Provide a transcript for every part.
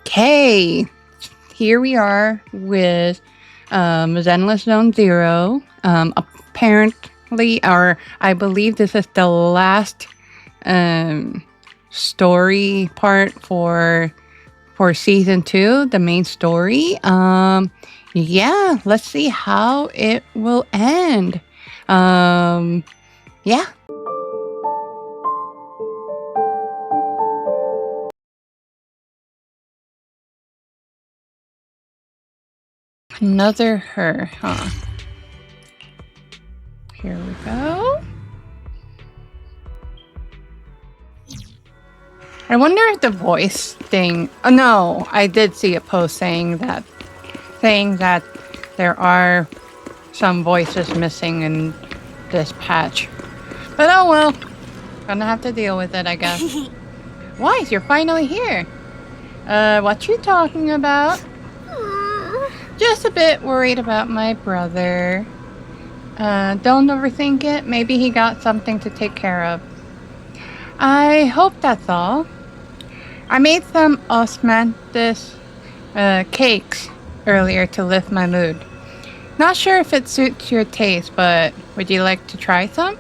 Okay, here we are with Zenless Zone Zero. Apparently, I believe this is the last story part for season 2, the main story. Yeah, let's see how it will end. Yeah. Another her, huh? Here we go. I wonder if the voice thing... Oh, no, I did see a post saying that there are some voices missing in this patch. But oh well. Gonna have to deal with it, I guess. Weiss, you're finally here. What you talking about? Just a bit worried about my brother. Don't overthink it. Maybe he got something to take care of. I hope that's all. I made some osmanthus cakes earlier to lift my mood. Not sure if it suits your taste, but would you like to try some?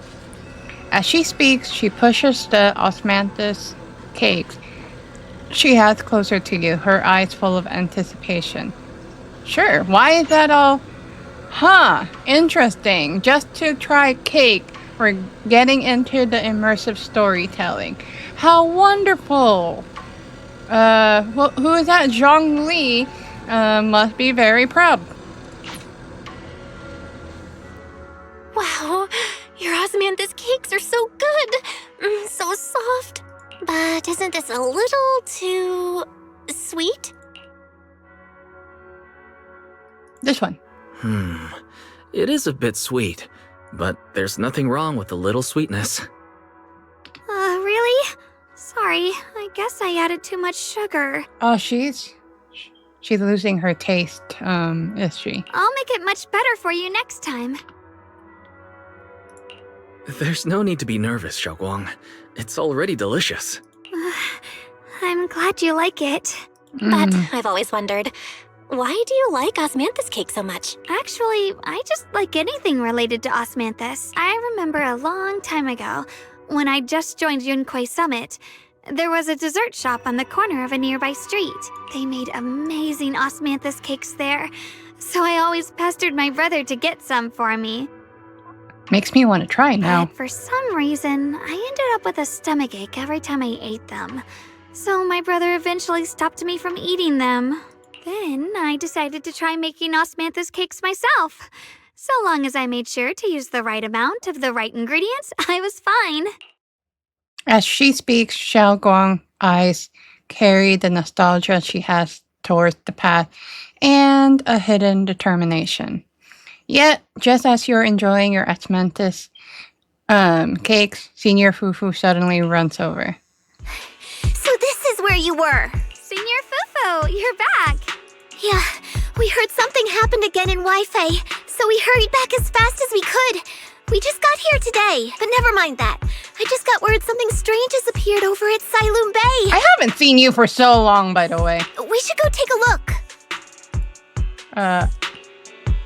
As she speaks, she pushes the osmanthus cakes she has closer to you, her eyes full of anticipation. Sure, why is that all? Huh, interesting. Just to try cake, we're getting into the immersive storytelling. How wonderful! Well, who is that? Zhang Li must be very proud. Wow, your osmanthus cakes are so good! So soft. But isn't this a little too... sweet? This one. It is a bit sweet, but there's nothing wrong with a little sweetness. Really? Sorry, I guess I added too much sugar. Oh, she's losing her taste, is she? I'll make it much better for you next time. There's no need to be nervous, Xiaoguang. It's already delicious. I'm glad you like it. But I've always wondered, why do you like osmanthus cake so much? Actually, I just like anything related to osmanthus. I remember a long time ago, when I just joined Yunquei Summit, there was a dessert shop on the corner of a nearby street. They made amazing osmanthus cakes there, so I always pestered my brother to get some for me. Makes me want to try now. But for some reason, I ended up with a stomachache every time I ate them. So my brother eventually stopped me from eating them. Then I decided to try making osmanthus cakes myself. So long as I made sure to use the right amount of the right ingredients, I was fine. As she speaks, Xiaoguang's eyes carry the nostalgia she has towards the past and a hidden determination. Yet, just as you're enjoying your osmanthus cakes, Senior Fufu suddenly runs over. So this is where you were. Senior Fufu, you're back. Yeah, we heard something happened again in Wi-Fi, so we hurried back as fast as we could. We just got here today, but never mind that. I just got word something strange has appeared over at Silum Bay. I haven't seen you for so long, by the way. We should go take a look.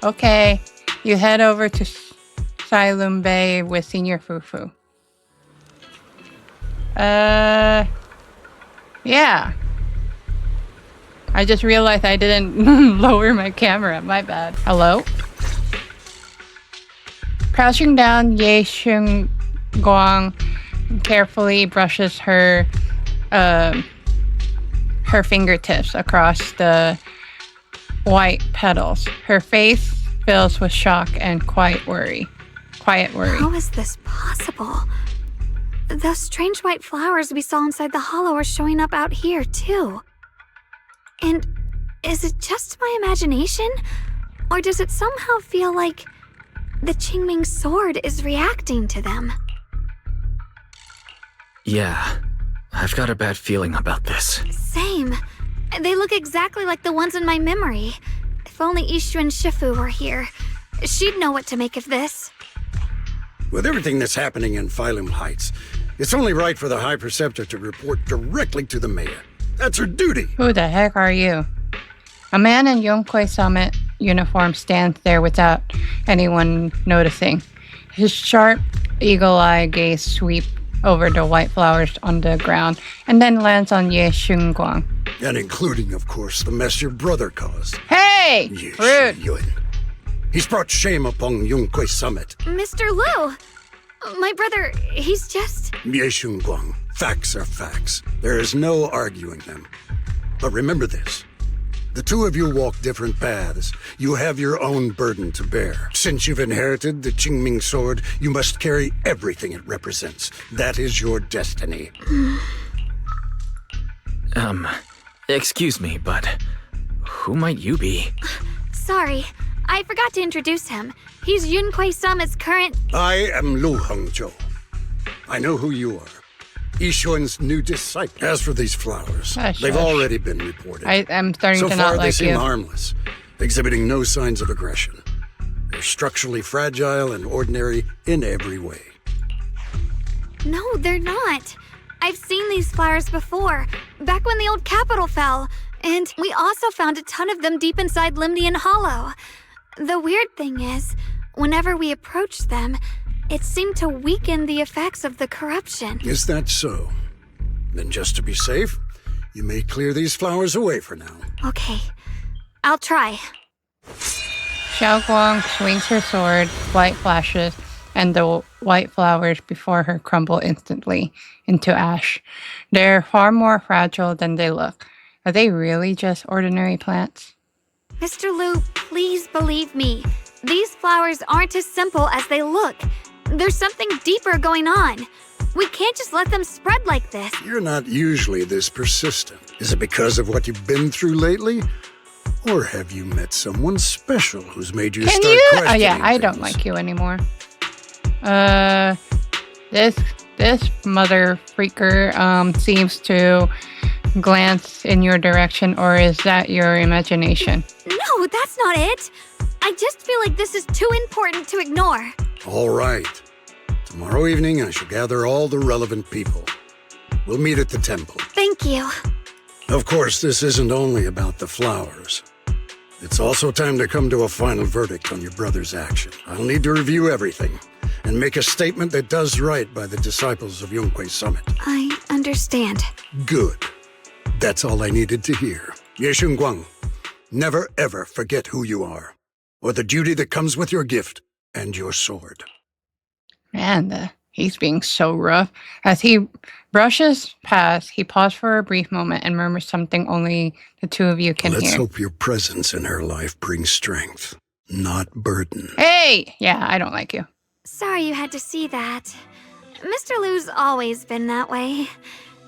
Okay. You head over to Silum Bay with Senior Fufu. Yeah. I just realized I didn't lower my camera. My bad. Hello? Crouching down, Ye Xingguang carefully brushes her fingertips across the white petals. Her face fills with shock and quiet worry. How is this possible? Those strange white flowers we saw inside the hollow are showing up out here, too. And is it just my imagination? Or does it somehow feel like the Qingming sword is reacting to them? Yeah, I've got a bad feeling about this. Same. They look exactly like the ones in my memory. If only Ishu and Shifu were here, she'd know what to make of this. With everything that's happening in Phylum Heights, it's only right for the High Preceptor to report directly to the mayor. That's her duty. Who the heck are you? A man in Yonkwei Summit uniform stands there without anyone noticing. His sharp, eagle-eye gaze sweeps over the white flowers on the ground and then lands on Ye Xunguang. And including, of course, the mess your brother caused. Hey! Ye Rude! Yun. He's brought shame upon Yunkwei Summit. Mr. Lu! My brother, he's just... Ye Xunguang. Facts are facts. There is no arguing them. But remember this. The two of you walk different paths. You have your own burden to bear. Since you've inherited the Qingming sword, you must carry everything it represents. That is your destiny. Excuse me, but who might you be? Sorry, I forgot to introduce him. He's Yunkwei Summit's current... I am Lu Hengzhou. I know who you are. Yixuan's new disciple. As for these flowers, they've already been reported. I'm starting so to far, not they like seem you. harmless, exhibiting no signs of aggression. They're structurally fragile and ordinary in every way. No, they're not. I've seen these flowers before, back when the old capital fell. And we also found a ton of them deep inside Limnian Hollow. The weird thing is, whenever we approached them, it seemed to weaken the effects of the corruption. Is that so? Then just to be safe, you may clear these flowers away for now. Okay, I'll try. Xiao Guang swings her sword, light flashes, and the white flowers before her crumble instantly into ash. They're far more fragile than they look. Are they really just ordinary plants? Mr. Lu, please believe me. These flowers aren't as simple as they look. There's something deeper going on. We can't just let them spread like this. You're not usually this persistent. Is it because of what you've been through lately? Or have you met someone special who's made you start questioning Oh yeah, I don't things? like you anymore. This mother freaker seems to glance in your direction, or is that your imagination? No, that's not it. I just feel like this is too important to ignore. All right. Tomorrow evening, I shall gather all the relevant people. We'll meet at the temple. Thank you. Of course, this isn't only about the flowers. It's also time to come to a final verdict on your brother's action. I'll need to review everything and make a statement that does right by the disciples of Yunkwei Summit. I understand. Good. That's all I needed to hear. Ye Xunguang, never ever forget who you are, or the duty that comes with your gift and your sword. Man, he's being so rough. As he brushes past, he pauses for a brief moment and murmurs something only the two of you can Let's hear. hope your presence in her life brings strength, not burden. Hey! Yeah, I don't like you. Sorry you had to see that. Mr. Lu's always been that way.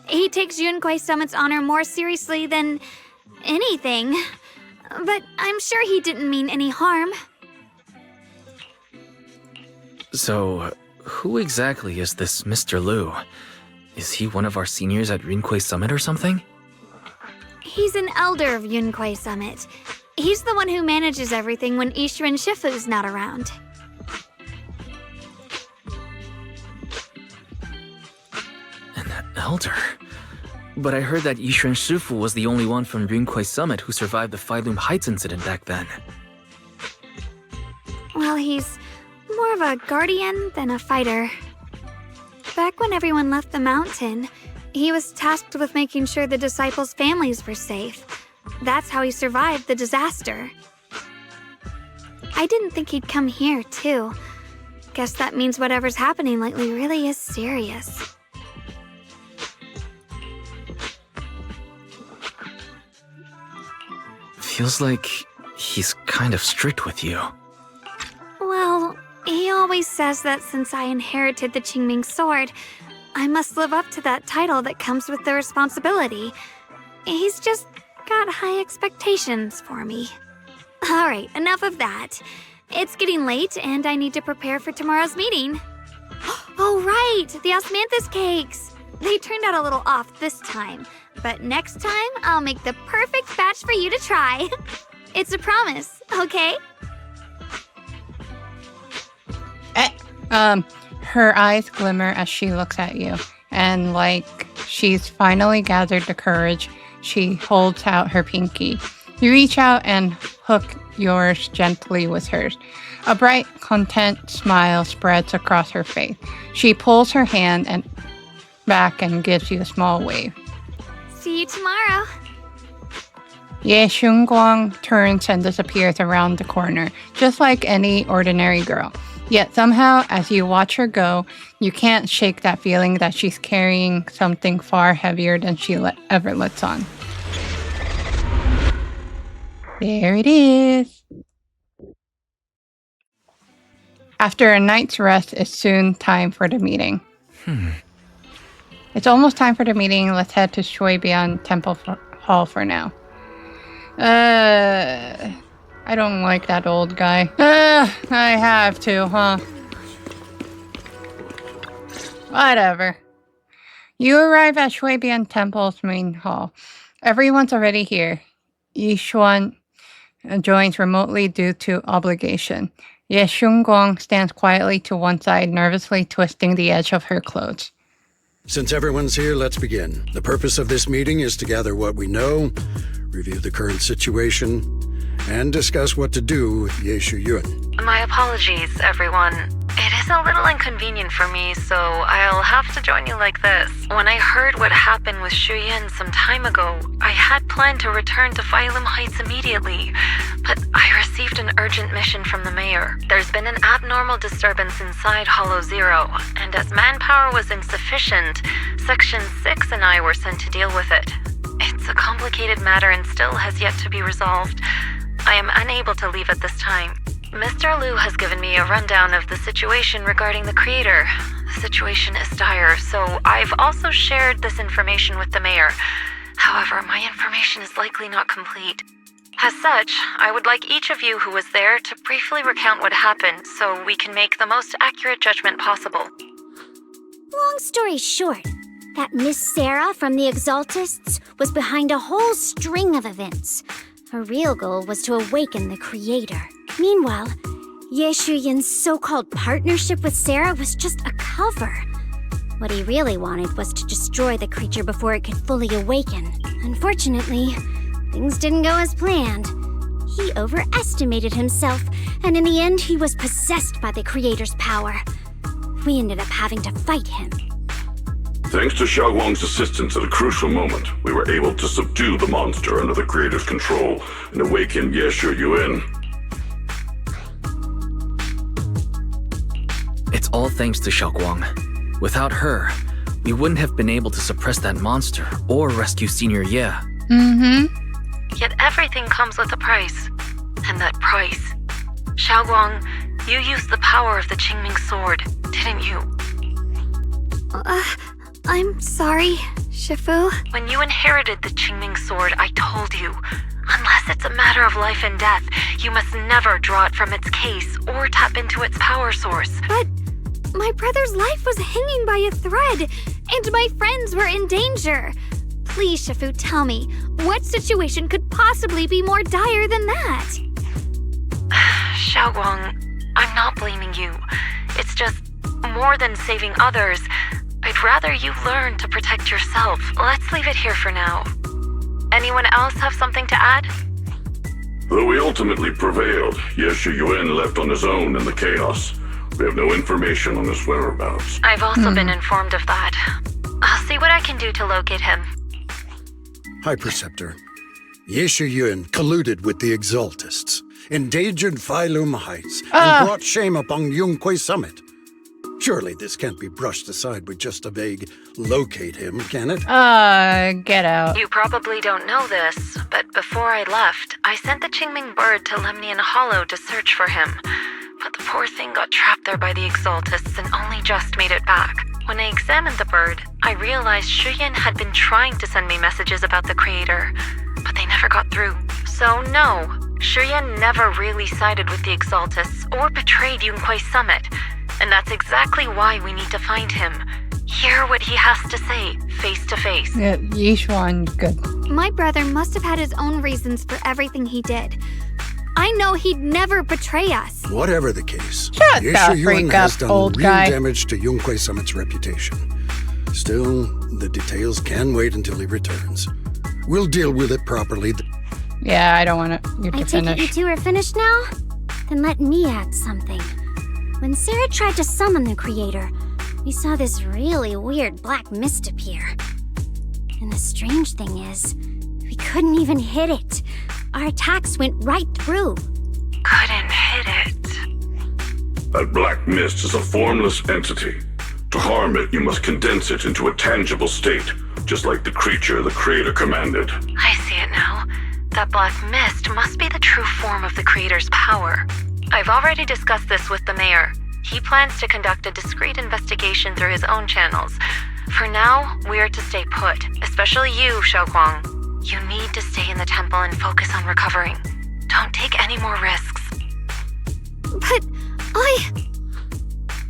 He takes Yunkwei Summit's honor more seriously than anything. But I'm sure he didn't mean any harm. So, who exactly is this Mr. Lu? Is he one of our seniors at Yunkwei Summit or something? He's an elder of Yunkwei Summit. He's the one who manages everything when Yishuan Shifu's not around. An elder? But I heard that Yishuan Shifu was the only one from Yunkwei Summit who survived the Phyloom Heights incident back then. Well, he's more of a guardian than a fighter. Back when everyone left the mountain, he was tasked with making sure the disciples' families were safe. That's how he survived the disaster. I didn't think he'd come here, too. Guess that means whatever's happening lately really is serious. Feels like he's kind of strict with you. Well, he always says that since I inherited the Qingming sword, I must live up to that title that comes with the responsibility. He's just got high expectations for me. Alright, enough of that. It's getting late and I need to prepare for tomorrow's meeting. Oh right, the osmanthus cakes! They turned out a little off this time, but next time I'll make the perfect batch for you to try. It's a promise, okay? Her eyes glimmer as she looks at you, and like she's finally gathered the courage, She holds out her pinky. You reach out and hook yours gently with hers. A bright, content smile spreads across her face. She pulls her hand and back and gives you a small wave. See you tomorrow. Ye Shunguang turns and disappears around the corner, just like any ordinary girl. Yet somehow, as you watch her go, you can't shake that feeling that she's carrying something far heavier than she ever lets on. There it is. After a night's rest, it's soon time for the meeting. It's almost time for the meeting. Let's head to Shuibian Temple Hall for now. I don't like that old guy. I have to, huh? Whatever. You arrive at Shuibian Temple's main hall. Everyone's already here. Yishuan joins remotely due to obligation. Ye Shunguang stands quietly to one side, nervously twisting the edge of her clothes. Since everyone's here, let's begin. The purpose of this meeting is to gather what we know, review the current situation, and discuss what to do with Ye Shuyun. My apologies, everyone. It is a little inconvenient for me, so I'll have to join you like this. When I heard what happened with Shuyin some time ago, I had planned to return to Phylum Heights immediately, but I received an urgent mission from the mayor. There's been an abnormal disturbance inside Hollow Zero, and as manpower was insufficient, Section 6 and I were sent to deal with it. It's a complicated matter and still has yet to be resolved. I am unable to leave at this time. Mr. Liu has given me a rundown of the situation regarding the creator. The situation is dire, so I've also shared this information with the mayor. However, my information is likely not complete. As such, I would like each of you who was there to briefly recount what happened so we can make the most accurate judgment possible. Long story short, that Miss Sarah from the Exaltists was behind a whole string of events. Her real goal was to awaken the creator. Meanwhile, Ye Shuyin's so-called partnership with Sarah was just a cover. What he really wanted was to destroy the creature before it could fully awaken. Unfortunately, things didn't go as planned. He overestimated himself, and in the end, he was possessed by the creator's power. We ended up having to fight him. Thanks to Xiaoguang's assistance at a crucial moment, we were able to subdue the monster under the creator's control and awaken Ye Shuyun. It's all thanks to Xiaoguang. Without her, we wouldn't have been able to suppress that monster or rescue Senior Ye. Yet everything comes with a price. And that price... Xiaoguang, you used the power of the Qingming sword, didn't you? I'm sorry, Shifu. When you inherited the Qingming sword, I told you, unless it's a matter of life and death, you must never draw it from its case or tap into its power source. But my brother's life was hanging by a thread, and my friends were in danger. Please, Shifu, tell me, what situation could possibly be more dire than that? Xiaoguang, I'm not blaming you. It's just, more than saving others, I'd rather you learn to protect yourself. Let's leave it here for now. Anyone else have something to add? Though we ultimately prevailed, Ye Shuyun left on his own in the chaos. We have no information on his whereabouts. I've also been informed of that. I'll see what I can do to locate him. High Preceptor, Ye Shuyun colluded with the Exaltists, endangered Phylum Heights, and brought shame upon Yunquay Summit. Surely this can't be brushed aside with just a vague locate him, can it? Get out. You probably don't know this, but before I left, I sent the Qingming bird to Lemnian Hollow to search for him. But the poor thing got trapped there by the Exaltists and only just made it back. When I examined the bird, I realized Shuyin had been trying to send me messages about the creator, but they never got through. So no, Shuyin never really sided with the Exaltists or betrayed Yunquay Summit. And that's exactly why we need to find him. Hear what he has to say, face to face. Yeah, Yishuan, good. My brother must have had his own reasons for everything he did. I know he'd never betray us. Whatever the case, Shut Ye the Shuyun freak has up, done old real guy. damage to Yunquay Summit's reputation. Still, the details can wait until he returns. We'll deal with it properly. Yeah, I don't want you to I take it you finish. two are finished now? Then let me add something. When Sarah tried to summon the creator, we saw this really weird black mist appear. And the strange thing is, we couldn't even hit it. Our attacks went right through. Couldn't hit it. That black mist is a formless entity. To harm it, you must condense it into a tangible state, just like the creature the Creator commanded. I see it now. That black mist must be the true form of the Creator's power. I've already discussed this with the mayor. He plans to conduct a discreet investigation through his own channels. For now, we are to stay put, especially you, Xiaoguang. You need to stay in the temple and focus on recovering. Don't take any more risks. But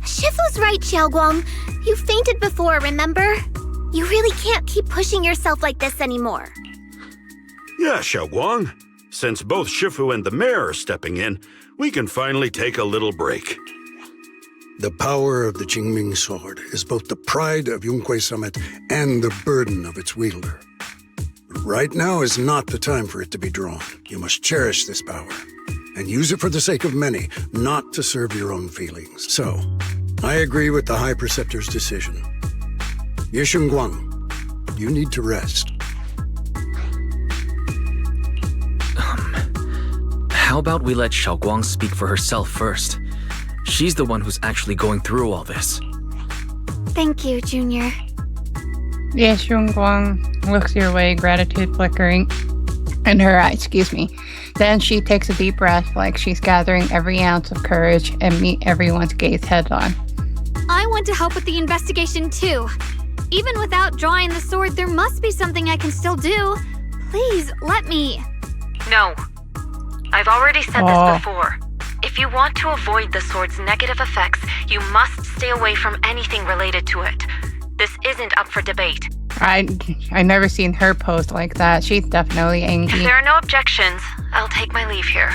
Shifu's right, Xiaoguang. You fainted before, remember? You really can't keep pushing yourself like this anymore. Yeah, Xiaoguang. Since both Shifu and the mayor are stepping in, we can finally take a little break. The power of the Qingming sword is both the pride of Yunhui Summit and the burden of its wielder. Right now is not the time for it to be drawn. You must cherish this power and use it for the sake of many, not to serve your own feelings. So, I agree with the High Preceptor's decision. Yishun Guang, you need to rest. How about we let Xiaoguang speak for herself first? She's the one who's actually going through all this. Thank you, Junior. Yes, Guang looks your way, gratitude flickering in her eye, excuse me. Then she takes a deep breath like she's gathering every ounce of courage and meet everyone's gaze head on. I want to help with the investigation too. Even without drawing the sword, there must be something I can still do. Please, let me. No. I've already said Oh. this before. If you want to avoid the sword's negative effects, you must stay away from anything related to it. This isn't up for debate. I never seen her post like that. She's definitely If angry. there are no objections, I'll take my leave here.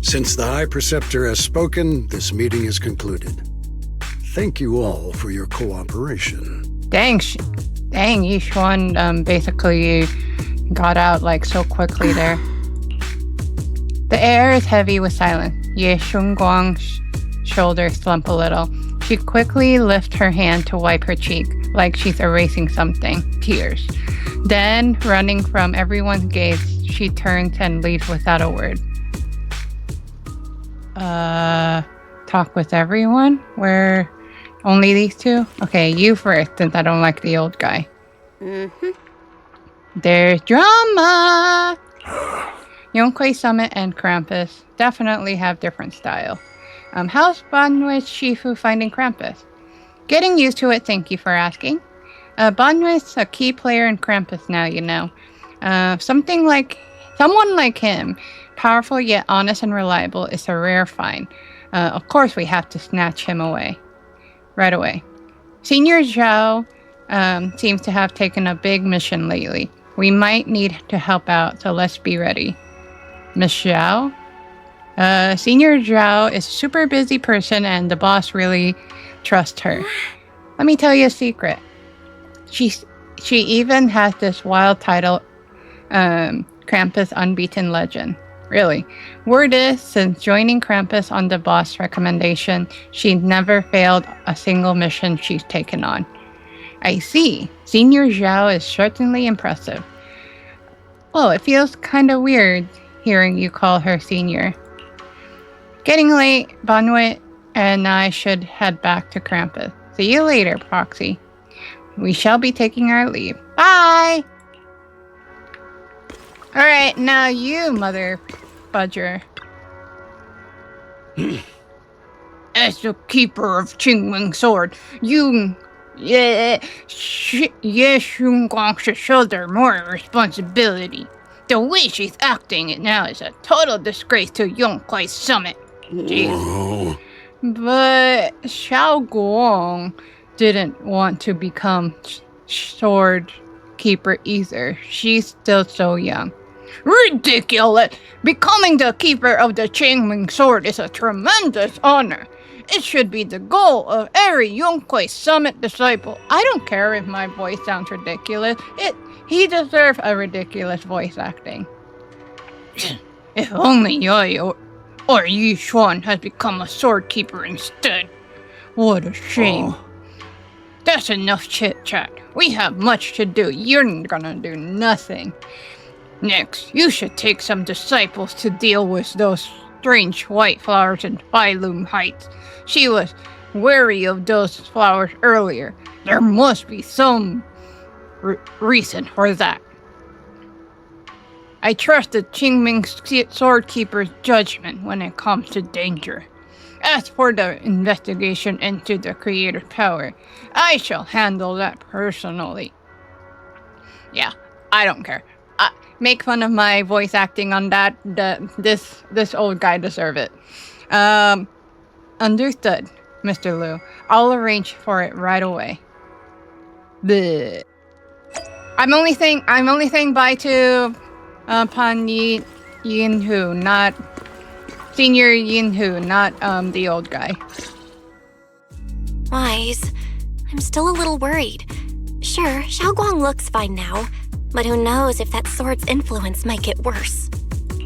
Since the High Preceptor has spoken, this meeting is concluded. Thank you all for your cooperation. Dang, Yishuan basically got out like so quickly there. The air is heavy with silence. Ye Shunguang's shoulders slump a little. She quickly lifts her hand to wipe her cheek, like she's erasing something. Tears. Then, running from everyone's gaze, she turns and leaves without a word. Talk with everyone? Where only these two? Okay, you first, since I don't like the old guy. There's drama! Yunhui Summit and Krampus definitely have different style. How's Banwei's Shifu finding Krampus? Getting used to it, thank you for asking. Banwei's a key player in Krampus now, you know. Someone like him, powerful yet honest and reliable, is a rare find. Of course we have to snatch him away. Right away. Senior Zhao seems to have taken a big mission lately. We might need to help out, so let's be ready. Miss Zhao? Senior Zhao is a super busy person and the boss really trusts her. Let me tell you a secret. She even has this wild title, Krampus Unbeaten Legend. Really. Word is, since joining Krampus on the boss recommendation, she's never failed a single mission she's taken on. I see. Senior Zhao is certainly impressive. Well, it feels kind of weird hearing you call her senior. Getting late, Banwei and I should head back to Krampus. See you later, Proxy. We shall be taking our leave. Bye! Alright, now you, mother fudger. As the keeper of Qingming Sword, Shunguang should shoulder more responsibility. The way she's acting it now is a total disgrace to Yunhui Summit. Jeez. But Xiaoguang didn't want to become sword keeper either. She's still so young. Ridiculous! Becoming the keeper of the Qingming Sword is a tremendous honor. It should be the goal of every Yunhui Summit disciple. I don't care if my voice sounds ridiculous. He deserves a ridiculous voice acting. If only Yai or Yi Xuan has become a sword keeper instead. What a shame. Oh. That's enough chit-chat. We have much to do. You're gonna do nothing. Next, you should take some disciples to deal with those strange white flowers in Phylum Heights. She was wary of those flowers earlier. There must be some reason for that. I trust the Qingming Swordkeeper's judgment when it comes to danger. As for the investigation into the creator's power, I shall handle that personally. Yeah, I don't care. Make fun of my voice acting on that. This old guy deserve it. Understood, Mr. Liu. I'll arrange for it right away. Bleh. I'm only saying bye to Pan Yin-Hu, not Senior Yin-Hu, not the old guy. Wise, I'm still a little worried. Sure, Xiaoguang looks fine now, but who knows if that sword's influence might get worse.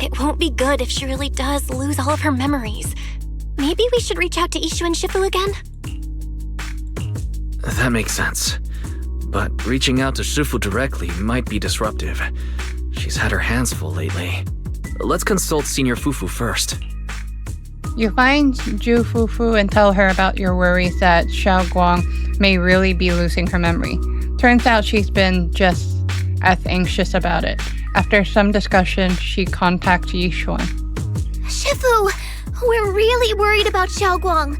It won't be good if she really does lose all of her memories. Maybe we should reach out to Ishu and Shifu again? That makes sense. But reaching out to Shifu directly might be disruptive. She's had her hands full lately. Let's consult Senior Fufu first. You find Ju Fufu and tell her about your worries that Xiaoguang may really be losing her memory. Turns out she's been just as anxious about it. After some discussion, she contacts Yishuan. Shifu, we're really worried about Xiaoguang.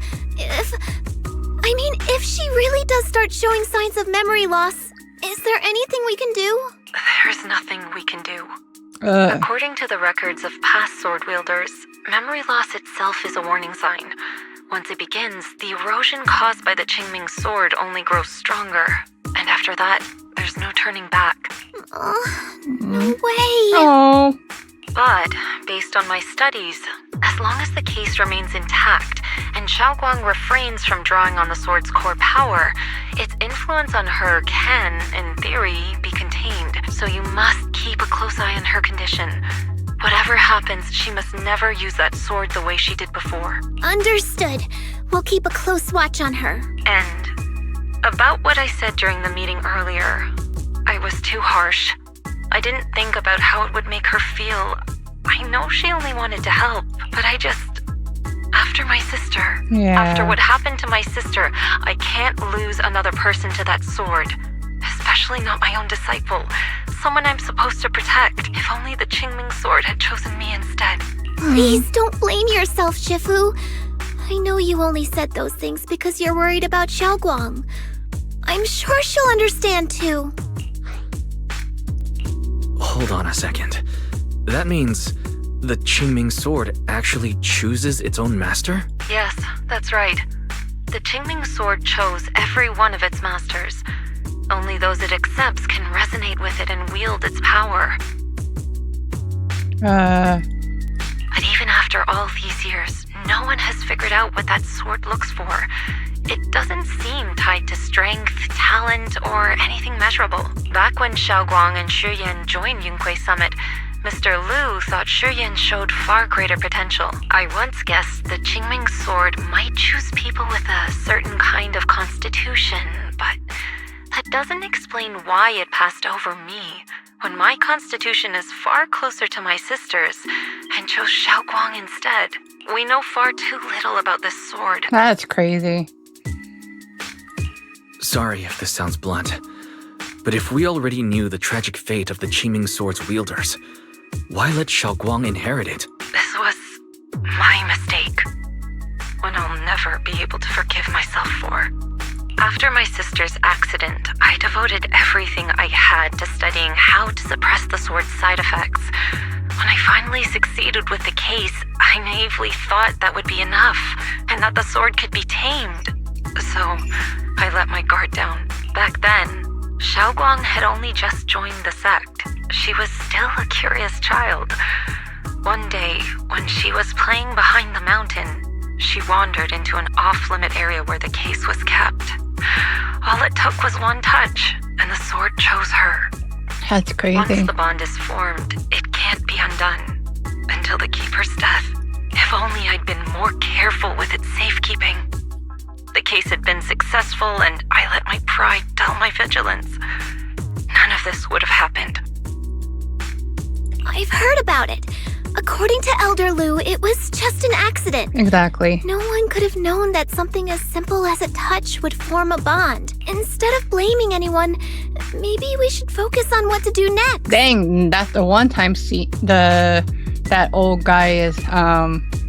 If she really does start showing signs of memory loss, is there anything we can do? There's nothing we can do. According to the records of past sword wielders, memory loss itself is a warning sign. Once it begins, the erosion caused by the Qingming sword only grows stronger. And after that, there's no turning back. No way. Oh. But, based on my studies, as long as the case remains intact and Xiaoguang refrains from drawing on the sword's core power, its influence on her can, in theory, be contained. So you must keep a close eye on her condition. Whatever happens, she must never use that sword the way she did before. Understood. We'll keep a close watch on her. And about what I said during the meeting earlier, I was too harsh. I didn't think about how it would make her feel. I know she only wanted to help, but after my sister, after what happened to my sister, I can't lose another person to that sword. Especially not my own disciple, someone I'm supposed to protect. If only the Qingming sword had chosen me instead. Please don't blame yourself, Shifu. I know you only said those things because you're worried about Xiaoguang. I'm sure she'll understand too. Hold on a second. That means the Qingming sword actually chooses its own master? Yes, that's right. The Qingming sword chose every one of its masters. Only those it accepts can resonate with it and wield its power. But even after all these years, no one has figured out what that sword looks for. It doesn't seem tied to strength, talent, or anything measurable. Back when Xiaoguang and Shiyan joined Yunquei Summit, Mr. Liu thought Shiyan showed far greater potential. I once guessed the Qingming sword might choose people with a certain kind of constitution, but that doesn't explain why it passed over me, when my constitution is far closer to my sister's, and chose Xiaoguang instead. We know far too little about this sword. That's crazy. Sorry if this sounds blunt, but if we already knew the tragic fate of the Qingming sword's wielders, why let Xiaoguang inherit it? This was my mistake. One I'll never be able to forgive myself for. After my sister's accident, I devoted everything I had to studying how to suppress the sword's side effects. When I finally succeeded with the case, I naively thought that would be enough, and that the sword could be tamed. So, I let my guard down. Back then, Xiaoguang had only just joined the sect. She was still a curious child. One day, when she was playing behind the mountain, she wandered into an off-limit area where the case was kept. All it took was one touch, and the sword chose her. That's crazy. Once the bond is formed, it can't be undone until the Keeper's death. If only I'd been more careful with its safekeeping. The case had been successful, and I let my pride dull my vigilance. None of this would have happened. I've heard about it. According to Elder Lou, it was just an accident. Exactly. No one could have known that something as simple as a touch would form a bond. Instead of blaming anyone, maybe we should focus on what to do next. Dang, that's the one time that old guy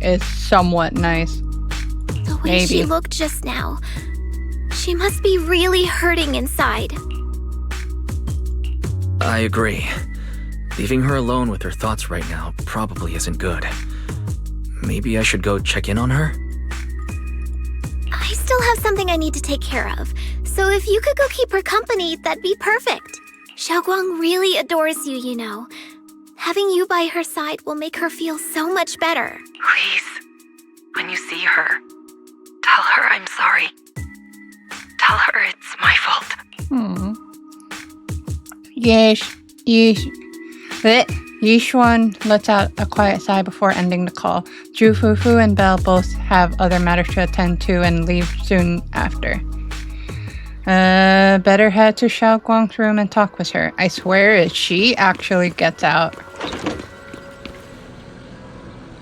is somewhat nice. The way she looked just now, she must be really hurting inside. I agree. Leaving her alone with her thoughts right now probably isn't good. Maybe I should go check in on her? I still have something I need to take care of, so if you could go keep her company, that'd be perfect. Xiaoguang really adores you, you know. Having you by her side will make her feel so much better. Please, when you see her, tell her I'm sorry. Tell her it's my fault. Yes. Yishuan lets out a quiet sigh before ending the call. Zhu Fufu and Belle both have other matters to attend to and leave soon after. Better head to Xiaoguang's room and talk with her. I swear if she actually gets out.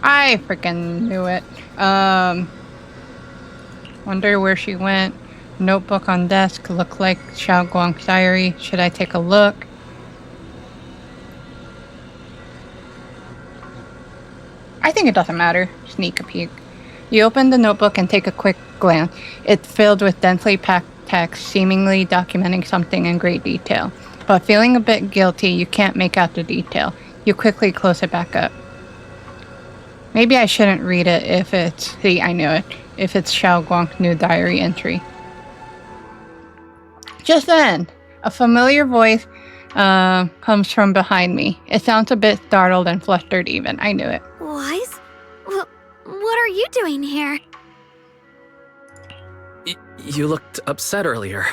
I freaking knew it. Wonder where she went. Notebook on desk. Look like Xiaoguang's diary. Should I take a look? I think it doesn't matter. Sneak a peek. You open the notebook and take a quick glance. It's filled with densely packed text, seemingly documenting something in great detail. But feeling a bit guilty, you can't make out the detail. You quickly close it back up. Maybe I shouldn't read it if it's... See, I knew it. If it's Xiaoguang's new diary entry. Just then, a familiar voice comes from behind me. It sounds a bit startled and flustered even. I knew it. Wise? What are you doing here? You looked upset earlier.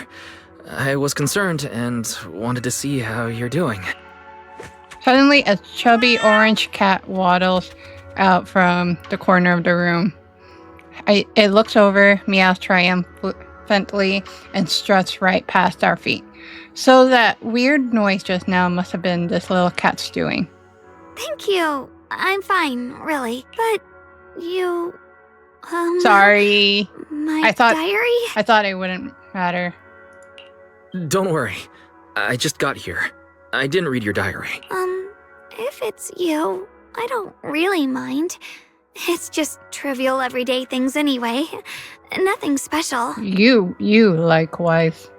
I was concerned and wanted to see how you're doing. Suddenly, a chubby orange cat waddles out from the corner of the room. It looks over, meows triumphantly, and struts right past our feet. So that weird noise just now must have been this little cat's doing. Thank you. I'm fine, really. But you... Sorry. My diary? I thought it wouldn't matter. Don't worry. I just got here. I didn't read your diary. If it's you, I don't really mind. It's just trivial everyday things anyway. Nothing special. You likewise.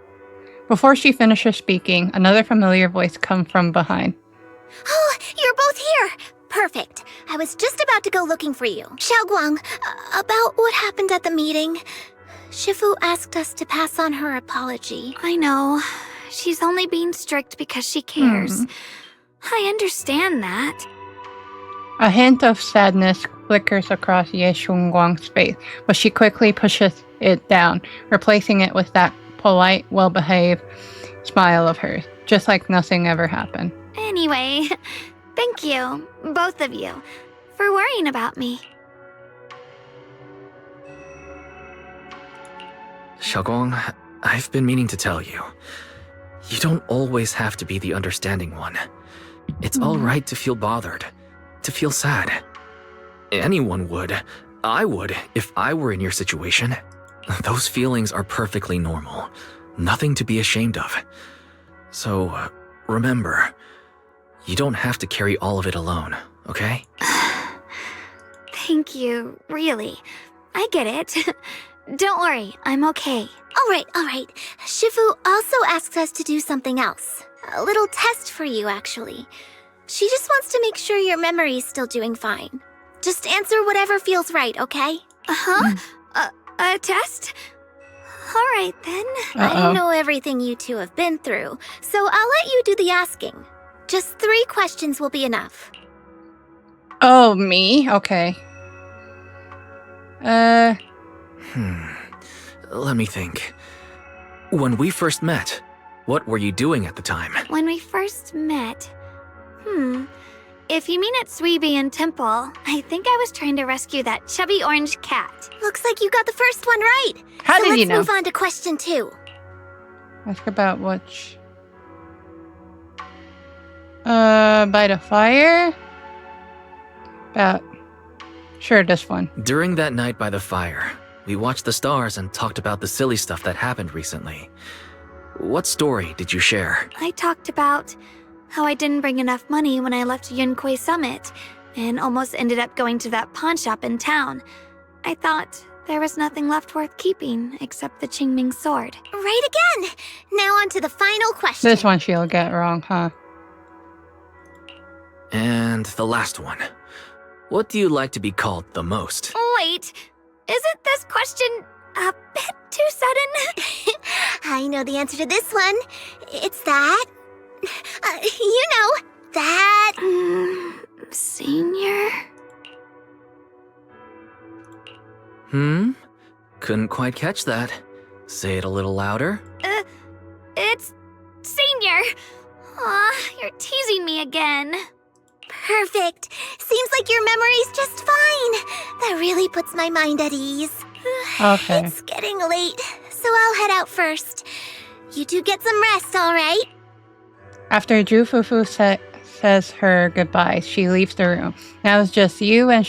Before she finishes speaking, another familiar voice comes from behind. Oh, you're both here! Perfect. I was just about to go looking for you. Xiaoguang, about what happened at the meeting. Shifu asked us to pass on her apology. I know. She's only being strict because she cares. I understand that. A hint of sadness flickers across Ye Shunguang's face, but she quickly pushes it down, replacing it with that polite, well-behaved smile of hers, just like nothing ever happened. Anyway, thank you, both of you, for worrying about me. Xiaoguang, I've been meaning to tell you. You don't always have to be the understanding one. It's all right to feel bothered, to feel sad. Anyone would. I would, if I were in your situation. Those feelings are perfectly normal. Nothing to be ashamed of. So, remember, you don't have to carry all of it alone, okay? Thank you, really. I get it. Don't worry, I'm okay. All right. Shifu also asks us to do something else. A little test for you, actually. She just wants to make sure your memory's still doing fine. Just answer whatever feels right, okay? A test? All right, then. I don't know everything you two have been through, so I'll let you do the asking. Just 3 questions will be enough. Oh, me? Okay. Let me think. When we first met, What were you doing at the time? When we first met... If you mean at Sweebian Temple, I think I was trying to rescue that chubby orange cat. Looks like you got the first one right. How so did you know? let's move on to question 2. Ask about which... by the fire? About... Sure, this one. During that night by the fire, we watched the stars and talked about the silly stuff that happened recently. What story did you share? I talked about how I didn't bring enough money when I left Yunquay Summit and almost ended up going to that pawn shop in town. I thought there was nothing left worth keeping except the Qingming sword. Right again! Now on to the final question. This one she'll get wrong, huh? And the last one. What do you like to be called the most? Wait, isn't this question a bit too sudden? I know the answer to this one. It's that... you know, that... Senior? Couldn't quite catch that. Say it a little louder. It's... Senior! Aw, you're teasing me again. Perfect. Seems like your memory's just fine. That really puts my mind at ease. Okay. It's getting late, so I'll head out first. You two get some rest, all right? After Zhu Fufu says her goodbyes, she leaves the room. Now it's just you and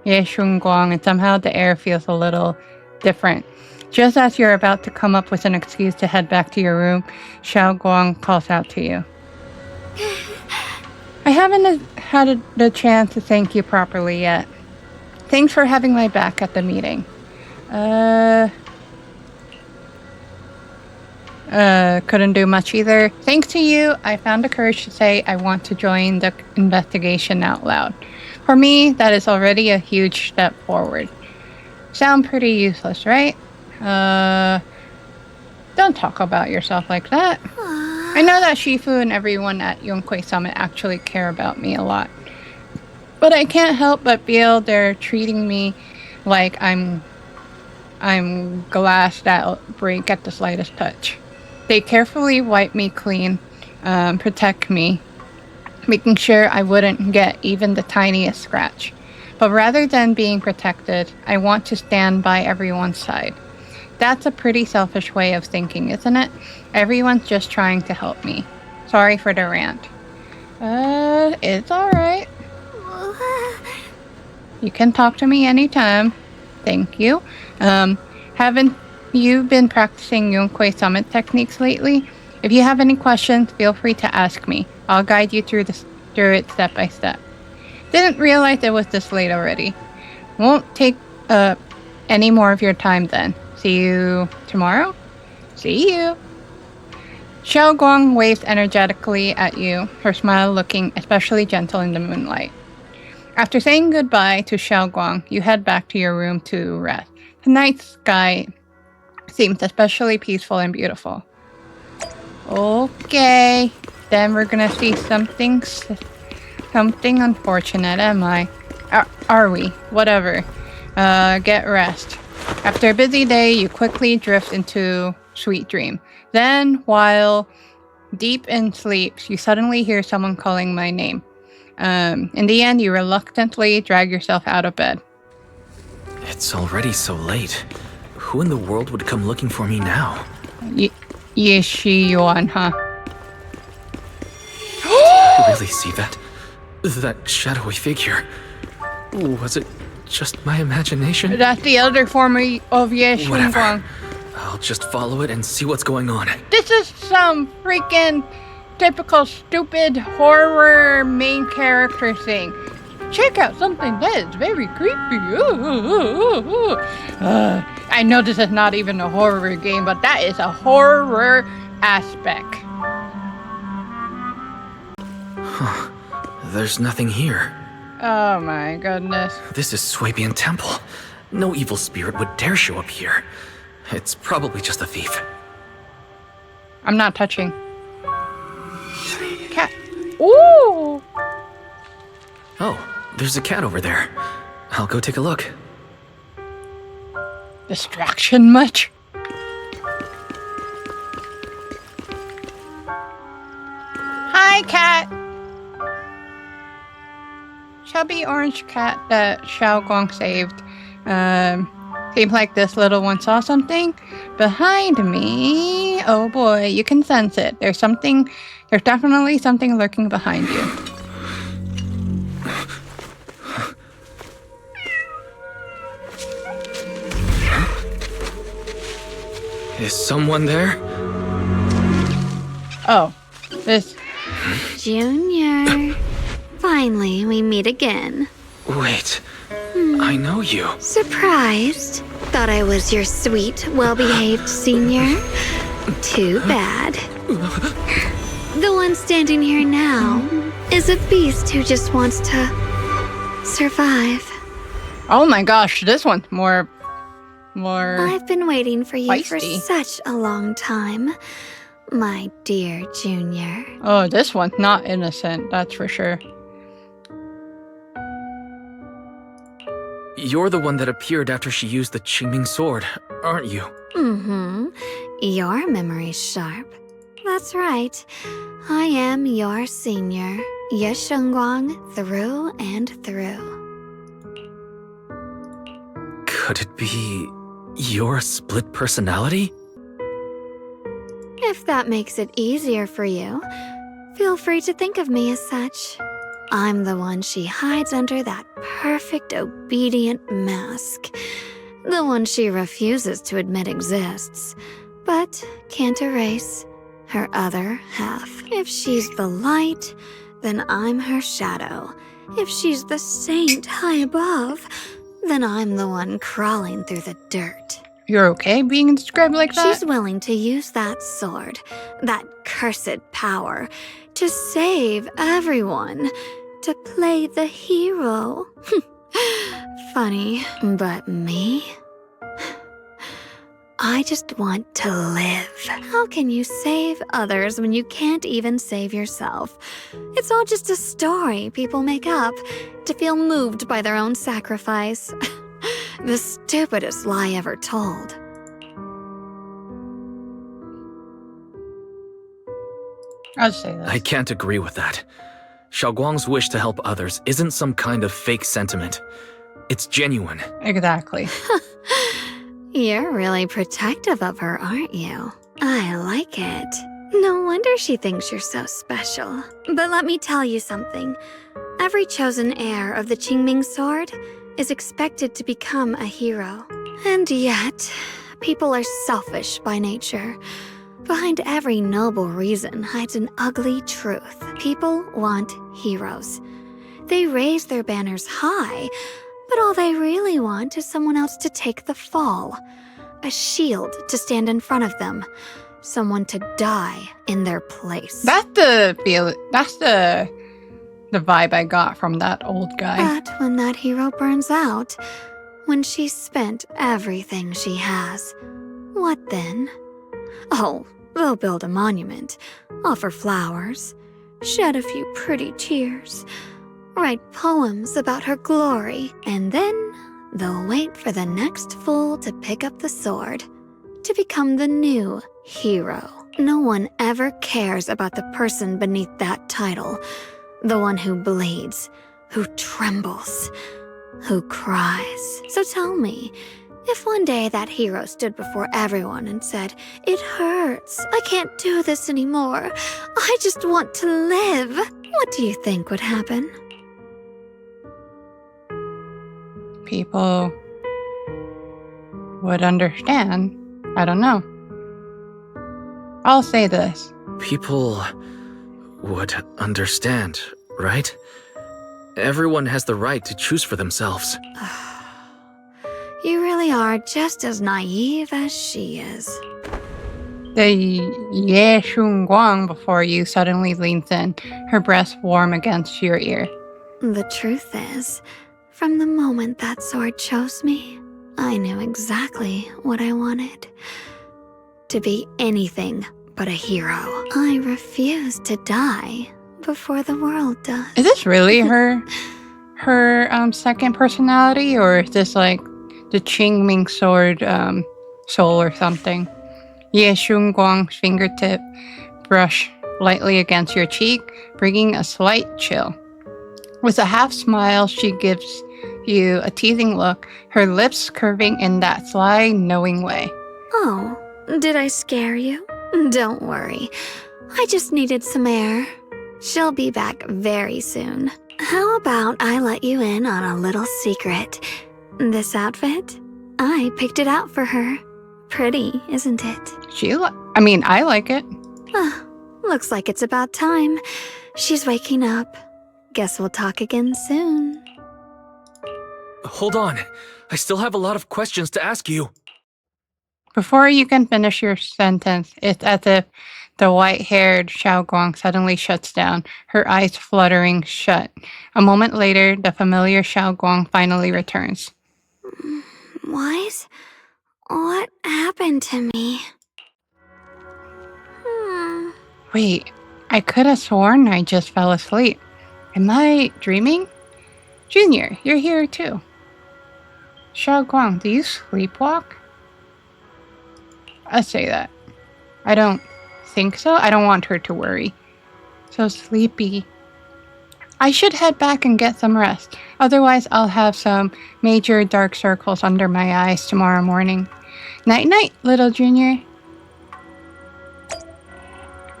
Ye Shunguang, and somehow the air feels a little different. Just as you're about to come up with an excuse to head back to your room, Xiao Guang calls out to you. I haven't had the chance to thank you properly yet. Thanks for having my back at the meeting. Couldn't do much either. Thanks to you, I found the courage to say I want to join the investigation out loud. For me, that is already a huge step forward. Sound pretty useless, right? Don't talk about yourself like that. I know that Shifu and everyone at Yunquay Summit actually care about me a lot. But I can't help but feel they're treating me like I'm glass that'll break at the slightest touch. They carefully wipe me clean, protect me, making sure I wouldn't get even the tiniest scratch. But rather than being protected, I want to stand by everyone's side. That's a pretty selfish way of thinking, isn't it? Everyone's just trying to help me. Sorry for the rant. It's alright. You can talk to me anytime. Thank you. Haven't you been practicing Yunquay Summit techniques lately? If you have any questions, feel free to ask me. I'll guide you through it step by step. Didn't realize it was this late already. Won't take any more of your time then. See you tomorrow? See you. Xiao Guang waves energetically at you, her smile looking especially gentle in the moonlight. After saying goodbye to Xiao Guang, you head back to your room to rest. The night sky seems especially peaceful and beautiful. Okay, then we're gonna see something unfortunate, am I? Are we? Whatever. Get rest. After a busy day, you quickly drift into sweet dream. Then, while deep in sleep, you suddenly hear someone calling my name. In the end, you reluctantly drag yourself out of bed. It's already so late. Who in the world would come looking for me now? Yishi Yuan, huh? Did you really see that? That shadowy figure? Was it just my imagination? That's the other form of Ye Whatever. Shunguang. I'll just follow it and see what's going on. This is some freaking typical stupid horror main character thing. Check out something that is very creepy. I know this is not even a horror game, but that is a horror aspect. Huh. There's nothing here. Oh my goodness. This is Swabian Temple. No evil spirit would dare show up here. It's probably just a thief. I'm not touching. Cat. Ooh! Oh, there's a cat over there. I'll go take a look. Distraction much? Hi, cat! Chubby orange cat that Xiao Guang saved. Seems like this little one saw something behind me. Oh boy, you can sense it. There's definitely something lurking behind you. Is someone there? Oh, this... Junior. Finally, we meet again. Wait, I know you. Surprised? Thought I was your sweet, well-behaved senior? Too bad. The one standing here now is a beast who just wants to survive. Oh my gosh, this one's more... I've been waiting for you for feisty. such a long time, my dear Junior. Oh, this one's not innocent, that's for sure. You're the one that appeared after she used the Qingming sword, aren't you? Mm-hmm. Your memory's sharp. That's right. I am your senior, Ye Shengguang, through and through. Could it be your split personality? If that makes it easier for you, feel free to think of me as such. I'm the one she hides under that perfect obedient mask. The one she refuses to admit exists, but can't erase her other half. If she's the light, then I'm her shadow. If she's the saint high above, then I'm the one crawling through the dirt. You're okay being described like that? She's willing to use that sword, that cursed power, to save everyone, to play the hero. Funny, but me? I just want to live. How can you save others when you can't even save yourself? It's all just a story people make up to feel moved by their own sacrifice. The stupidest lie ever told. I'll say that. I can't agree with that. Xiaoguang's wish to help others isn't some kind of fake sentiment. It's genuine. Exactly. You're really protective of her, aren't you? I like it. No wonder she thinks you're so special. But let me tell you something. Every chosen heir of the Qingming sword is expected to become a hero. And yet, people are selfish by nature. Behind every noble reason hides an ugly truth. People want heroes. They raise their banners high, but all they really want is someone else to take the fall. A shield to stand in front of them. Someone to die in their place. That's the vibe I got from that old guy. But when that hero burns out, when she's spent everything she has, what then? Oh, they'll build a monument, offer flowers, shed a few pretty tears, write poems about her glory, and then they'll wait for the next fool to pick up the sword, to become the new hero. No one ever cares about the person beneath that title, the one who bleeds, who trembles, who cries. So tell me, if one day that hero stood before everyone and said, "It hurts, I can't do this anymore, I just want to live," what do you think would happen? People would understand. I don't know. I'll say this. People would understand, right? Everyone has the right to choose for themselves. You really are just as naive as she is. The Ye Shengguang before you suddenly leans in, her breast warm against your ear. The truth is, from the moment that sword chose me, I knew exactly what I wanted. To be anything but a hero. I refuse to die before the world does. Is this really her second personality, or is this like the Qingming sword soul or something? Ye Shengguang's fingertip brush lightly against your cheek, bringing a slight chill. With a half smile, she gives you a teasing look, her lips curving in that sly, knowing way. Oh, did I scare you? Don't worry. I just needed some air. She'll be back very soon. How about I let you in on a little secret? This outfit? I picked it out for her. Pretty, isn't it? I like it. Looks like it's about time. She's waking up. Guess we'll talk again soon. Hold on. I still have a lot of questions to ask you. Before you can finish your sentence, it's as if the white-haired Zhao Guang suddenly shuts down, her eyes fluttering shut. A moment later, the familiar Zhao Guang finally returns. What? What happened to me? Wait, I could have sworn I just fell asleep. Am I dreaming? Junior, you're here too. Zhao Guang, do you sleepwalk? I say that. I don't think so. I don't want her to worry. So sleepy. I should head back and get some rest. Otherwise, I'll have some major dark circles under my eyes tomorrow morning. Night-night, little Junior.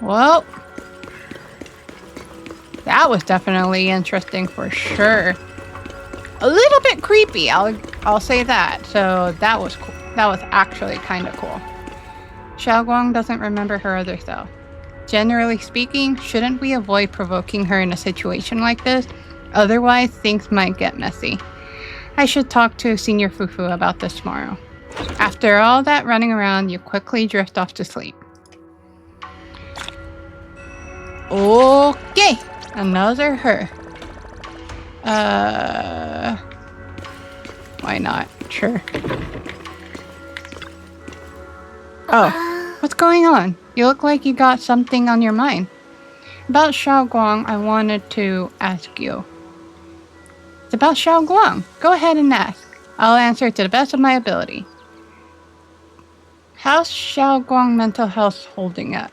Well, that was definitely interesting for sure. A little bit creepy, I'll say that. So that was cool. That was actually kind of cool. Zhao Guang doesn't remember her other self. Generally speaking, shouldn't we avoid provoking her in a situation like this? Otherwise, things might get messy. I should talk to Senior Fufu about this tomorrow. After all that running around, you quickly drift off to sleep. Okay, another her. Why not? Sure. Oh, what's going on? You look like you got something on your mind. About Zhao Guang, I wanted to ask you. It's about Zhao Guang. Go ahead and ask. I'll answer to the best of my ability. How's Zhao Guang mental health holding up?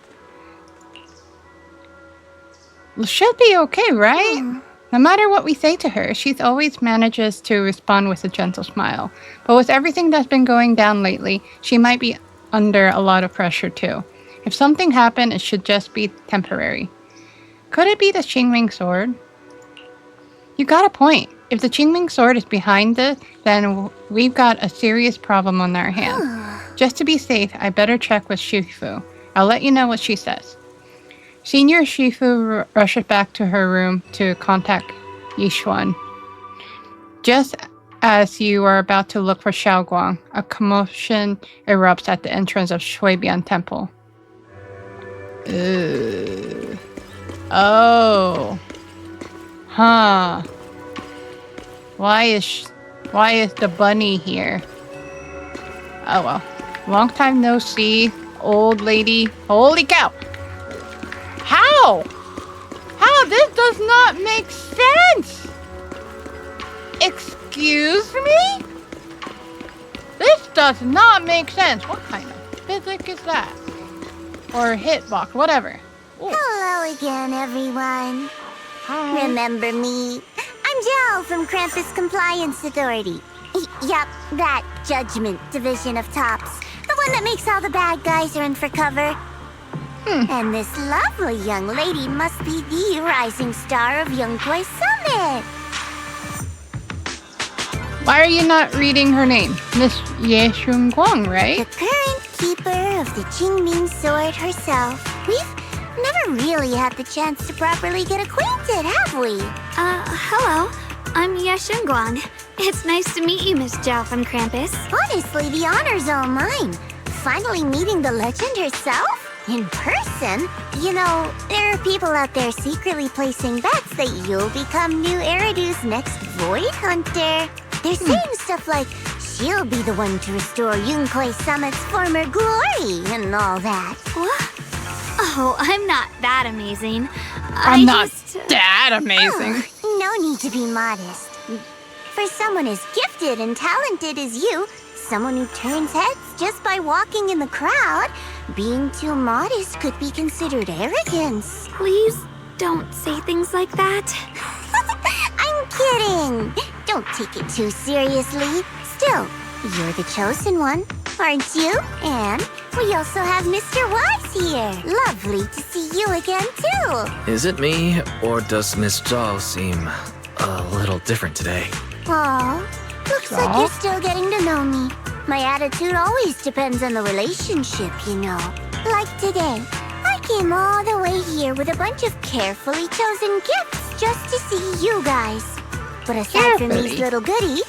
She'll be okay, right? No matter what we say to her, she always manages to respond with a gentle smile. But with everything that's been going down lately, she might be under a lot of pressure too. If something happened, it should just be temporary. Could it be the Qingming sword? You got a point. If the Qingming sword is behind this, then we've got a serious problem on our hands. Just to be safe, I better check with Shifu. I'll let you know what she says. Senior Shifu rushes back to her room to contact Yishuan. Just as you are about to look for Zhao Guang, a commotion erupts at the entrance of Shuibian Temple. Oh. Huh. Why is the bunny here? Oh well. Long time no see, old lady. Holy cow! How? How? This does not make sense! Excuse me? This does not make sense. What kind of physics is that? Or hitbox, whatever. Ooh. Hello again, everyone. Hi. Remember me? I'm Zhao from Krampus Compliance Authority. Yup, that Judgment Division of Tops. The one that makes all the bad guys run for cover. And this lovely young lady must be the rising star of Yunkwei Summit. Why are you not reading her name? Miss Yeshun Guang, The right? current keeper of the Qingming sword herself. We've never really had the chance to properly get acquainted, have we? Hello. I'm Yeshun Guang. It's nice to meet you, Miss Zhao from Krampus. Honestly, the honor's all mine. Finally meeting the legend herself? In person? You know, there are people out there secretly placing bets that you'll become new Eridu's next Void Hunter. They're saying stuff like, she'll be the one to restore Yunkwei Summit's former glory and all that. What? Oh, I'm not that amazing. I'm not that amazing. No need to be modest. For someone as gifted and talented as you, someone who turns heads just by walking in the crowd, Being too modest could be considered arrogance. Please don't say things like that. I'm kidding. Don't take it too seriously. Still, you're the chosen one, aren't you? And we also have Mr. Wise here. Lovely to see you again, too. Is it me, or does Miss Zhao seem a little different today? Aw, looks like you're still getting to know me. My attitude always depends on the relationship, you know. Like today, I came all the way here with a bunch of carefully chosen gifts just to see you guys. But aside from these little goodies,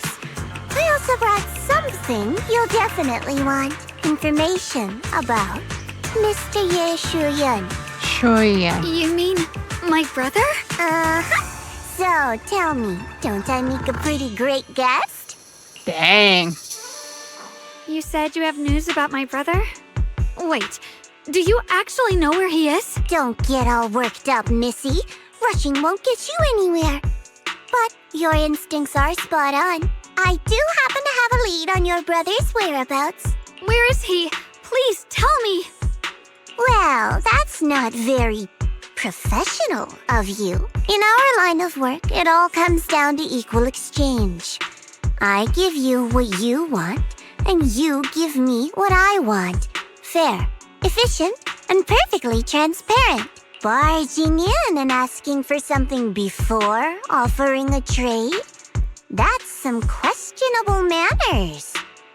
I also brought something you'll definitely want. Information about Mr. Ye Shuyan. Shuyan. You mean my brother? Uh-huh. So, tell me, don't I make a pretty great guest? Dang. You said you have news about my brother? Wait, do you actually know where he is? Don't get all worked up, Missy. Rushing won't get you anywhere. But your instincts are spot on. I do happen to have a lead on your brother's whereabouts. Where is he? Please tell me. Well, that's not very professional of you. In our line of work, it all comes down to equal exchange. I give you what you want, and you give me what I want. Fair, efficient, and perfectly transparent. Barging in and asking for something before offering a trade? That's some questionable manners,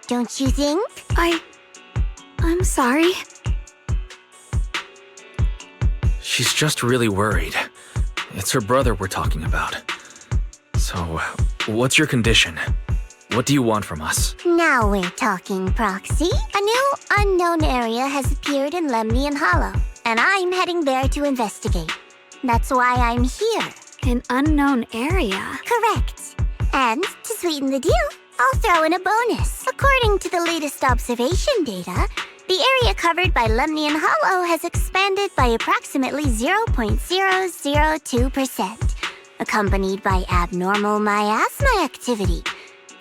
don't you think? I'm sorry. She's just really worried. It's her brother we're talking about. So, what's your condition? What do you want from us? Now we're talking, Proxy. A new unknown area has appeared in Lemnian Hollow, and I'm heading there to investigate. That's why I'm here. An unknown area? Correct. And to sweeten the deal, I'll throw in a bonus. According to the latest observation data, the area covered by Lemnian Hollow has expanded by approximately 0.002%, accompanied by abnormal miasma activity.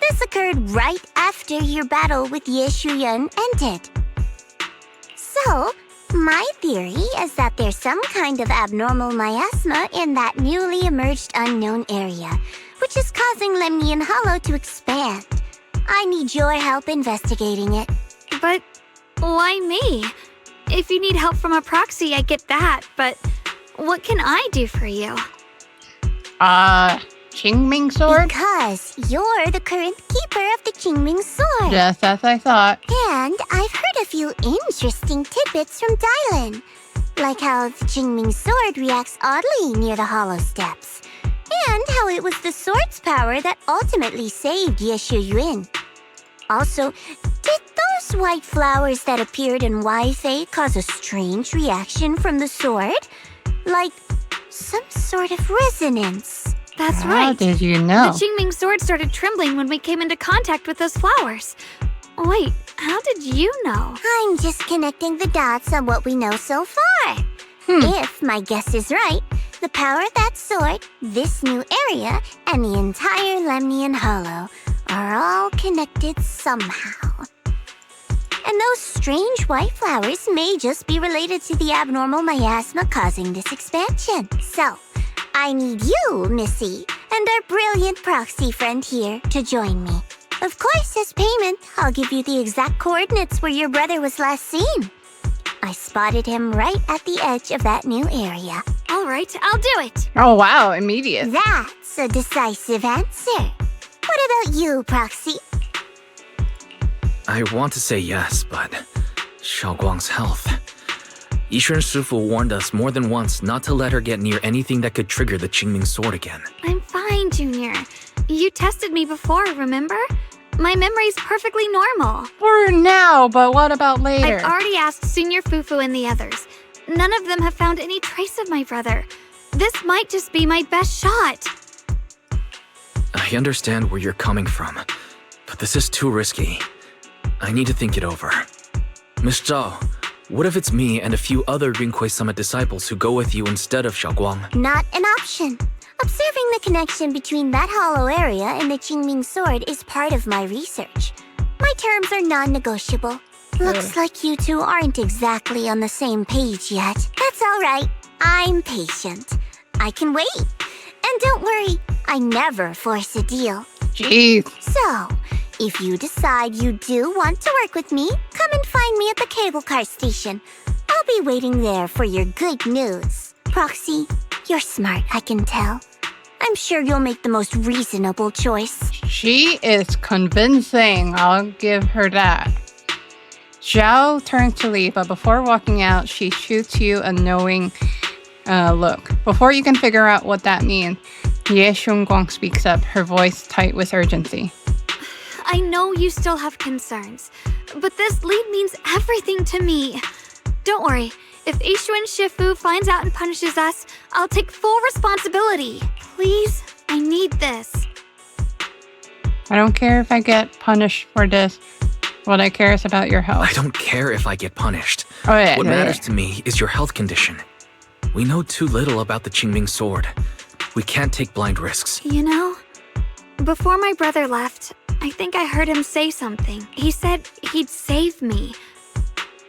This occurred right after your battle with Ye Shuyan ended. So, my theory is that there's some kind of abnormal miasma in that newly emerged unknown area, which is causing Lemnian Hollow to expand. I need your help investigating it. But why me? If you need help from a proxy, I get that, but what can I do for you? Qingming sword? Because you're the current keeper of the Qingming sword. Just as I thought. And I've heard a few interesting tidbits from Dylan. Like how the Qingming sword reacts oddly near the hollow steps. And how it was the sword's power that ultimately saved Ye Shuyan. Also, did those white flowers that appeared in Wi-Fi cause a strange reaction from the sword? Like some sort of resonance. That's How right. did you know? The Qingming sword started trembling when we came into contact with those flowers. Wait, how did you know? I'm just connecting the dots on what we know so far. If my guess is right, the power of that sword, this new area, and the entire Lemnian Hollow are all connected somehow. And those strange white flowers may just be related to the abnormal miasma causing this expansion. So, I need you, Missy, and our brilliant proxy friend here to join me. Of course, as payment, I'll give you the exact coordinates where your brother was last seen. I spotted him right at the edge of that new area. All right, I'll do it. Oh, wow, immediate. That's a decisive answer. What about you, Proxy? I want to say yes, but Xiaoguang's health. Yishen Shifu warned us more than once not to let her get near anything that could trigger the Qingming sword again. I'm fine, Junior. You tested me before, remember? My memory's perfectly normal. For now, but what about later? I've already asked Senior Fufu and the others. None of them have found any trace of my brother. This might just be my best shot. I understand where you're coming from, but this is too risky. I need to think it over. Miss Zhao, what if it's me and a few other Rinkwei Summit disciples who go with you instead of Xiaoguang? Not an option. Observing the connection between that hollow area and the Qingming sword is part of my research. My terms are non-negotiable. Looks like you two aren't exactly on the same page yet. That's all right. I'm patient. I can wait. And don't worry, I never force a deal. Jeez. So, if you decide you do want to work with me, come and find me at the cable car station. I'll be waiting there for your good news. Proxy, you're smart, I can tell. I'm sure you'll make the most reasonable choice. She is convincing. I'll give her that. Zhao turns to leave, but before walking out, she shoots you a knowing look. Before you can figure out what that means, Ye Shunguang speaks up, her voice tight with urgency. I know you still have concerns, but this lead means everything to me. Don't worry, if Ishuan Shifu finds out and punishes us, I'll take full responsibility. Please, I need this. I don't care if I get punished for this. What I care is about your health. I don't care if I get punished. Oh, yeah, What yeah, matters yeah. to me is your health condition. We know too little about the Qingming sword. We can't take blind risks. You know, before my brother left, I think I heard him say something. He said he'd save me.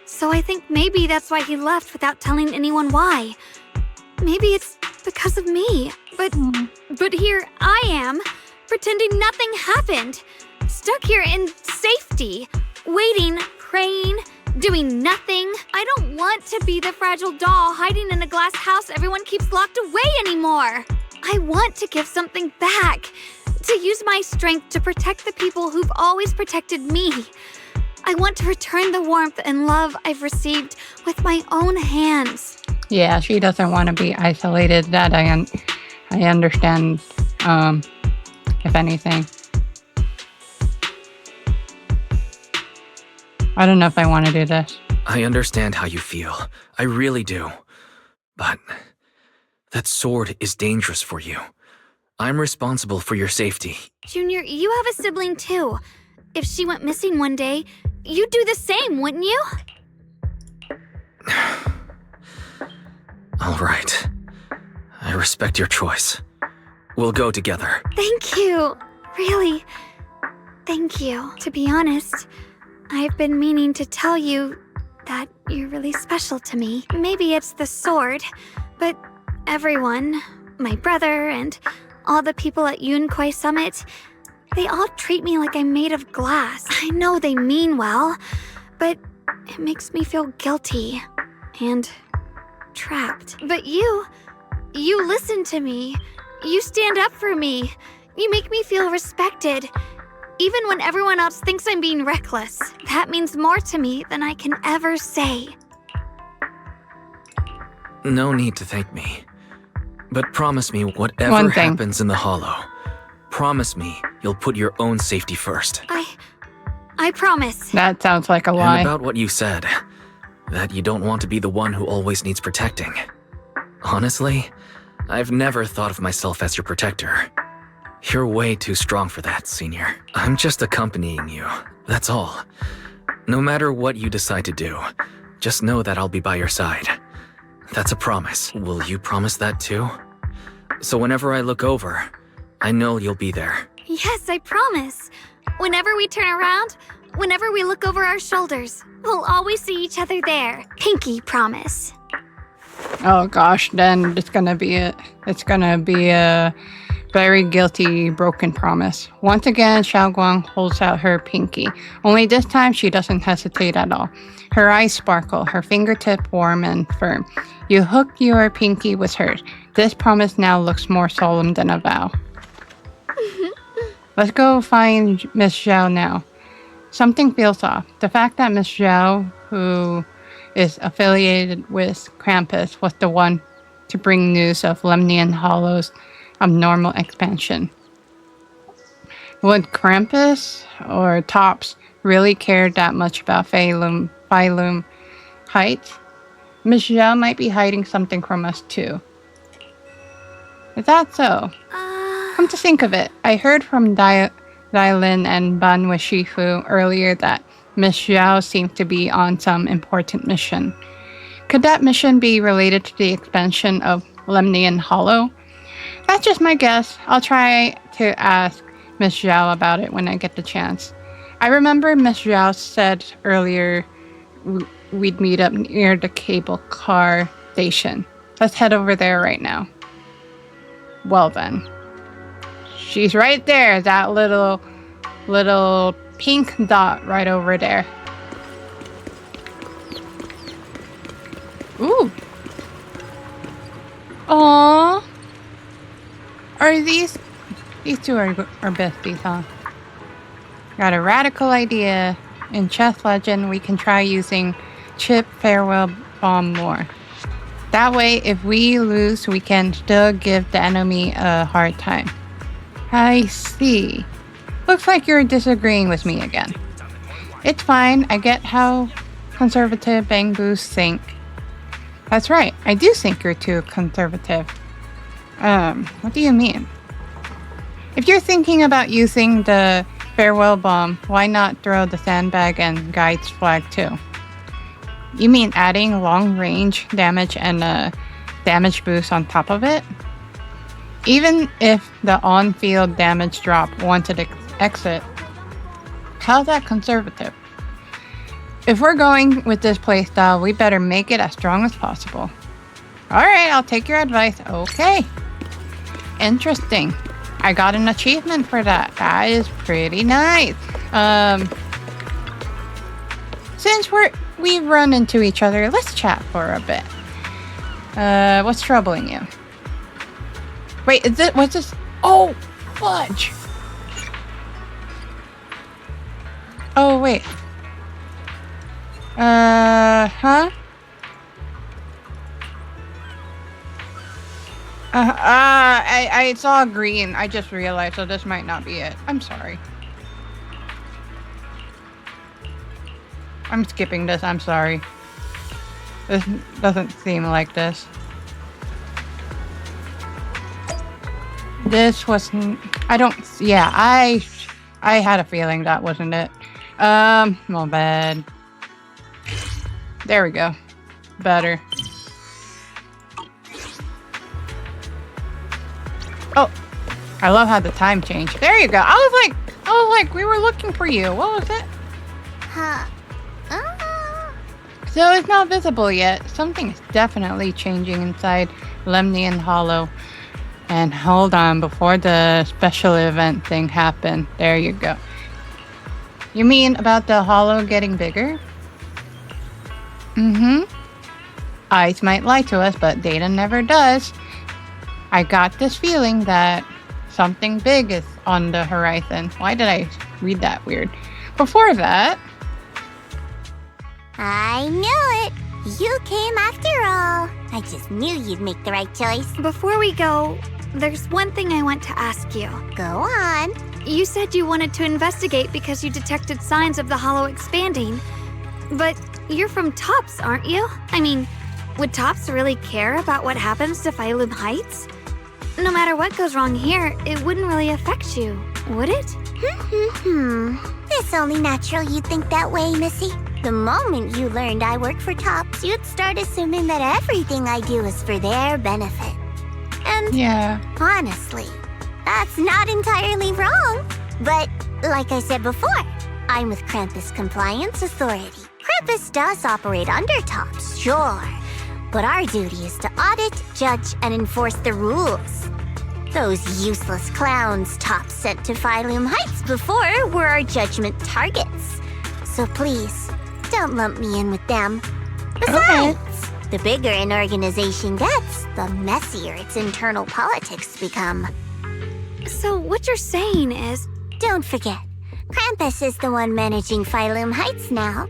So I think maybe that's why he left without telling anyone why. Maybe it's because of me. But here I am, pretending nothing happened. Stuck here in safety, waiting, praying, doing nothing. I don't want to be the fragile doll hiding in a glass house everyone keeps locked away anymore. I want to give something back, to use my strength to protect the people who've always protected me. I want to return the warmth and love I've received with my own hands. Yeah, she doesn't want to be isolated. That I understand, if anything. I don't know if I want to do this. I understand how you feel. I really do. But that sword is dangerous for you. I'm responsible for your safety. Junior, you have a sibling too. If she went missing one day, you'd do the same, wouldn't you? All right. I respect your choice. We'll go together. Thank you. Really, thank you. To be honest, I've been meaning to tell you that you're really special to me. Maybe it's the sword, but everyone, my brother and all the people at Yunquai Summit, they all treat me like I'm made of glass. I know they mean well, but it makes me feel guilty and trapped. But you listen to me. You stand up for me. You make me feel respected. Even when everyone else thinks I'm being reckless, that means more to me than I can ever say. No need to thank me. But promise me whatever One thing. happens in the Hollow, promise me you'll put your own safety first. I promise. That sounds like a lie. And about what you said, that you don't want to be the one who always needs protecting. Honestly, I've never thought of myself as your protector. You're way too strong for that, Senior. I'm just accompanying you, that's all. No matter what you decide to do, just know that I'll be by your side. That's a promise. Will you promise that too? So whenever I look over, I know you'll be there. Yes, I promise. Whenever we turn around, whenever we look over our shoulders, we'll always see each other there. Pinky promise. Oh gosh, then it's gonna be a very guilty, broken promise. Once again, Xiaoguang holds out her pinky. Only this time, she doesn't hesitate at all. Her eyes sparkle, her fingertip warm and firm. You hook your pinky with hers. This promise now looks more solemn than a vow. Let's go find Miss Zhao now. Something feels off. The fact that Miss Zhao, who is affiliated with Krampus, was the one to bring news of Lemnian Hollow's abnormal expansion. Would Krampus or Tops really care that much about Phylum Heights? Miss Zhao might be hiding something from us too. Is that so? Come to think of it, I heard from Dailin and Ban Shifu earlier that Miss Zhao seemed to be on some important mission. Could that mission be related to the expansion of Lemnian Hollow? That's just my guess. I'll try to ask Miss Zhao about it when I get the chance. I remember Miss Zhao said earlier we'd meet up near the cable car station. Let's head over there right now. Well then. She's right there, that little pink dot right over there. Ooh. Aww. Are these two are besties, huh? Got a radical idea. In Chess Legend, we can try using Chip Farewell Bomb more. That way, if we lose, we can still give the enemy a hard time. I see. Looks like you're disagreeing with me again. It's fine. I get how conservative Bang Boos think. That's right. I do think you're too conservative. What do you mean? If you're thinking about using the farewell bomb, why not throw the sandbag and guide's flag too? You mean adding long-range damage and a damage boost on top of it? Even if the on-field damage drop once it exit, how's that conservative? If we're going with this playstyle, we better make it as strong as possible. Alright, I'll take your advice. Okay. Interesting. I got an achievement for that. That is pretty nice. Since we run into each other, let's chat for a bit. What's troubling you? Wait, what's this? Oh, fudge. Oh, wait. Huh? I saw green. I just realized, so this might not be it. I'm sorry. I'm skipping this. I'm sorry. This doesn't seem like this. This wasn't... Yeah, I had a feeling that wasn't it. My bad. There we go. Better. Oh, I love how the time changed. There you go. I was like, we were looking for you. What was it? So it's not visible yet. Something is definitely changing inside Lemnian Hollow. And hold on, before the special event thing happened. There you go. You mean about the Hollow getting bigger? Mm-hmm. Eyes might lie to us, but data never does. I got this feeling that something big is on the horizon. Why did I read that weird? Before that... I knew it! You came after all. I just knew you'd make the right choice. Before we go, there's one thing I want to ask you. Go on. You said you wanted to investigate because you detected signs of the Hollow expanding. But you're from Tops, aren't you? I mean, would Tops really care about what happens to Phylum Heights? No matter what goes wrong here, it wouldn't really affect you, would it? It's only natural you'd think that way, Missy. The moment you learned I work for Tops, you'd start assuming that everything I do is for their benefit. And yeah, honestly, that's not entirely wrong. But like I said before, I'm with Krampus Compliance Authority. Krampus does operate under Tops, sure. But our duty is to audit, judge, and enforce the rules. Those useless clowns Tops sent to Phylum Heights before were our judgment targets. So please, don't lump me in with them. Besides, the bigger an organization gets, the messier its internal politics become. So what you're saying is... Don't forget, Krampus is the one managing Phylum Heights now.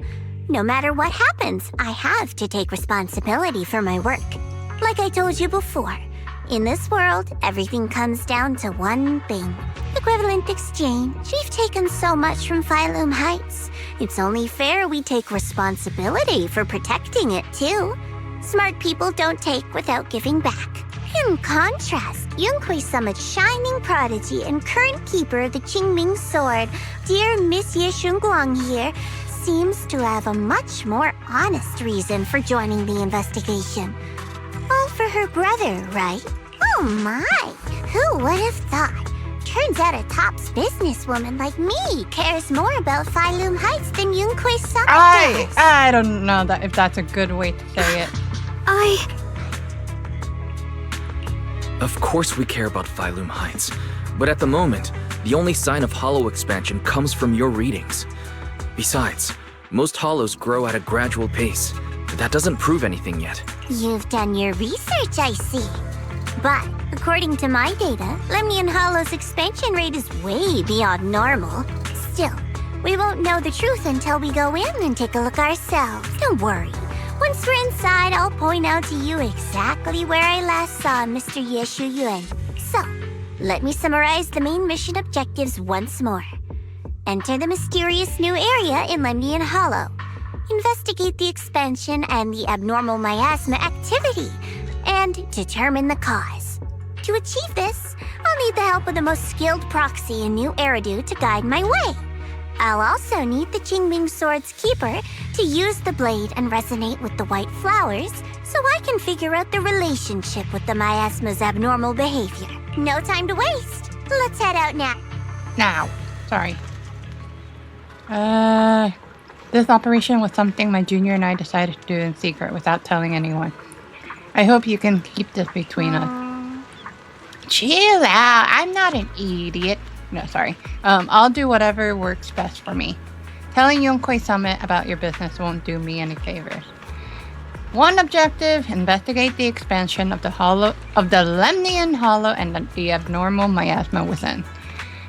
No matter what happens, I have to take responsibility for my work. Like I told you before, in this world, everything comes down to one thing. Equivalent exchange. We've taken so much from Phylum Heights. It's only fair we take responsibility for protecting it, too. Smart people don't take without giving back. In contrast, Yunhui Summit's shining prodigy and current keeper of the Qingming Sword, dear Monsieur Shunguang here, seems to have a much more honest reason for joining the investigation. All for her brother, right? Oh my! Who would have thought? Turns out a tops businesswoman like me cares more about Phylum Heights than Yunquei Summit does. I don't know that if that's a good way to say it. Of course we care about Phylum Heights, but at the moment, the only sign of hollow expansion comes from your readings. Besides, most hollows grow at a gradual pace. That doesn't prove anything yet. You've done your research, I see. But according to my data, Lemnian Hollow's expansion rate is way beyond normal. Still, we won't know the truth until we go in and take a look ourselves. Don't worry. Once we're inside, I'll point out to you exactly where I last saw Mr. Ye Shuyuan. So, let me summarize the main mission objectives once more. Enter the mysterious new area in Lemnian Hollow. Investigate the expansion and the abnormal miasma activity, and determine the cause. To achieve this, I'll need the help of the most skilled proxy in New Eridu to guide my way. I'll also need the Qingming Sword's keeper to use the blade and resonate with the white flowers so I can figure out the relationship with the miasma's abnormal behavior. No time to waste. Let's head out now. Now. Sorry. This operation was something my junior and I decided to do in secret without telling anyone. I hope you can keep this between us. Chill out. I'm not an idiot. No, sorry. I'll do whatever works best for me. Telling Yunquei Summit about your business won't do me any favors. One objective, investigate the expansion of the Lemnian Hollow and the abnormal miasma within.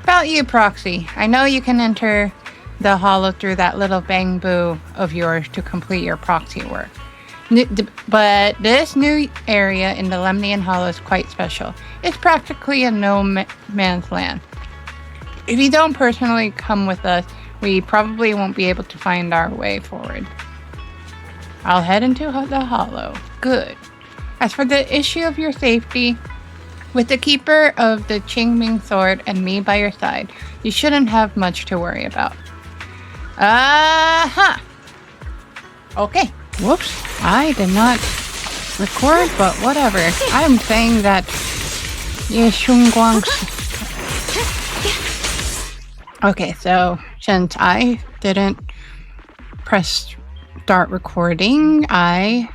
About you, Proxy. I know you can enter the hollow through that little bamboo of yours to complete your proxy work. But this new area in the Lemnian Hollow is quite special. It's practically a no-man's land. If you don't personally come with us, we probably won't be able to find our way forward. I'll head into the hollow. Good. As for the issue of your safety, with the keeper of the Qingming Sword and me by your side, you shouldn't have much to worry about. Okay. Whoops. I did not record, but whatever. I'm saying that Ye Shunguang's... Okay, so since I didn't press start recording, so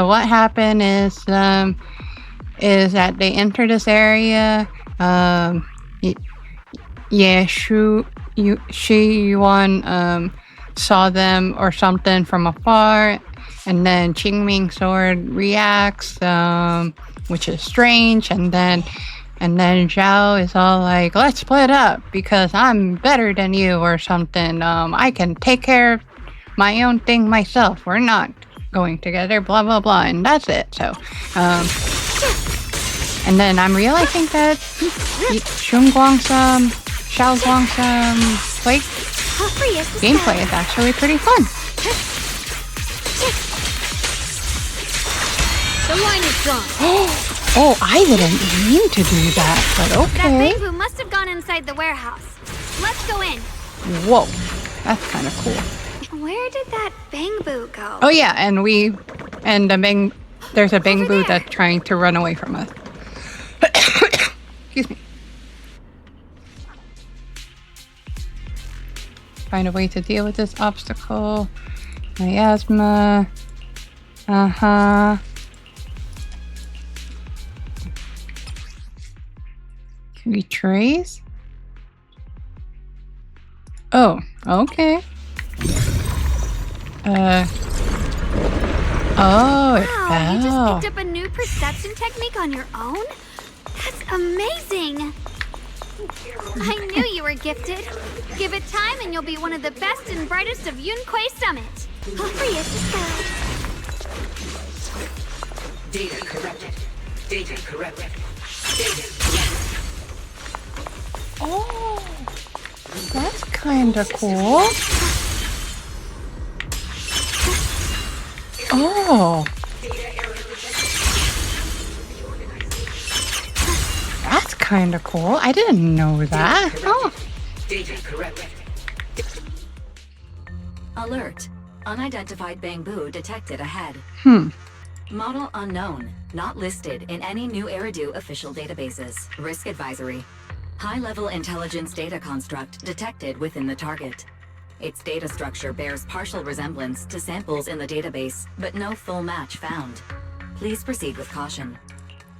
what happened is that they enter this area, Shiyuan saw them or something from afar, and then Qingming Sword reacts, which is strange, and then Zhao is all like, let's split up because I'm better than you or something. I can take care of my own thing myself. We're not going together, blah, blah, blah. And that's it. So, and then I'm realizing that Xiaoguang's gameplay is actually pretty fun. The line is gone. Oh, I didn't mean to do that, but okay. That bamboo must have gone inside the warehouse. Let's go in. Whoa, that's kind of cool. Where did that bamboo go? Oh yeah, there's a bamboo that's trying to run away from us. Excuse me. Find a way to deal with this obstacle. Miasma. Retrace? Oh, okay. Oh, it wow, fell. You just picked up a new perception technique on your own? That's amazing! I knew you were gifted. Give it time and you'll be one of the best and brightest of Yunquei Summit. Hurry, Data corrupted. Data corrupted. Data corrupted. Oh, that's kind of cool. Oh. That's kind of cool. I didn't know that. Oh. Data corrupted. Alert. Unidentified bamboo detected ahead. Model unknown. Not listed in any new Eridu official databases. Risk advisory. High-level intelligence data construct detected within the target. Its data structure bears partial resemblance to samples in the database, but no full match found. Please proceed with caution.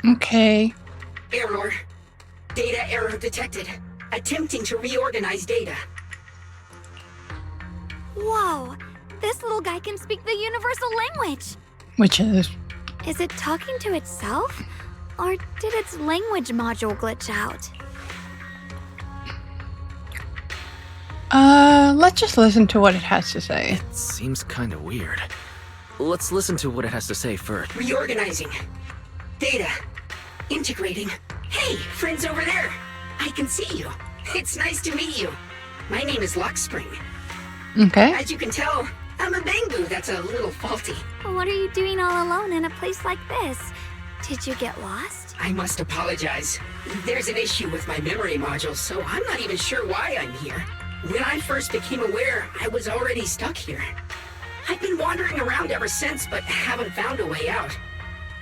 Okay. Error. Data error detected. Attempting to reorganize data. Whoa! This little guy can speak the universal language! Which is... Is it talking to itself? Or did its language module glitch out? Let's just listen to what it has to say. It seems kinda weird. Let's listen to what it has to say first. Reorganizing. Data. Integrating. Hey, friends over there. I can see you. It's nice to meet you. My name is Lockspring. Okay. As you can tell, I'm a Bangu that's a little faulty. What are you doing all alone in a place like this? Did you get lost? I must apologize. There's an issue with my memory module, so I'm not even sure why I'm here. When I first became aware, I was already stuck here. I've been wandering around ever since, but haven't found a way out.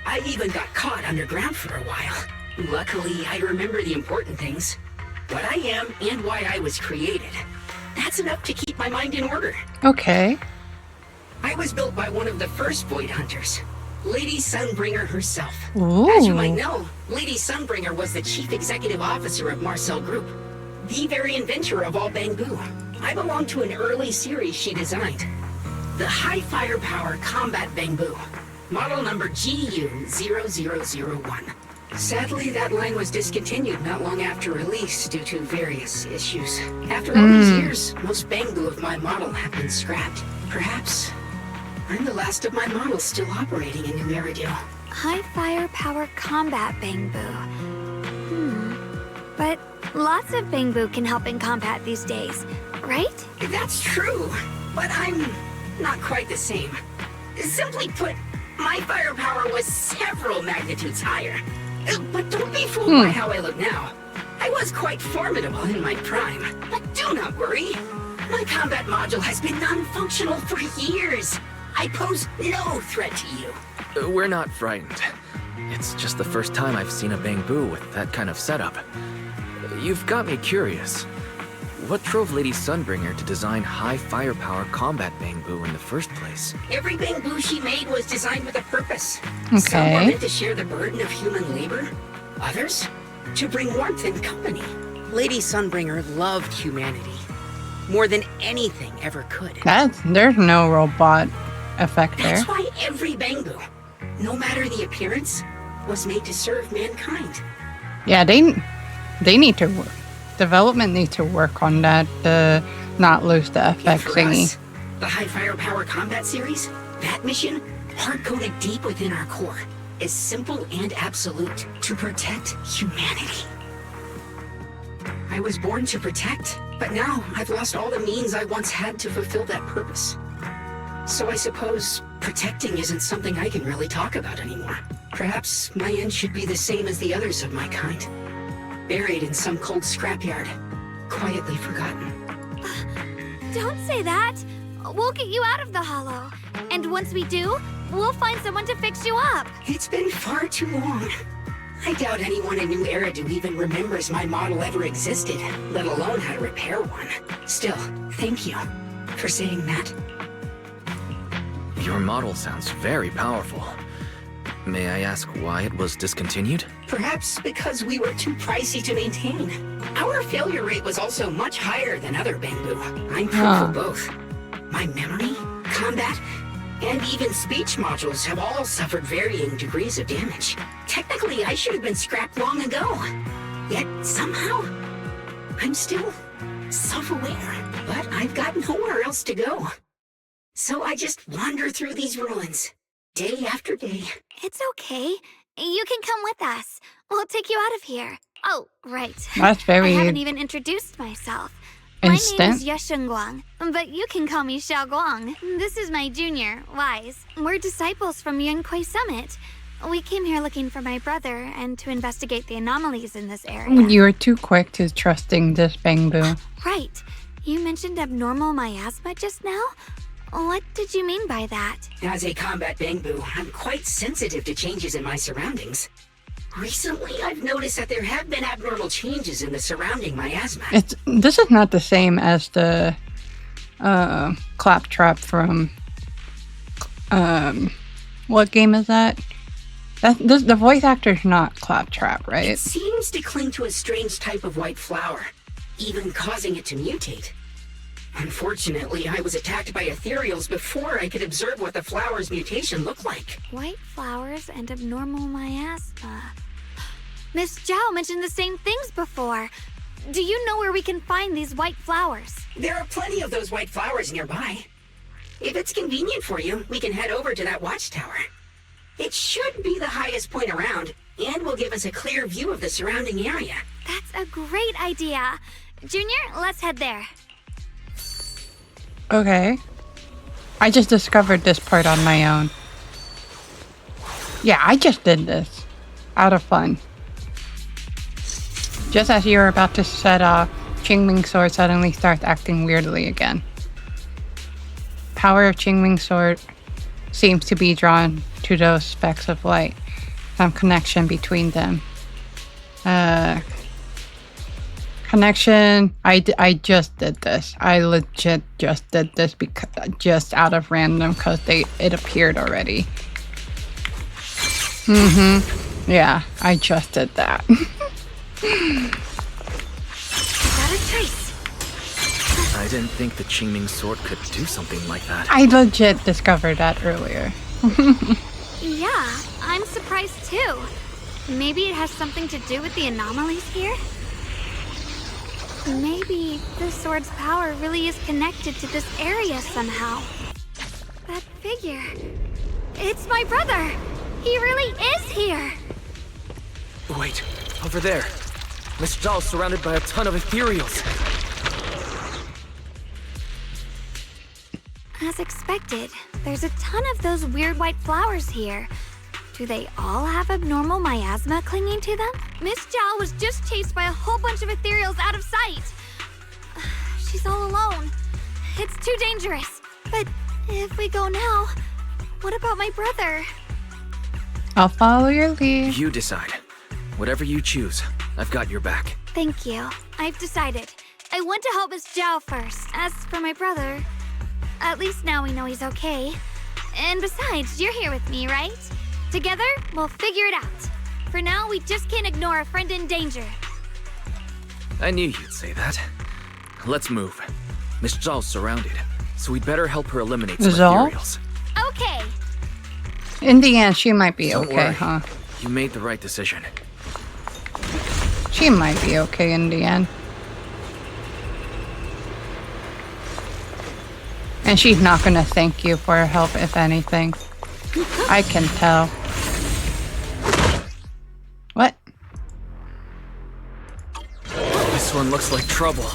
I even got caught underground for a while. Luckily, I remember the important things. What I am and why I was created. That's enough to keep my mind in order. Okay. I was built by one of the first Void Hunters, Lady Sunbringer herself. Ooh. As you might know, Lady Sunbringer was the chief executive officer of Marcel Group, the very inventor of all Bangu. I belong to an early series she designed, the High Firepower Combat Bangu, model number GU0001. Sadly, that line was discontinued not long after release due to various issues. After all these years, most Bangu of my model have been scrapped. Perhaps I'm the last of my models still operating in New Eridu. High firepower combat Bangboo. But lots of Bangboo can help in combat these days, right? That's true, but I'm not quite the same. Simply put, my firepower was several magnitudes higher. But don't be fooled by how I look now. I was quite formidable in my prime. But do not worry. My combat module has been non-functional for years. I pose no threat to you. We're not frightened. It's just the first time I've seen a Bangboo with that kind of setup. You've got me curious. What drove Lady Sunbringer to design high firepower combat Bangboo in the first place? Every Bangboo she made was designed with a purpose. Okay. Some were meant to share the burden of human labor. Others, to bring warmth and company. Lady Sunbringer loved humanity more than anything ever could. There's no robot effect there. That's why every Bangu, no matter the appearance, was made to serve mankind. Yeah, they need to work. Development needs to work on that to not lose the And effect for thingy. us, the High Firepower Combat Series, that mission, hard-coded deep within our core, is simple and absolute: to protect humanity. I was born to protect, but now I've lost all the means I once had to fulfill that purpose. So I suppose protecting isn't something I can really talk about anymore. Perhaps my end should be the same as the others of my kind. Buried in some cold scrapyard, quietly forgotten. Don't say that. We'll get you out of the hollow. And once we do, we'll find someone to fix you up. It's been far too long. I doubt anyone in New Eridu even remembers my model ever existed, let alone how to repair one. Still, thank you for saying that. Your model sounds very powerful. May I ask why it was discontinued? Perhaps because we were too pricey to maintain. Our failure rate was also much higher than other Bangu. I'm proof of both. My memory, combat, and even speech modules have all suffered varying degrees of damage. Technically, I should have been scrapped long ago. Yet, somehow, I'm still self-aware. But I've got nowhere else to go. So I just wander through these ruins, day after day. It's okay. You can come with us. We'll take you out of here. Oh, right. That's very I haven't even introduced myself. My name is Yeshengguang, but you can call me Xiaoguang. This is my junior, Wise. We're disciples from Yunquay Summit. We came here looking for my brother and to investigate the anomalies in this area. You were too quick to trusting this Bangboo. Right. You mentioned abnormal miasma just now? What did you mean by that? As a combat Bangboo, I'm quite sensitive to changes in my surroundings. Recently, I've noticed that there have been abnormal changes in the surrounding miasma. This is not the same as the Claptrap from what game is that? The voice actor's not Claptrap, right? It seems to cling to a strange type of white flower, even causing it to mutate. Unfortunately, I was attacked by ethereals before I could observe what the flower's mutation looked like. White flowers and abnormal miasma. Miss Zhao mentioned the same things before. Do you know where we can find these white flowers? There are plenty of those white flowers nearby. If it's convenient for you, we can head over to that watchtower. It should be the highest point around, and will give us a clear view of the surrounding area. That's a great idea. Junior, let's head there. Okay. I just discovered this part on my own. Yeah, I just did this. Out of fun. Just as you were about to set off, Qingming's sword suddenly starts acting weirdly again. Power of Qingming's sword seems to be drawn to those specks of light. Some connection between them. Connection. I just did this. I legit just did this because just out of random because it appeared already. Yeah, I just did that. Got a trace. I didn't think the Qingming sword could do something like that. I legit discovered that earlier. Yeah, I'm surprised too. Maybe it has something to do with the anomalies here? Maybe the sword's power really is connected to this area somehow. That figure. It's my brother! He really is here! Wait, over there. Miss Zhao's surrounded by a ton of ethereals. As expected, there's a ton of those weird white flowers here. Do they all have abnormal miasma clinging to them? Miss Zhao was just chased by a whole bunch of ethereals out of sight. She's all alone. It's too dangerous. But if we go now, what about my brother? I'll follow your lead. You decide. Whatever you choose, I've got your back. Thank you. I've decided. I want to help Miss Zhao first. As for my brother, at least now we know he's okay. And besides, you're here with me, right? Together, we'll figure it out. For now, we just can't ignore a friend in danger. I knew you'd say that. Let's move. Miss Zhao's surrounded, so we'd better help her eliminate some Zhao? ethereals. Okay. In the end, she might be Don't okay, worry. huh? You made the right decision. She might be okay in the end. And she's not gonna thank you for her help, if anything. I can tell. What? This one looks like trouble.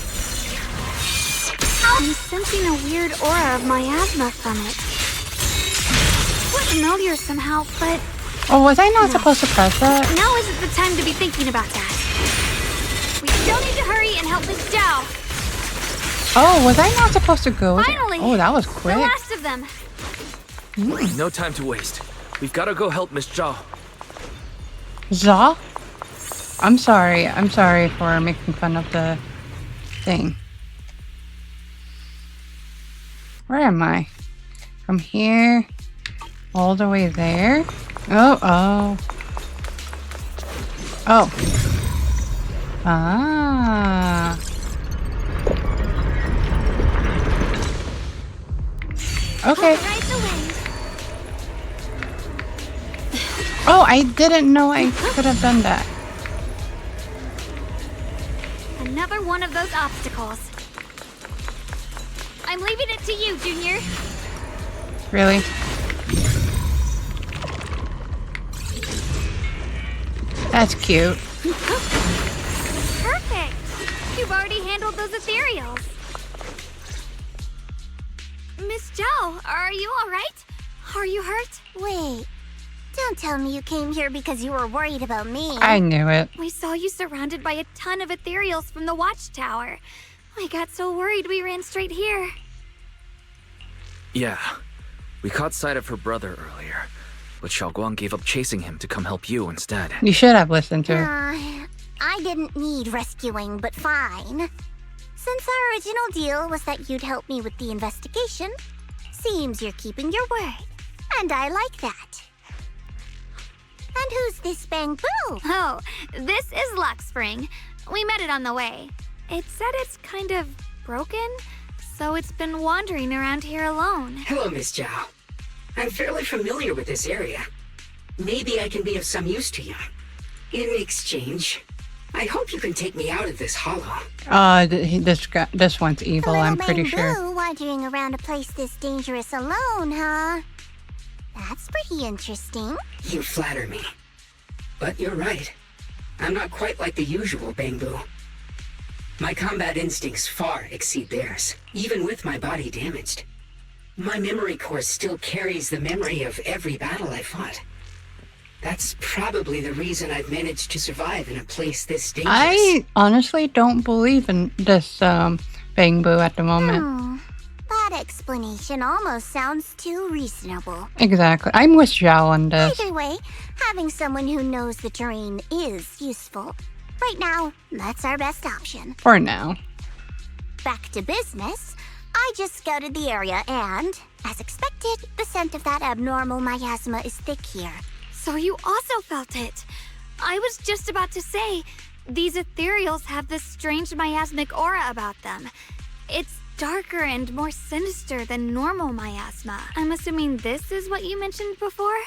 I'm sensing a weird aura of miasma from it. It's familiar somehow, but Oh, was I not supposed to press that? now isn't the time to be thinking about that. We still need to hurry and help Miss Zhao. Oh, was I not supposed to go? Finally! Oh, that was The quick. last of them. No time to waste. We've got to go help Miss Zhao. Zhao? I'm sorry. I'm sorry for making fun of the thing. Where am I? From here all the way there? Oh. Ah. Okay. Ride the wind. Oh, I didn't know I could have done that. Another one of those obstacles. I'm leaving it to you, Junior. Really? That's cute. Perfect. You've already handled those ethereals. Miss Zhao, are you all right? Are you hurt? Wait, don't tell me you came here because you were worried about me. I knew it. We saw you surrounded by a ton of ethereals from the watchtower. I got so worried we ran straight here. Yeah. We caught sight of her brother earlier, but Xiaoguang gave up chasing him to come help you instead. You should have listened to her. I didn't need rescuing, but fine. Since our original deal was that you'd help me with the investigation, seems you're keeping your word. And I like that. And who's this Bamboo? Oh, this is Luck Spring. We met it on the way. It said it's kind of broken, so it's been wandering around here alone. Hello, Miss Zhao. I'm fairly familiar with this area. Maybe I can be of some use to you. In exchange, I hope you can take me out of this hollow. This one's evil, I'm pretty sure. Bamboo wandering around a place this dangerous alone, huh? That's pretty interesting. You flatter me. But you're right. I'm not quite like the usual Bamboo. My combat instincts far exceed theirs, even with my body damaged. My memory core still carries the memory of every battle I fought. That's probably the reason I've managed to survive in a place this dangerous. I honestly don't believe in this Bamboo at the moment. That explanation almost sounds too reasonable. Exactly. I'm with Zhao on this. Either way, having someone who knows the terrain is useful. Right now, that's our best option. For now. Back to business. I just scouted the area and, as expected, the scent of that abnormal miasma is thick here. So you also felt it. I was just about to say, these ethereals have this strange miasmic aura about them. It's darker and more sinister than normal miasma. I'm assuming this is what you mentioned before?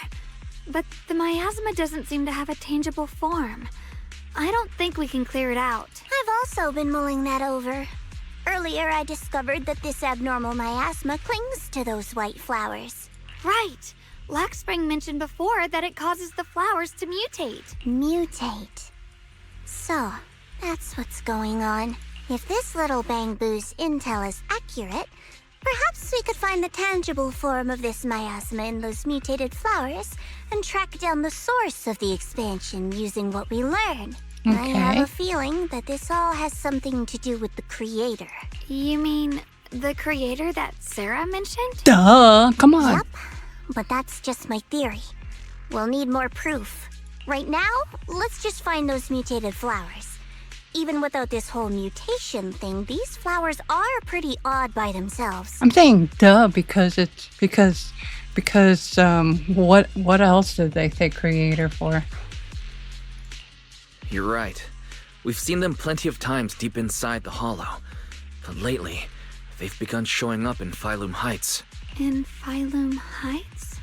But the miasma doesn't seem to have a tangible form. I don't think we can clear it out. I've also been mulling that over. Earlier, I discovered that this abnormal miasma clings to those white flowers. Right. Laxspring mentioned before that it causes the flowers to mutate. Mutate. So, that's what's going on. If this little Bamboo's intel is accurate, perhaps we could find the tangible form of this miasma in those mutated flowers and track down the source of the expansion using what we learn. Okay. I have a feeling that this all has something to do with the creator. You mean the creator that Sarah mentioned? Duh, come on. Yep, but that's just my theory. We'll need more proof. Right now, let's just find those mutated flowers. Even without this whole mutation thing, these flowers are pretty odd by themselves. I'm saying duh because what else did they say creator for? You're right. We've seen them plenty of times deep inside the hollow. But lately, they've begun showing up in Phylum Heights. In Phylum Heights?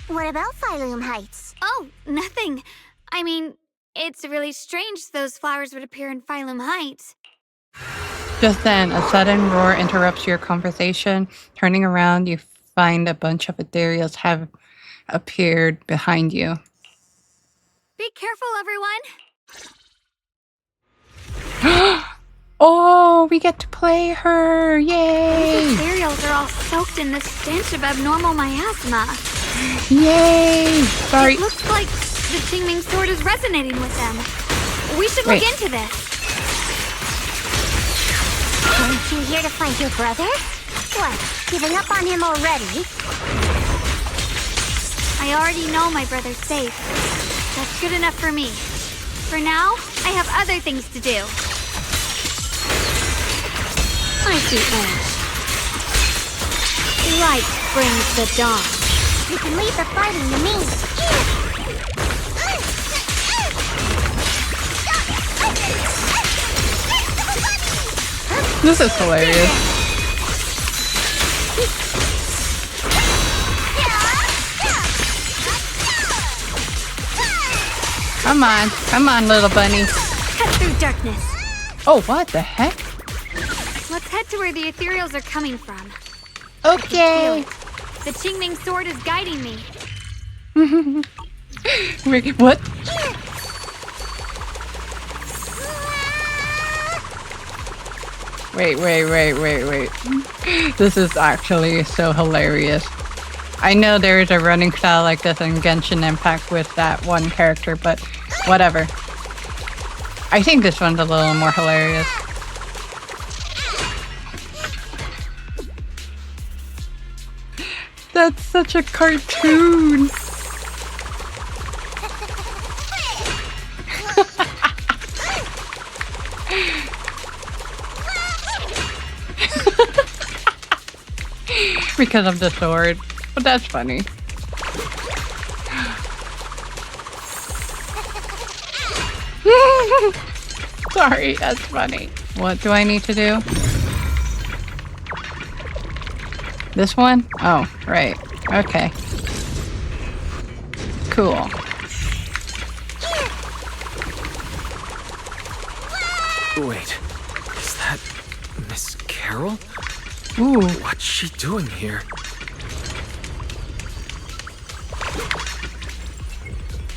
What about Phylum Heights? Oh, nothing. I mean, it's really strange those flowers would appear in Phylum Heights. Just then, a sudden roar interrupts your conversation. Turning around, you find a bunch of ethereals have appeared behind you. Be careful, everyone! Oh, we get to play her! Yay! These ethereals are all soaked in the stench of abnormal miasma. Yay! Sorry. It looks like the Qingming sword is resonating with them. We should look into this. Aren't you here to find your brother? What, giving up on him already? I already know my brother's safe. That's good enough for me. For now, I have other things to do. I see Ash. Light brings the dawn. You can leave the fighting to me. This is hilarious. Come on, little bunny. Cut through darkness. Oh, what the heck? Let's head to where the ethereals are coming from. Okay. The Qingming sword is guiding me. Wait, what? Wait. This is actually so hilarious. I know there is a running style like this in Genshin Impact with that one character, but whatever. I think this one's a little more hilarious. That's such a cartoon. Because of the sword. But that's funny. Sorry, that's funny. What do I need to do? This one? Oh, right. Okay. Cool. Wait, is that Miss Carol? Ooh. What's she doing here?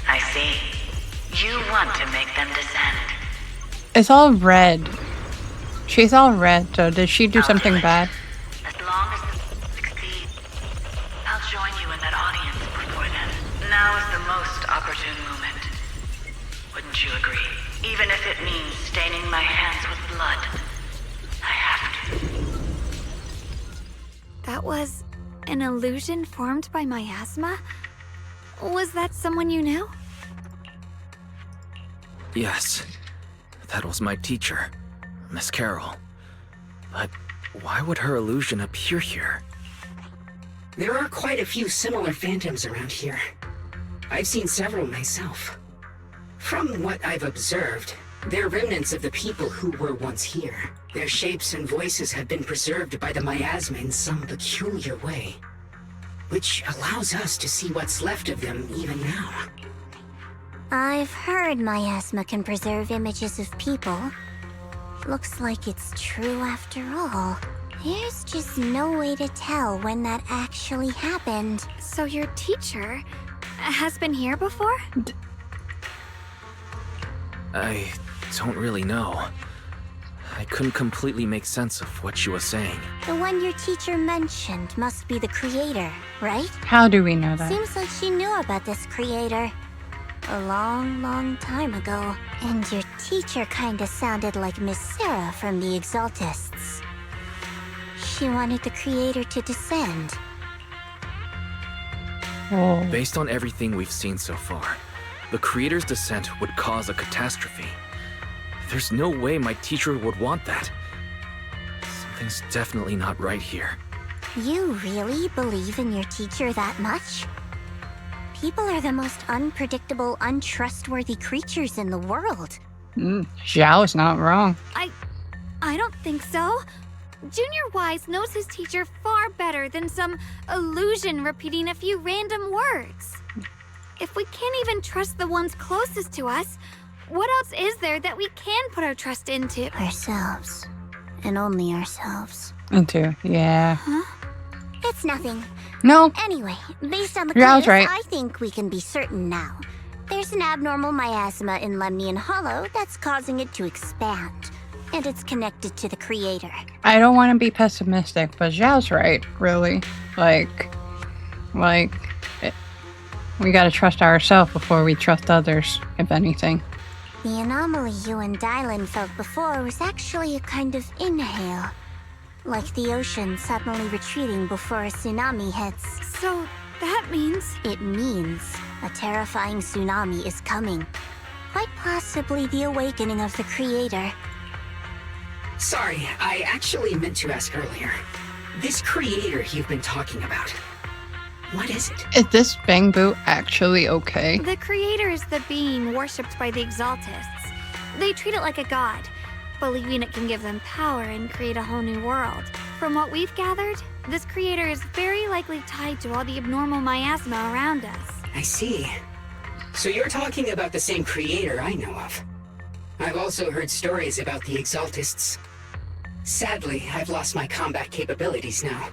I see. You want to make them descend. It's all red. She's all red, so did she do something bad? As long as they succeed, I'll join you in that audience before then. Now is the most opportune moment. Wouldn't you agree? Even if it means staining my hands with blood. I have to. That was an illusion formed by miasma? Was that someone you knew? Yes, that was my teacher, Miss Carol. But why would her illusion appear here? There are quite a few similar phantoms around here. I've seen several myself. From what I've observed, they're remnants of the people who were once here. Their shapes and voices have been preserved by the miasma in some peculiar way, which allows us to see what's left of them even now. I've heard miasma can preserve images of people. Looks like it's true after all. There's just no way to tell when that actually happened. So your teacher has been here before? I don't really know. I couldn't completely make sense of what she was saying. The one your teacher mentioned must be the creator, right? How do we know that? Seems like she knew about this creator a long, long time ago. And your teacher kinda sounded like Miss Sarah from the Exaltists. She wanted the creator to descend. Oh. Based on everything we've seen so far, the creator's descent would cause a catastrophe. There's no way my teacher would want that. Something's definitely not right here. You really believe in your teacher that much? People are the most unpredictable, untrustworthy creatures in the world. Zhao's not wrong. I don't think so. Junior Wise knows his teacher far better than some illusion repeating a few random words. If we can't even trust the ones closest to us, what else is there that we can put our trust into? Ourselves. And only ourselves. Into, yeah. Huh? It's nothing. No. Anyway, based on the Zhao's quiz, right. I think we can be certain now. There's an abnormal miasma in Lemnian Hollow that's causing it to expand. And it's connected to the creator. I don't want to be pessimistic, but Zhao's right, really. We gotta trust ourselves before we trust others, if anything. The anomaly you and Dylan felt before was actually a kind of inhale. Like the ocean suddenly retreating before a tsunami hits. So that means... It means a terrifying tsunami is coming. Quite possibly the awakening of the creator. Sorry, I actually meant to ask earlier. This creator you've been talking about, what is it? Is this Bang Boo actually okay? The creator is the being worshipped by the Exaltists. They treat it like a god, believing it can give them power and create a whole new world. From what we've gathered, this creator is very likely tied to all the abnormal miasma around us. I see. So you're talking about the same creator I know of. I've also heard stories about the Exaltists. Sadly, I've lost my combat capabilities now.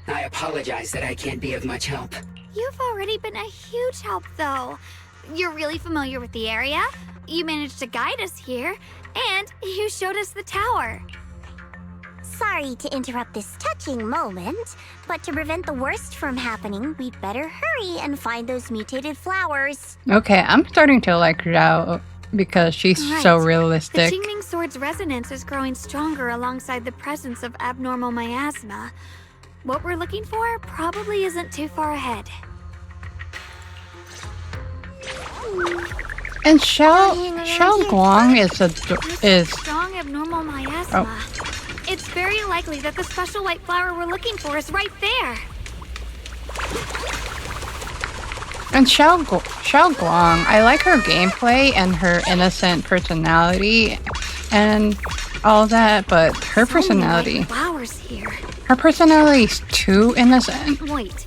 I apologize that I can't be of much help. You've already been a huge help, though. You're really familiar with the area, you managed to guide us here, and you showed us the tower. Sorry to interrupt this touching moment, but to prevent the worst from happening, we'd better hurry and find those mutated flowers. Okay, I'm starting to like Zhao because she's so Right. realistic. The Qingming Sword's resonance is growing stronger alongside the presence of abnormal miasma. What we're looking for probably isn't too far ahead. And Xiao Guang is Strong abnormal miasma. It's very likely that the special white flower we're looking for is right there. And Xiao Guang, I like her gameplay and her innocent personality and all that, but her personality, Flowers here. her personality's too innocent. Wait,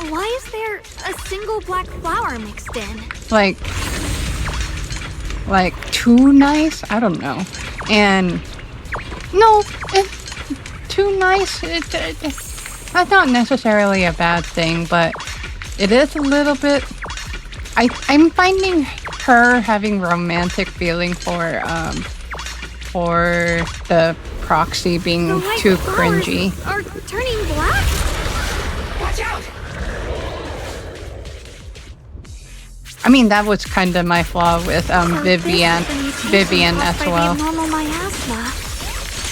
why is there a single black flower mixed in? Like too nice? I don't know. And no, it's too nice. That's not necessarily a bad thing, but it is a little bit. I'm finding her having romantic feeling for the proxy being The white too flowers cringy. are turning black? Watch out! I mean, that was kind of my flaw with So Vivian this is the as mutation caused by well. the abnormal miasma.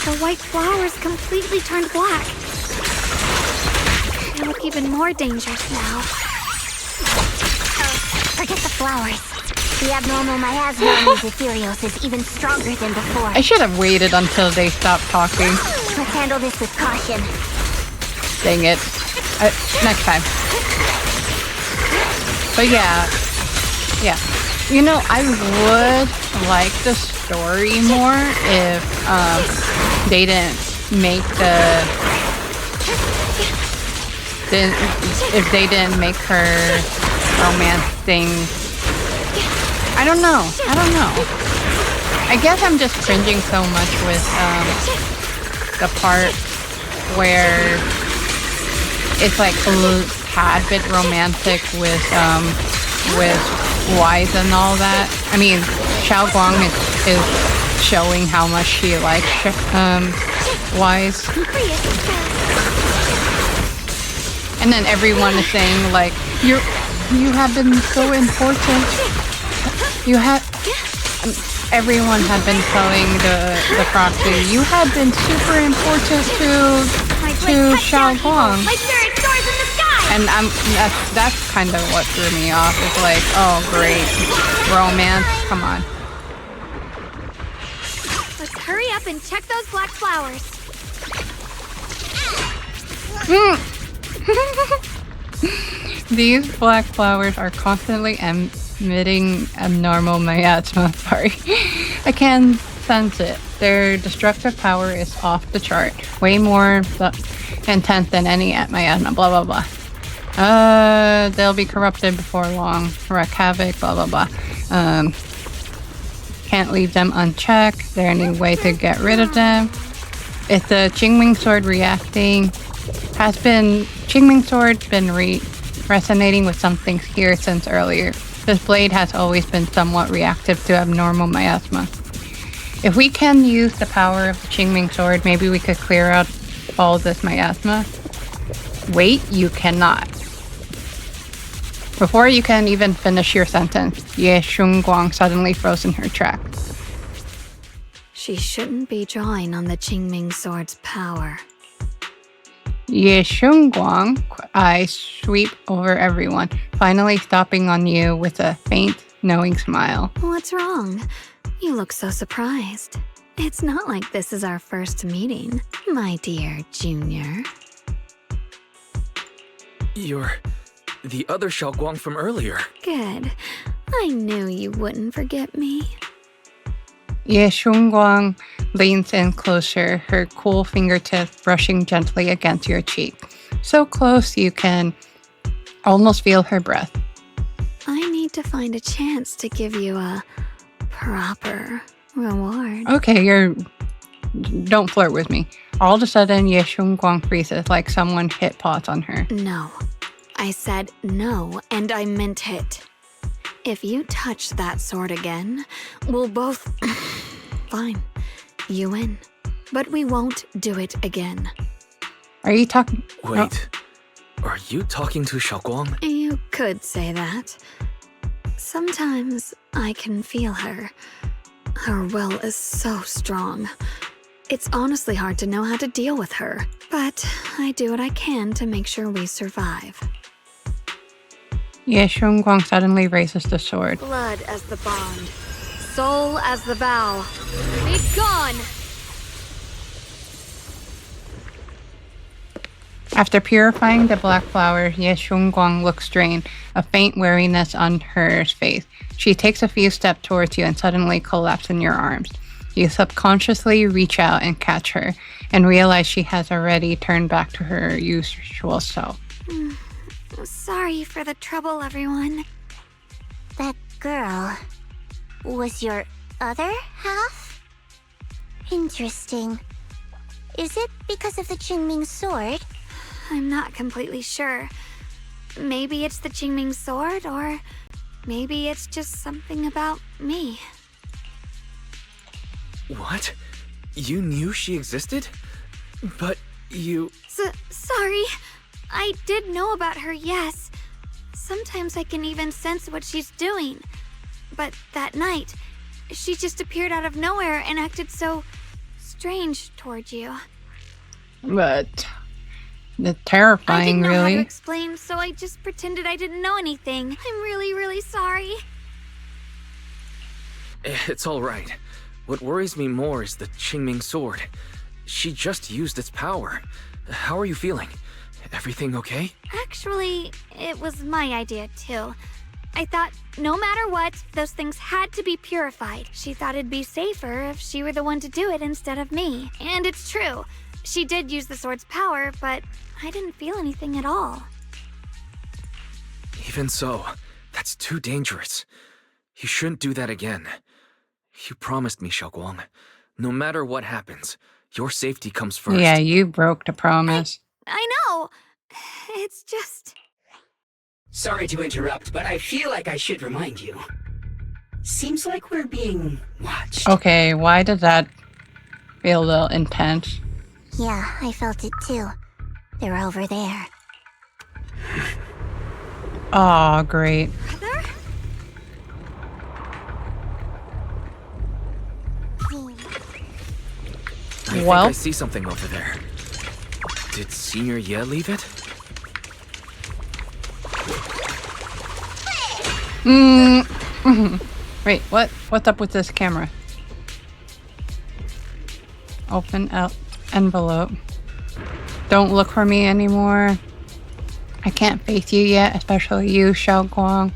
The white flowers completely turned black. They look even more dangerous now. Forget the flowers. The abnormal miasma in these ethereals is even stronger than before. I should have waited until they stopped talking. Let's handle this with caution. Dang it. Next time. But yeah. You know, I would like the story more if they didn't make if they didn't make her romance thing. I don't know. I guess I'm just cringing so much with the part where it's like a tad bit romantic with Wise and all that. I mean, Xiao Guang is showing how much she likes Wise. And then everyone is saying like, you have been so important. Everyone had been telling the proxy, you had been super important to Xiao Guang. And that's kind of what threw me off. It's like, oh great, romance, come on. Let's hurry up and check those black flowers. These black flowers are constantly emitting abnormal miasma. Sorry, I can sense it. Their destructive power is off the chart. Way more intense than any miasma. Blah blah blah. They'll be corrupted before long. Wreak havoc. Blah blah blah. Can't leave them unchecked. Is there any way to get rid of them? Is the Qingming sword reacting? Has been Qingming sword been resonating with something here since earlier? This blade has always been somewhat reactive to abnormal miasma. If we can use the power of the Qingming sword, maybe we could clear out all this miasma. Wait, you cannot. Before you can even finish your sentence, Ye Shunguang suddenly froze in her tracks. She shouldn't be drawing on the Qingming sword's power. Ye Shunguang, eyes sweep over everyone, finally stopping on you with a faint, knowing smile. What's wrong? You look so surprised. It's not like this is our first meeting, my dear Junior. You're the other Xiao Guang from earlier. Good. I knew you wouldn't forget me. Ye Shunguang leans in closer, her cool fingertips brushing gently against your cheek. So close you can almost feel her breath. I need to find a chance to give you a proper reward. Okay, don't flirt with me. All of a sudden, Ye Shunguang freezes like someone hit pause on her. No. I said no, and I meant it. If you touch that sword again, we'll both... Fine. You win. But we won't do it again. Are you talking... Wait. Are you talking to Xiao Guang? You could say that. Sometimes I can feel her. Her will is so strong. It's honestly hard to know how to deal with her, but I do what I can to make sure we survive. Ye Shunguang suddenly raises the sword. Blood as the bond, soul as the vow. Be gone! After purifying the black flower, Ye Shunguang looks drained, a faint weariness on her face. She takes a few steps towards you and suddenly collapses in your arms. You subconsciously reach out and catch her, and realize she has already turned back to her usual self. Sorry for the trouble, everyone. That girl was your other half? Interesting. Is it because of the Qingming sword? I'm not completely sure. Maybe it's the Qingming sword, or maybe it's just something about me. What? You knew she existed? But you... Sorry. I did know about her, yes. Sometimes I can even sense what she's doing. But that night, she just appeared out of nowhere and acted so strange toward you. But... it's terrifying, I didn't know really. how to explain, so I just pretended I didn't know anything. I'm really, really sorry. It's all right. What worries me more is the Qingming sword. She just used its power. How are you feeling? Everything okay? Actually, it was my idea, too. I thought, no matter what, those things had to be purified. She thought it'd be safer if she were the one to do it instead of me. And it's true. She did use the sword's power, but I didn't feel anything at all. Even so, that's too dangerous. You shouldn't do that again. You promised me, Xiaoguang. No matter what happens, your safety comes first. Yeah, you broke the promise. I know. It's just... Sorry to interrupt, but I feel like I should remind you. Seems like we're being watched. Okay, why does that feel a little intense? Yeah, I felt it too. They're over there. Aw, great. Brother? I think Well? I see something over there. Did Senior Ye leave it? Wait, what? What's up with this camera? Open up envelope. Don't look for me anymore. I can't face you yet, especially you, Xiaoguang.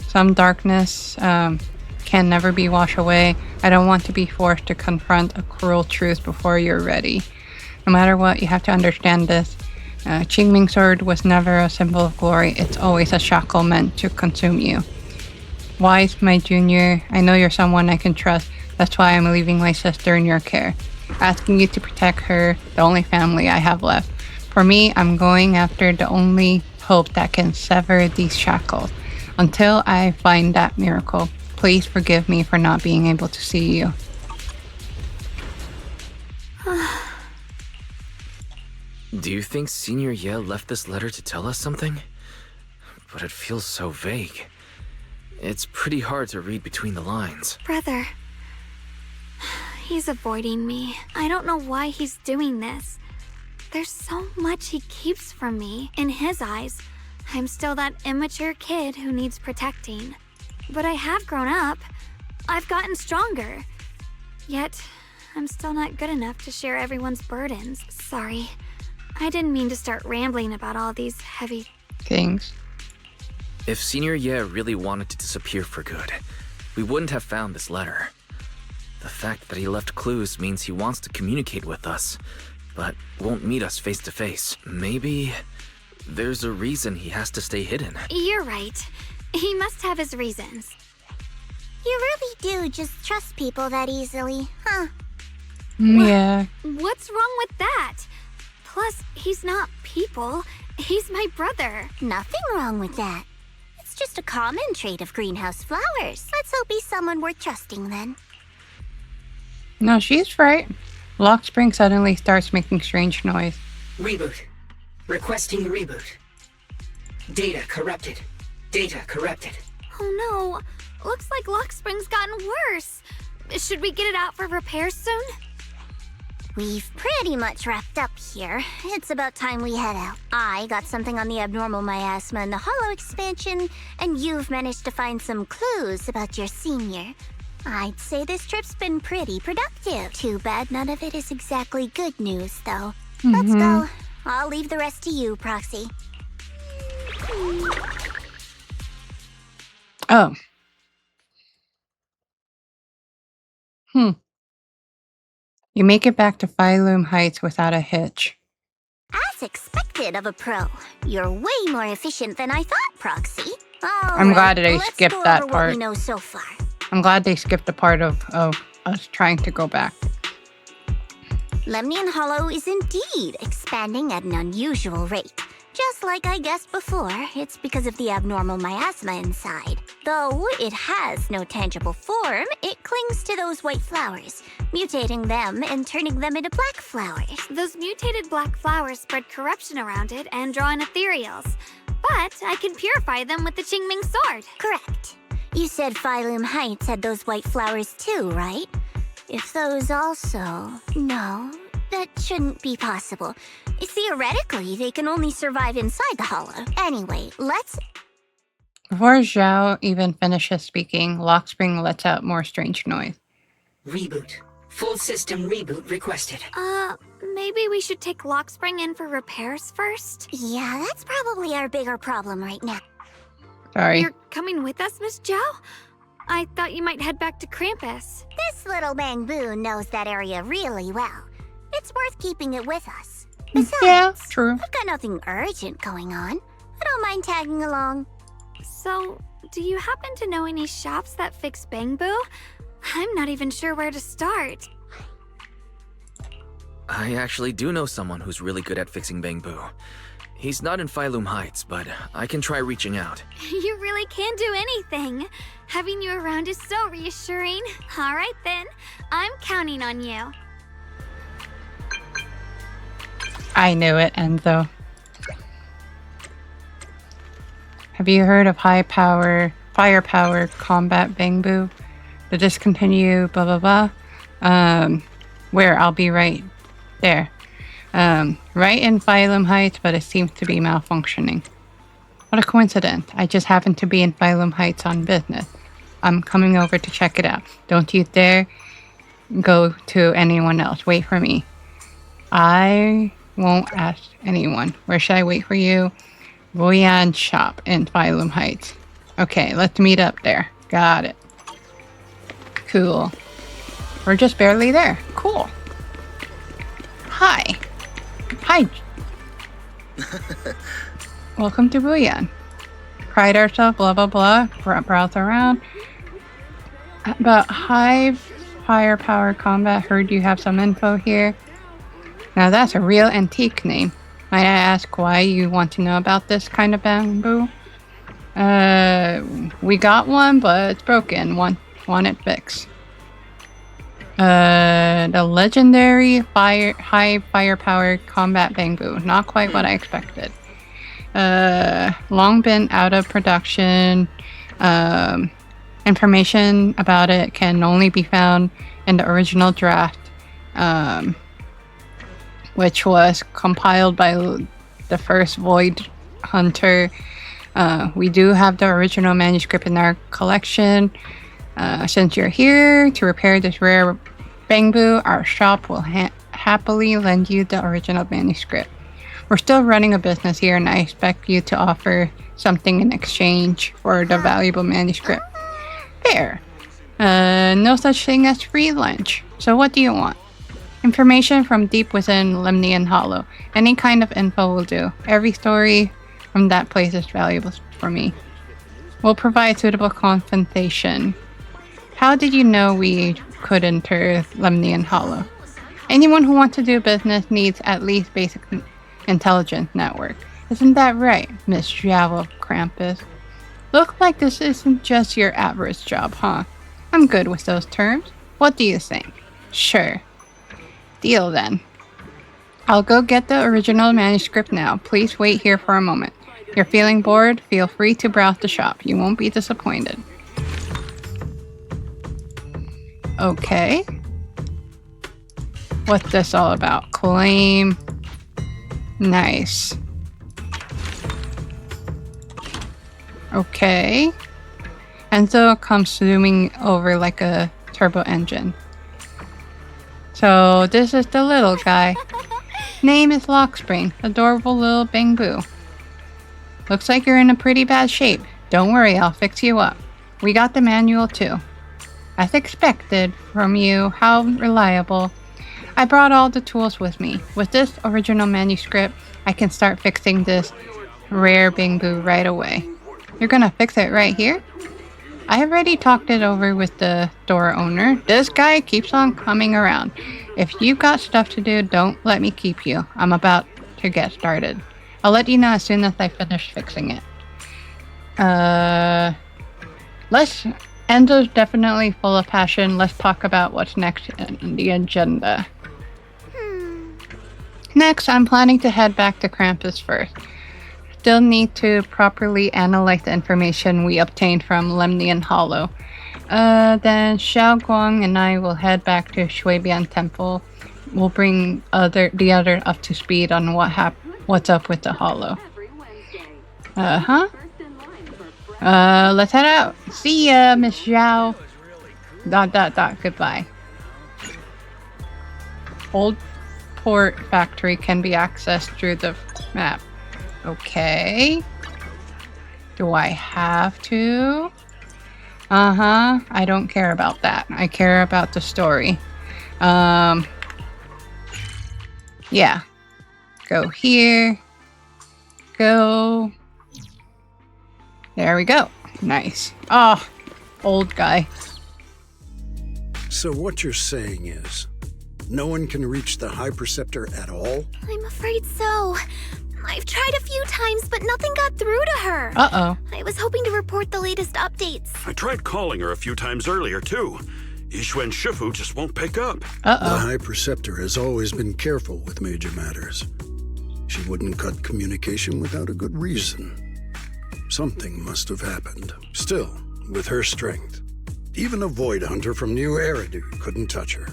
Some darkness can never be washed away. I don't want to be forced to confront a cruel truth before you're ready. No matter what, you have to understand this. Qingming sword was never a symbol of glory. It's always a shackle meant to consume you. Wise, my junior, I know you're someone I can trust. That's why I'm leaving my sister in your care. Asking you to protect her, the only family I have left. For me, I'm going after the only hope that can sever these shackles. Until I find that miracle, please forgive me for not being able to see you. Do you think Senior Ye left this letter to tell us something? But it feels so vague. It's pretty hard to read between the lines. Brother. He's avoiding me. I don't know why he's doing this. There's so much he keeps from me. In his eyes, I'm still that immature kid who needs protecting. But I have grown up. I've gotten stronger. Yet, I'm still not good enough to share everyone's burdens. Sorry. I didn't mean to start rambling about all these heavy Things. If Senior Ye really wanted to disappear for good, we wouldn't have found this letter. The fact that he left clues means he wants to communicate with us, but won't meet us face to face. Maybe there's a reason he has to stay hidden. You're right. He must have his reasons. You really do just trust people that easily, huh? Yeah. What's wrong with that? Plus, he's not people. He's my brother. Nothing wrong with that. It's just a common trait of greenhouse flowers. Let's hope he's someone worth trusting then. No, she's right. Lock Spring suddenly starts making strange noise. Reboot. Requesting reboot. Data corrupted. Data corrupted. Oh no. Looks like Lock Spring's gotten worse. Should we get it out for repairs soon? We've pretty much wrapped up here. It's about time we head out. I got something on the abnormal miasma and the hollow expansion, and you've managed to find some clues about your senior. I'd say this trip's been pretty productive. Too bad none of it is exactly good news, though. Let's go. I'll leave the rest to you, Proxy. Oh. You make it back to Phylum Heights without a hitch. As expected of a pro. You're way more efficient than I thought, Proxy. I'm glad they skipped that What part. we know so far. I'm glad they skipped the part of us trying to go back. Lemnian Hollow is indeed expanding at an unusual rate. Just like I guessed before, it's because of the abnormal miasma inside. Though it has no tangible form, it clings to those white flowers, mutating them and turning them into black flowers. Those mutated black flowers spread corruption around it and draw in ethereals. But I can purify them with the Qingming sword. Correct. You said Phylum Heights had those white flowers too, right? If those also... No, that shouldn't be possible. Theoretically, they can only survive inside the hollow. Anyway, let's... Before Zhao even finishes speaking, Lockspring lets out more strange noise. Reboot. Full system reboot requested. Maybe we should take Lockspring in for repairs first? Yeah, that's probably our bigger problem right now. Sorry. You're coming with us, Miss Zhao? I thought you might head back to Krampus. This little bamboo knows that area really well. It's worth keeping it with us. Besides, Yeah, true. I've got nothing urgent going on. I don't mind tagging along. So, do you happen to know any shops that fix bamboo? I'm not even sure where to start. I actually do know someone who's really good at fixing bamboo. He's not in Phylum Heights, but I can try reaching out. You really can do anything. Having you around is so reassuring. All right then, I'm counting on you. I knew it, Enzo. Have you heard of firepower combat bamboo? The discontinue blah blah blah. Where I'll be right there. Right in Phylum Heights, but it seems to be malfunctioning. What a coincidence. I just happened to be in Phylum Heights on business. I'm coming over to check it out. Don't you dare go to anyone else. Wait for me. I won't ask anyone. Where should I wait for you? Voyan's shop in Phylum Heights. Okay, let's meet up there. Got it. Cool. We're just barely there. Cool. Hi. Hi. Welcome to Voyan. Pride ourselves, blah blah blah. Browse around. About Hive Firepower Combat. Heard you have some info here. Now that's a real antique name. Might I ask why you want to know about this kind of bamboo? We got one, but it's broken. Want it fixed. The legendary high firepower combat bamboo. Not quite what I expected. Long been out of production. Information about it can only be found in the original draft, which was compiled by the first Void Hunter. We do have the original manuscript in our collection. Since you're here to repair this rare bamboo, our shop will happily lend you the original manuscript. We're still running a business here, and I expect you to offer something in exchange for the valuable manuscript. Fair. No such thing as free lunch. So what do you want? Information from deep within Lemnian Hollow. Any kind of info will do. Every story from that place is valuable for me. We'll provide suitable compensation. How did you know we could enter Lemnian Hollow? Anyone who wants to do business needs at least basic intelligence network. Isn't that right, Miss Zhao of Krampus? Look like this isn't just your average job, huh? I'm good with those terms. What do you think? Sure. Deal then. I'll go get the original manuscript now. Please wait here for a moment. You're feeling bored? Feel free to browse the shop. You won't be disappointed. Okay. What's this all about? Claim. Nice. Okay. Enzo comes zooming over like a turbo engine. So this is the little guy. Name is Lockspring. Adorable little Bangbu. Looks like you're in a pretty bad shape. Don't worry, I'll fix you up. We got the manual too. As expected from you, how reliable. I brought all the tools with me. With this original manuscript, I can start fixing this rare Bangbu right away. You're gonna fix it right here? I already talked it over with the store owner. This guy keeps on coming around. If you've got stuff to do, don't let me keep you. I'm about to get started. I'll let you know as soon as I finish fixing it. Enzo's definitely full of passion. Let's talk about what's next in the agenda. Next, I'm planning to head back to Krampus first. Still need to properly analyze the information we obtained from Lemnian Hollow. Then Xiao Guang and I will head back to Shuibian Temple. We'll bring the other up to speed on what's up with the Hollow. Let's head out. See ya, Miss Zhao. ... Goodbye. Old Port Factory can be accessed through the map. Okay. Do I have to? I don't care about that. I care about the story. Yeah. Go here. Go. There we go. Nice. Oh, old guy. So what you're saying is, no one can reach the High Preceptor at all? I'm afraid so. I've tried a few times, but nothing got through to her. Uh-oh. I was hoping to report the latest updates. I tried calling her a few times earlier, too. Yixuan Shifu just won't pick up. Uh-oh. The High Preceptor has always been careful with major matters. She wouldn't cut communication without a good reason. Something must have happened. Still, with her strength, even a Void Hunter from New Eridu couldn't touch her.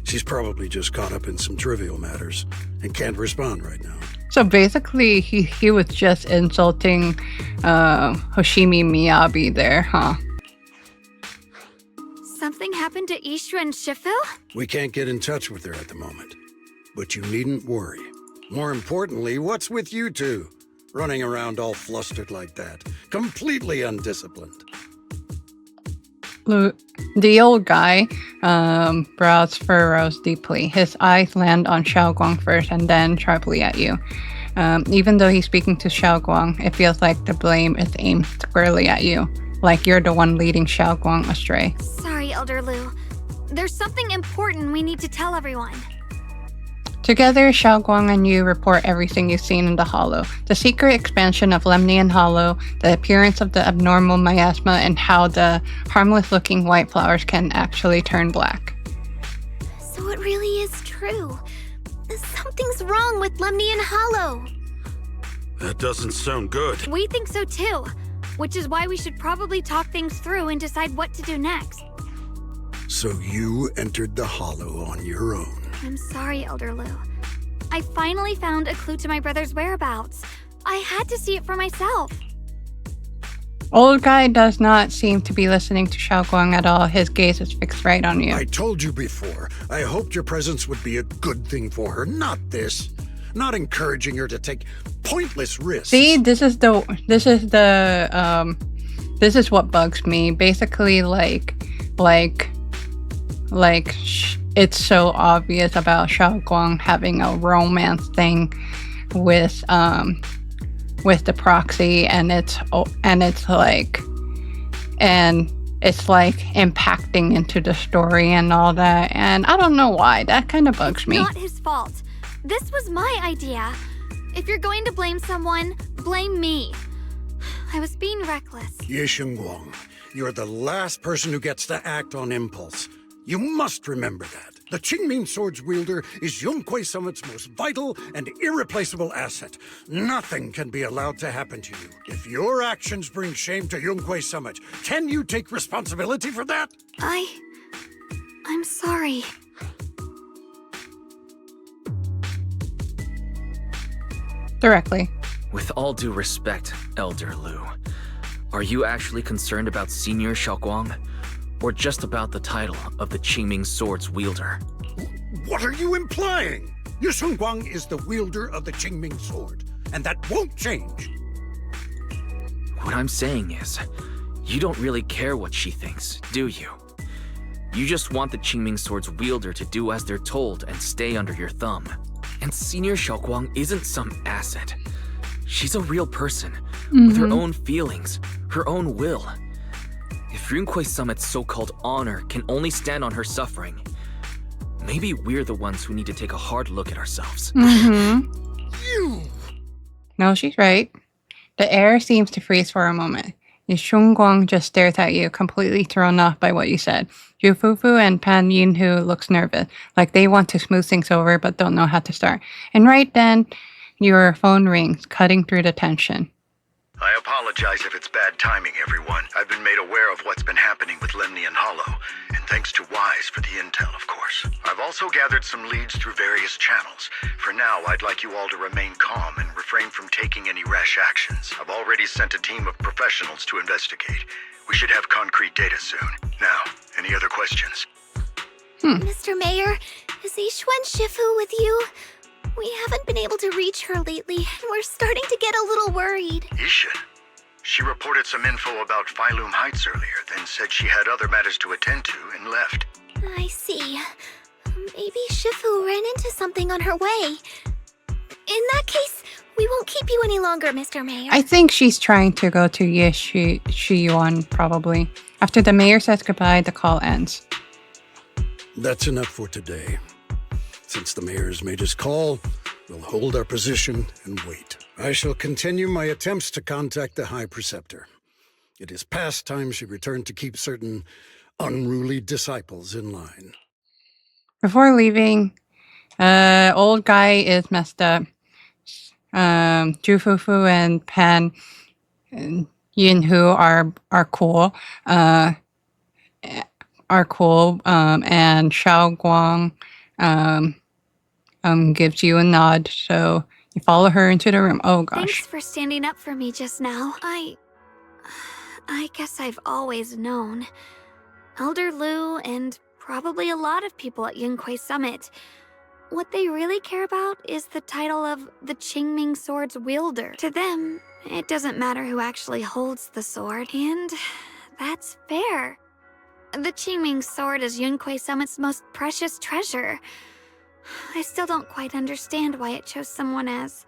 She's probably just caught up in some trivial matters and can't respond right now. So basically, he was just insulting Hoshimi Miyabi there, huh? Something happened to Ishu and Shifu? We can't get in touch with her at the moment, but you needn't worry. More importantly, what's with you two? Running around all flustered like that, completely undisciplined. The old guy brows furrows deeply. His eyes land on Xiao Guang first and then sharply at you. Even though he's speaking to Xiao Guang, it feels like the blame is aimed squarely at you. Like you're the one leading Xiao Guang astray. Sorry, Elder Lu. There's something important we need to tell everyone. Together, Xiao Guang and you report everything you've seen in the Hollow. The secret expansion of Lemnian Hollow, the appearance of the abnormal miasma, and how the harmless-looking white flowers can actually turn black. So it really is true. Something's wrong with Lemnian Hollow. That doesn't sound good. We think so too, which is why we should probably talk things through and decide what to do next. So you entered the Hollow on your own. I'm sorry, Elder Lu. I finally found a clue to my brother's whereabouts. I had to see it for myself. Old guy does not seem to be listening to Xiao Guang at all. His gaze is fixed right on you. I told you before, I hoped your presence would be a good thing for her, not this. Not encouraging her to take pointless risks. See, this is what bugs me. Basically, it's so obvious about Xiao Guang having a romance thing with the proxy, and it's impacting into the story and all that, and I don't know why. That kind of bugs me. Not his fault. This was my idea. If you're going to blame someone, blame me. I was being reckless. Yixuan Guang, you're the last person who gets to act on impulse. You must remember that. The Qingming Sword's wielder is Yunquei Summit's most vital and irreplaceable asset. Nothing can be allowed to happen to you. If your actions bring shame to Yunquei Summit, can you take responsibility for that? I'm sorry. Directly. With all due respect, Elder Lu, are you actually concerned about Senior Xiaoguang? Or just about the title of the Qingming Sword's wielder? What are you implying? Yusheng Guang is the wielder of the Qingming Sword, and that won't change. What I'm saying is, you don't really care what she thinks, do you? You just want the Qingming Sword's wielder to do as they're told and stay under your thumb. And Senior Xiaoguang isn't some asset. She's a real person, with her own feelings, her own will. If Yunquei Summit's so-called honor can only stand on her suffering, maybe we're the ones who need to take a hard look at ourselves. You! No, she's right. The air seems to freeze for a moment. Yusheng Guang just stares at you, completely thrown off by what you said. Zhu Fufu and Pan Yinhu looks nervous, like they want to smooth things over but don't know how to start. And right then, your phone rings, cutting through the tension. I apologize if it's bad timing, everyone. I've been made aware of what's been happening with Lemnian Hollow, and thanks to Wise for the intel, of course. I've also gathered some leads through various channels. For now, I'd like you all to remain calm and refrain from taking any rash actions. I've already sent a team of professionals to investigate. We should have concrete data soon. Now, any other questions? Mr. Mayor, is Yixuan Shifu with you? We haven't been able to reach her lately, and we're starting to get a little worried. Yishin. She reported some info about Phylum Heights earlier, then said she had other matters to attend to and left. I see. Maybe Shifu ran into something on her way. In that case, we won't keep you any longer, Mr. Mayor. I think she's trying to go to Shiyuan, probably. After the mayor says goodbye, the call ends. That's enough for today. Since the mayor has made his call, we'll hold our position and wait. I shall continue my attempts to contact the High Preceptor. It is past time she returned to keep certain unruly disciples in line. Before leaving, old guy is messed up. Zhu Fufu and Pan Yinhu are cool. And Xiao Guang gives you a nod, so you follow her into the room. Oh gosh. Thanks for standing up for me just now. I guess I've always known. Elder Lu and probably a lot of people at Yunquei Summit, what they really care about is the title of the Qingming Sword's wielder. To them, it doesn't matter who actually holds the sword, and that's fair. The Qingming Sword is Yunquei Summit's most precious treasure. I still don't quite understand why it chose someone as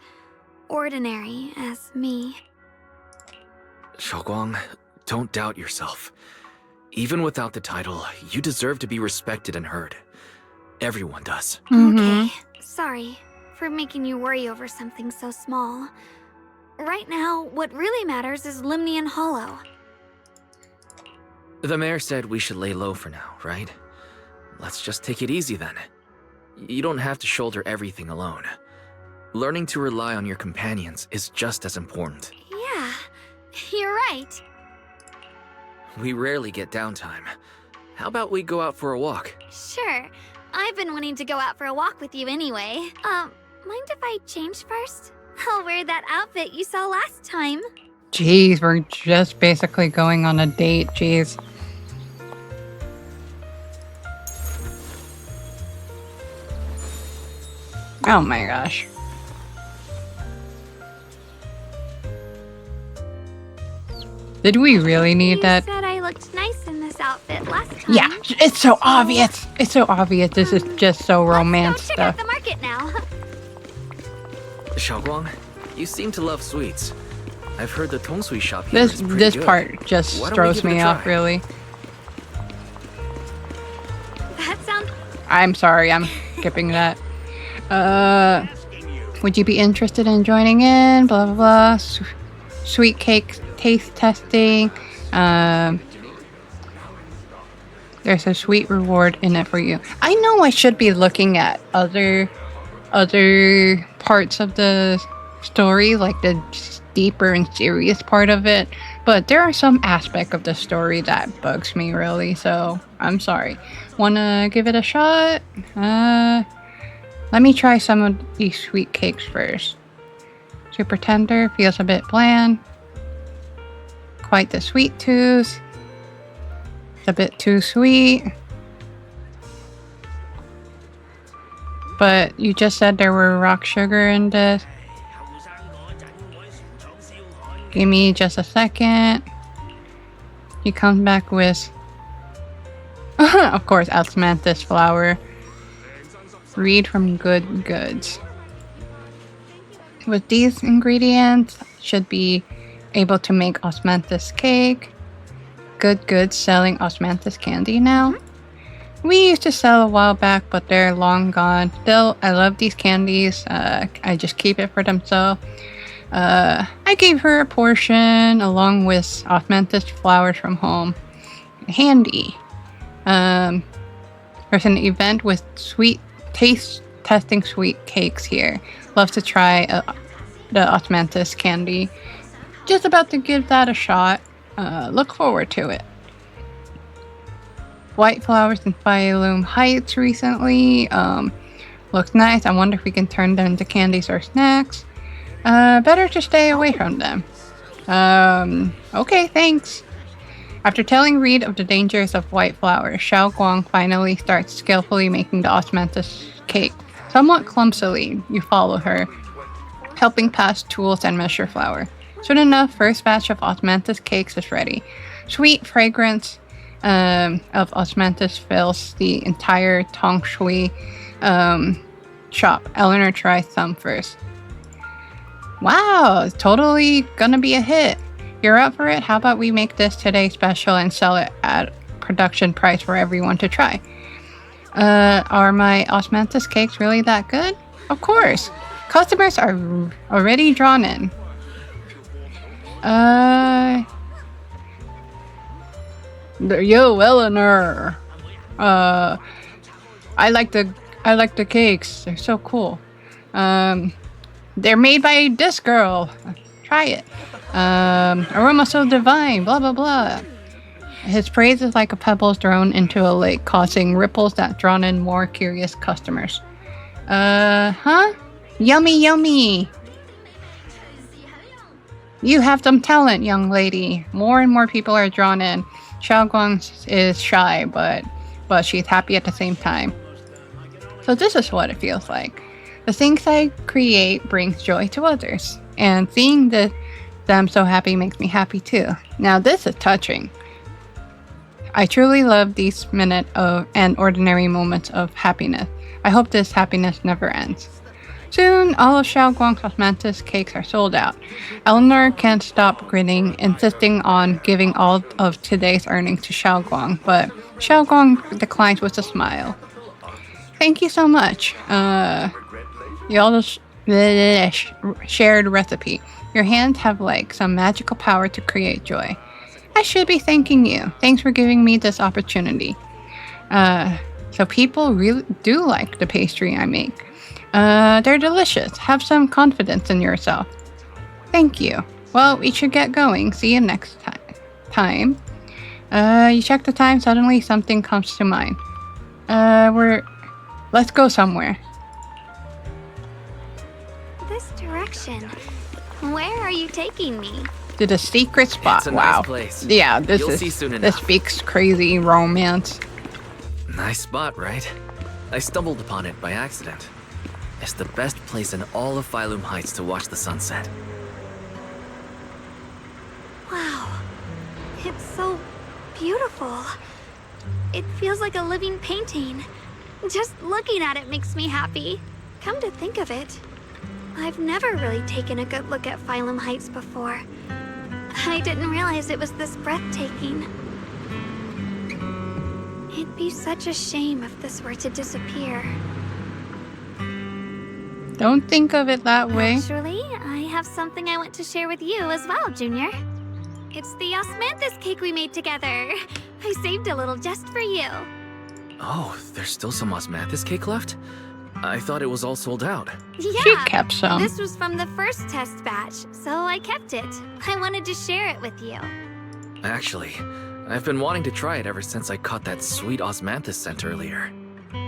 ordinary as me. Xiaoguang, don't doubt yourself. Even without the title, you deserve to be respected and heard. Everyone does. Okay, sorry for making you worry over something so small. Right now, what really matters is Lemnian Hollow. The mayor said we should lay low for now, right? Let's just take it easy then. You don't have to shoulder everything alone. Learning to rely on your companions is just as important. Yeah, you're right. We rarely get downtime. How about we go out for a walk? Sure. I've been wanting to go out for a walk with you anyway. Mind if I change first? I'll wear that outfit you saw last time. Jeez, we're just basically going on a date, jeez. Oh my gosh. Did we really need that? You said I looked nice in this outfit last time. Yeah, it's so obvious. It's so obvious. This is just so romance Let's go check out stuff. the market now. Xiaoguang, you seem to love sweets. I've heard the Tongsui shop here is pretty This good. part just Why don't we throws give it a me off, try? really. That sounds... I'm sorry, I'm skipping that. Would you be interested in joining in? Blah, blah, blah. Sweet cake taste testing. There's a sweet reward in it for you. I know I should be looking at other parts of the story, like the deeper and serious part of it, But there are some aspect of the story that bugs me really, so I'm sorry. Wanna give it a shot? Let me try some of these sweet cakes first. Super tender, feels a bit bland. Quite the sweet tooth. It's a bit too sweet. But you just said there were rock sugar in this. Give me just a second. He comes back with, of course, osmanthus flour. Read from Good Goods. With these ingredients, should be able to make osmanthus cake. Good Goods selling osmanthus candy now. We used to sell a while back, but they're long gone. Still, I love these candies. I just keep it for themselves. I gave her a portion along with osmanthus flowers from home. Handy. There's an event with sweet taste testing sweet cakes here. Love to try the osmanthus candy. Just about to give that a shot. Look forward to it. White flowers in Phylum Heights recently. Looks nice. I wonder if we can turn them into candies or snacks. Better to stay away from them. Okay, thanks. After telling Reed of the dangers of white flowers, Zhao Guang finally starts skillfully making the osmanthus cake. Somewhat clumsily, you follow her, helping pass tools and measure flour. Soon enough, first batch of osmanthus cakes is ready. Sweet fragrance of osmanthus fills the entire Tong Shui shop. Eleanor tries some first. Wow, totally gonna be a hit. You're up for it? How about we make this today special and sell it at production price for everyone to try? Are my osmanthus cakes really that good? Of course. Customers are already drawn in. Yo, Eleanor. I like the cakes. They're so cool. They're made by this girl. Try it. Aroma so divine. Blah blah blah. His praise is like a pebble thrown into a lake, causing ripples that draw in more curious customers. Huh? Yummy, yummy. You have some talent, young lady. More and more people are drawn in. Zhao Guang is shy, but she's happy at the same time. So this is what it feels like. The things I create brings joy to others, and seeing them so happy makes me happy too. Now this is touching. I truly love these minute and ordinary moments of happiness. I hope this happiness never ends. Soon, all of Zhao Guang's osmanthus cakes are sold out. Eleanor can't stop grinning, insisting on giving all of today's earnings to Zhao Guang, but Zhao Guang declines with a smile. Thank you so much. You all shared recipe. Your hands have like some magical power to create joy. I should be thanking you. Thanks for giving me this opportunity. So people really do like the pastry I make. They're delicious. Have some confidence in yourself. Thank you. Well, we should get going. See you next time. You check the time. Suddenly something comes to mind. Let's go somewhere. This direction. Where are you taking me? To the secret spot. It's a wow. nice place. Yeah, You'll see soon this enough. speaks crazy romance. Nice spot, right? I stumbled upon it by accident. It's the best place in all of Phylum Heights to watch the sunset. Wow. It's so beautiful. It feels like a living painting. Just looking at it makes me happy. Come to think of it, I've never really taken a good look at Phylum Heights before. I didn't realize it was this breathtaking. It'd be such a shame if this were to disappear. Don't think of it that way. Actually, I have something I want to share with you as well, Junior. It's the osmanthus cake we made together. I saved a little just for you. Oh, there's still some osmanthus cake left? I thought it was all sold out. Yeah, She kept some. this was from the first test batch, so I kept it. I wanted to share it with you. Actually, I've been wanting to try it ever since I caught that sweet osmanthus scent earlier.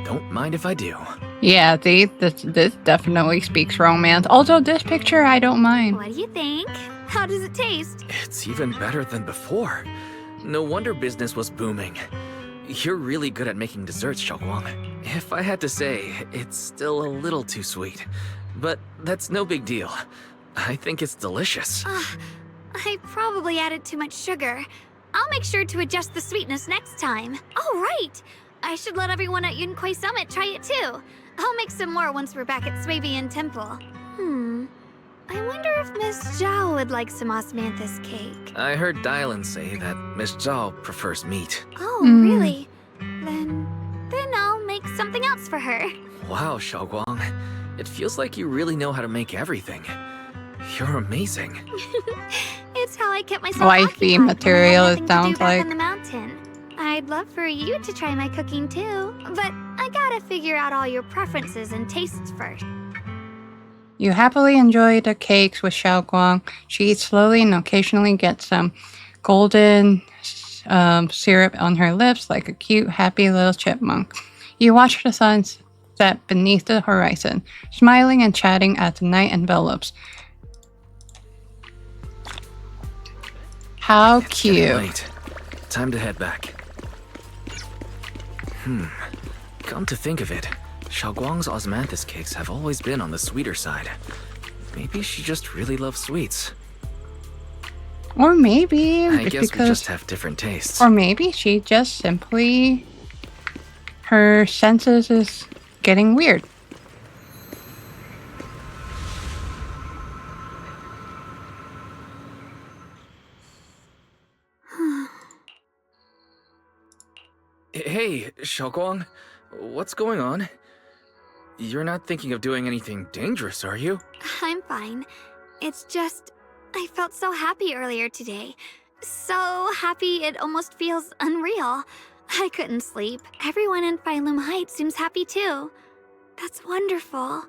Don't mind if I do. Yeah, see, this definitely speaks romance. Although this picture, I don't mind. What do you think? How does it taste? It's even better than before. No wonder business was booming. You're really good at making desserts, Xiaoguang. If I had to say, it's still a little too sweet. But that's no big deal. I think it's delicious. I probably added too much sugar. I'll make sure to adjust the sweetness next time. Oh, right! I should let everyone at Yunquay Summit try it too. I'll make some more once we're back at Swabian Temple. I wonder if Miss Zhao would like some osmanthus cake. I heard Dylan say that Miss Zhao prefers meat. Oh, really? Then I'll make something else for her. Wow, Xiaoguang. It feels like you really know how to make everything. You're amazing. It's how I kept myself Wifey occupied material, when I had it nothing to do sounds back like. on the mountain. I'd love for you to try my cooking too, but I gotta figure out all your preferences and tastes first. You happily enjoy the cakes with Xiaoguang. She eats slowly and occasionally gets some golden syrup on her lips like a cute, happy little chipmunk. You watch the sun set beneath the horizon, smiling and chatting as the night envelops. How It's getting cute. late. Time to head back. Come to think of it, Xiaoguang's osmanthus cakes have always been on the sweeter side. Maybe she just really loves sweets. Or maybe I it's guess we because, just have different tastes. or maybe she just simply, her senses is getting weird. Hey, Xiaoguang, what's going on? You're not thinking of doing anything dangerous, are you? I'm fine. It's just, I felt so happy earlier today. So happy it almost feels unreal. I couldn't sleep. Everyone in Phylum Heights seems happy too. That's wonderful.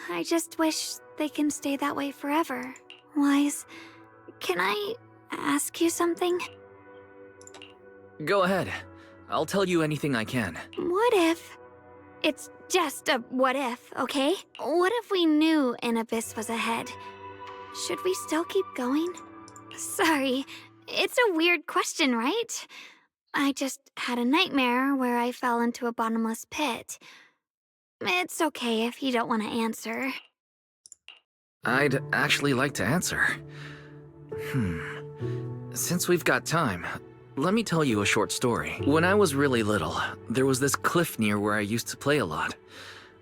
I just wish they can stay that way forever. Wise, can I ask you something? Go ahead. I'll tell you anything I can. What if... It's just a what if, okay? What if we knew an abyss was ahead? Should we still keep going? Sorry, it's a weird question, right? I just had a nightmare where I fell into a bottomless pit. It's okay if you don't want to answer. I'd actually like to answer. Since we've got time, let me tell you a short story. When I was really little, there was this cliff near where I used to play a lot.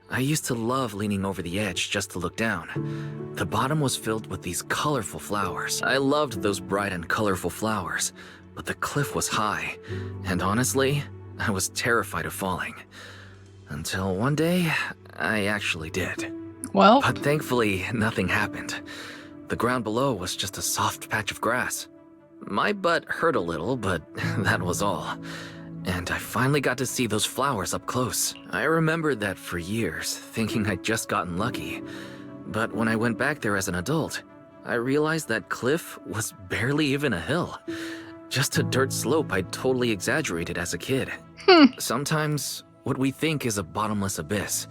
I used to love leaning over the edge just to look down. The bottom was filled with these colorful flowers. I loved those bright and colorful flowers, but the cliff was high, and honestly, I was terrified of falling. Until one day, I actually did. Well, But thankfully, nothing happened. The ground below was just a soft patch of grass. My butt hurt a little, but that was all. And I finally got to see those flowers up close. I remembered that for years, thinking I'd just gotten lucky. But when I went back there as an adult, I realized that cliff was barely even a hill. Just a dirt slope I'd totally exaggerated as a kid. Sometimes, what we think is a bottomless abyss,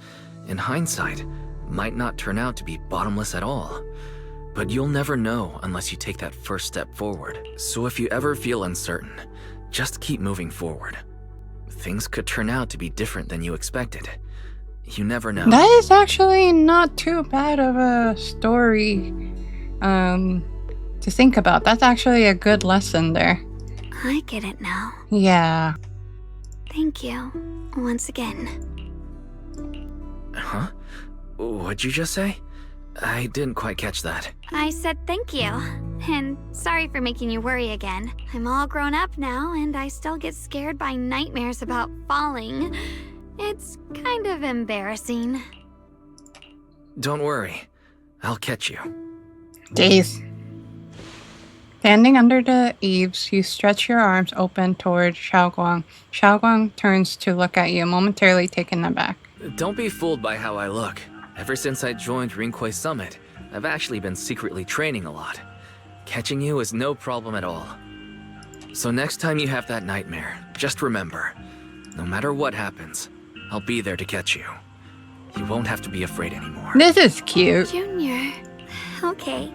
in hindsight, might not turn out to be bottomless at all. But you'll never know unless you take that first step forward. So if you ever feel uncertain, just keep moving forward. Things could turn out to be different than you expected. You never know. that is actually not too bad of a story to think about. That's actually a good lesson there. I get it now. Yeah. Thank you. Once again. Huh? What'd you just say? I didn't quite catch that. I said thank you. And sorry for making you worry again. I'm all grown up now, and I still get scared by nightmares about falling. It's kind of embarrassing. Don't worry. I'll catch you. Jeez. Standing under the eaves, you stretch your arms open toward Xiaoguang. Xiaoguang turns to look at you, momentarily taken aback. Don't be fooled by how I look. Ever since I joined Rinkwei Summit, I've actually been secretly training a lot. Catching you is no problem at all. So next time you have that nightmare, just remember, no matter what happens, I'll be there to catch you. You won't have to be afraid anymore. This is cute. Junior. Okay,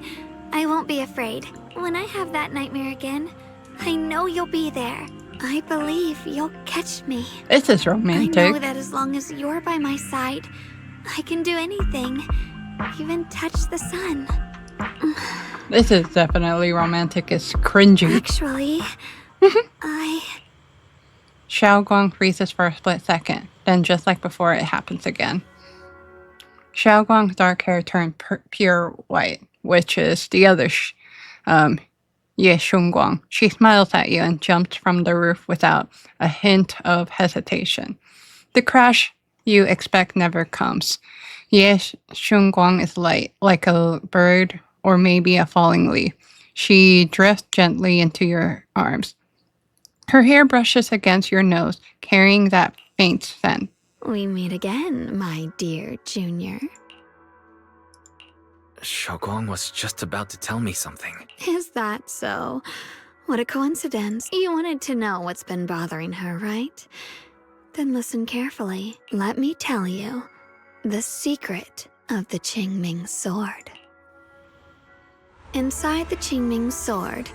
I won't be afraid. When I have that nightmare again, I know you'll be there. I believe you'll catch me. This is I romantic. know that as long as you're by my side, I can do anything. Even touch the sun. This is definitely romantic. It's cringy. Actually, I... Xiao Guang freezes for a split second. Then just like before, it happens again. Xiao Guang's dark hair turned pure white, which is the other Ye Shunguang. She smiles at you and jumps from the roof without a hint of hesitation. The crash you expect never comes. Ye Shunguang is light, like a bird or maybe a falling leaf. She drifts gently into your arms. Her hair brushes against your nose, carrying that faint scent. We meet again, my dear Junior. Xiaoguang was just about to tell me something. Is that so? What a coincidence. You wanted to know what's been bothering her, right? Then listen carefully. Let me tell you the secret of the Qingming sword. Inside the Qingming sword,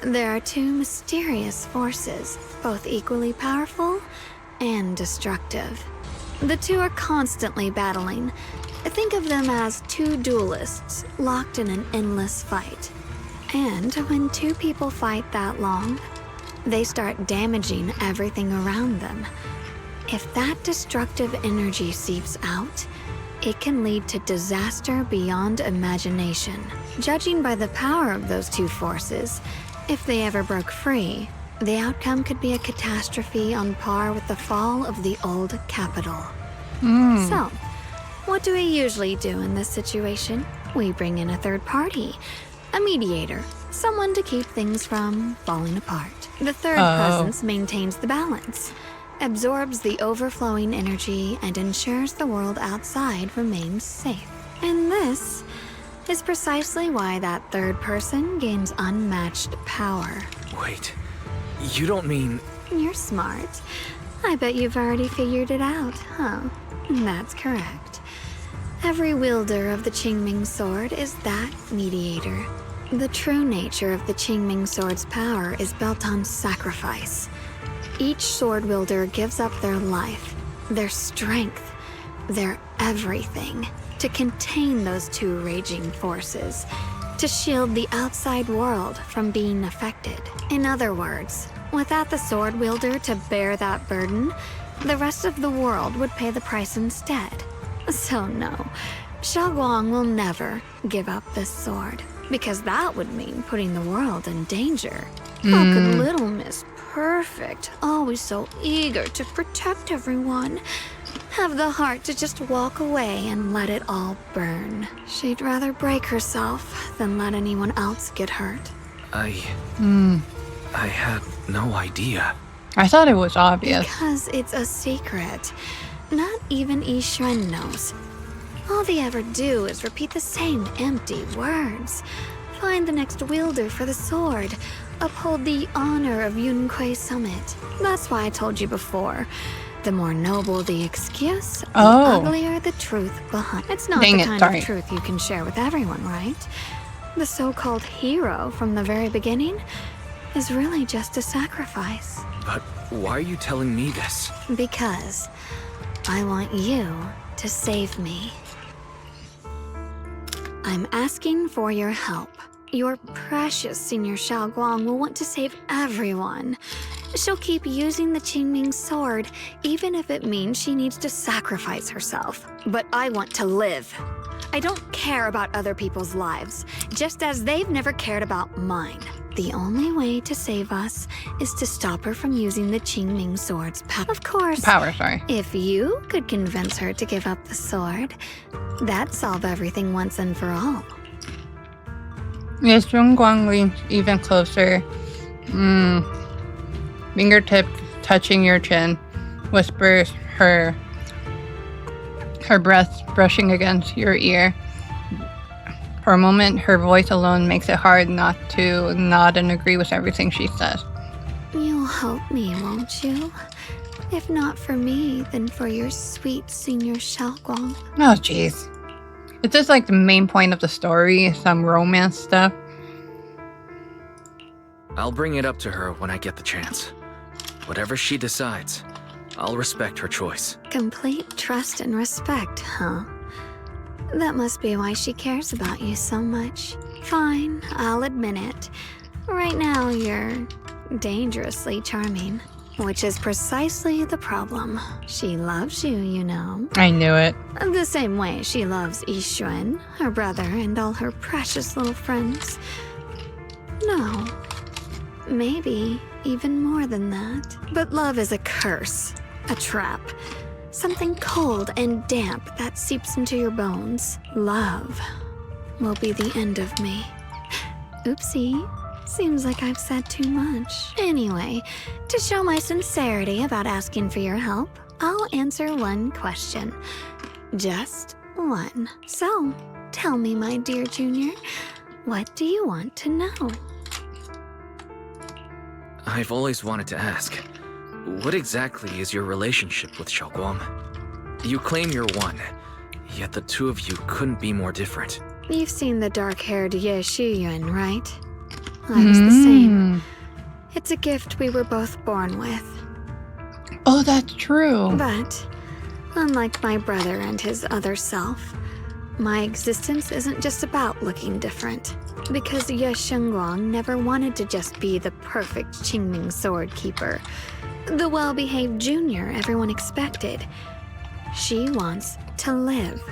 there are two mysterious forces, both equally powerful and destructive. The two are constantly battling. Think of them as two duelists locked in an endless fight. And when two people fight that long, they start damaging everything around them. If that destructive energy seeps out, it can lead to disaster beyond imagination. Judging by the power of those two forces, if they ever broke free, the outcome could be a catastrophe on par with the fall of the old capital. So, what do we usually do in this situation? We bring in a third party, a mediator, someone to keep things from falling apart. The third presence maintains the balance, absorbs the overflowing energy, and ensures the world outside remains safe. And this is precisely why that third person gains unmatched power. Wait, you don't mean... You're smart. I bet you've already figured it out, huh? That's correct. Every wielder of the Qingming sword is that mediator. The true nature of the Qingming sword's power is built on sacrifice. Each sword wielder gives up their life, their strength, their everything to contain those two raging forces, to shield the outside world from being affected. In other words, without the sword wielder to bear that burden, the rest of the world would pay the price instead. So no, Xiaoguang will never give up this sword, because that would mean putting the world in danger. How could little Miss Perfect, always so eager to protect everyone, have the heart to just walk away and let it all burn? She'd rather break herself than let anyone else get hurt. I had no idea. I thought it was obvious. Because it's a secret. Not even Yixuan knows. All they ever do is repeat the same empty words. Find the next wielder for the sword. Uphold the honor of Yunkwei Summit. That's why I told you before. The more noble the excuse, the uglier the truth behind. It's not the kind of truth you can share with everyone, right? The so-called hero from the very beginning is really just a sacrifice. But why are you telling me this? Because I want you to save me. I'm asking for your help. Your precious Senior Xiaoguang will want to save everyone. She'll keep using the Qingming sword, even if it means she needs to sacrifice herself. But I want to live. I don't care about other people's lives, just as they've never cared about mine. The only way to save us is to stop her from using the Qingming sword's power. Of course, if you could convince her to give up the sword, that'd solve everything once and for all. Yes, Zhongguang leans even closer. Fingertip touching your chin, whispers her her breath brushing against your ear. For a moment, her voice alone makes it hard not to nod and agree with everything she says. You'll help me, won't you? If not for me, then for your sweet senior Xiaoguang. Oh, jeez. It's just like the main point of the story, some romance stuff. I'll bring it up to her when I get the chance. Whatever she decides, I'll respect her choice. Complete trust and respect, huh? That must be why she cares about you so much. Fine, I'll admit it. Right now, you're dangerously charming. Which is precisely the problem. She loves you, you know. I knew it. The same way she loves Yixuan, her brother, and all her precious little friends. No. Maybe even more than that. But love is a curse. A trap. Something cold and damp that seeps into your bones. Love will be the end of me. Oopsie. Seems like I've said too much. Anyway, to show my sincerity about asking for your help, I'll answer one question. Just one. So, tell me, my dear Junior, what do you want to know? I've always wanted to ask, what exactly is your relationship with Xiaoguang? You claim you're one, yet the two of you couldn't be more different. You've seen the dark-haired Ye Shiyuan, right? I was the same. It's a gift we were both born with. Oh, that's true. But, unlike my brother and his other self, my existence isn't just about looking different. Because Ye Shengguang never wanted to just be the perfect Qingming sword keeper, the well-behaved junior everyone expected. She wants to live,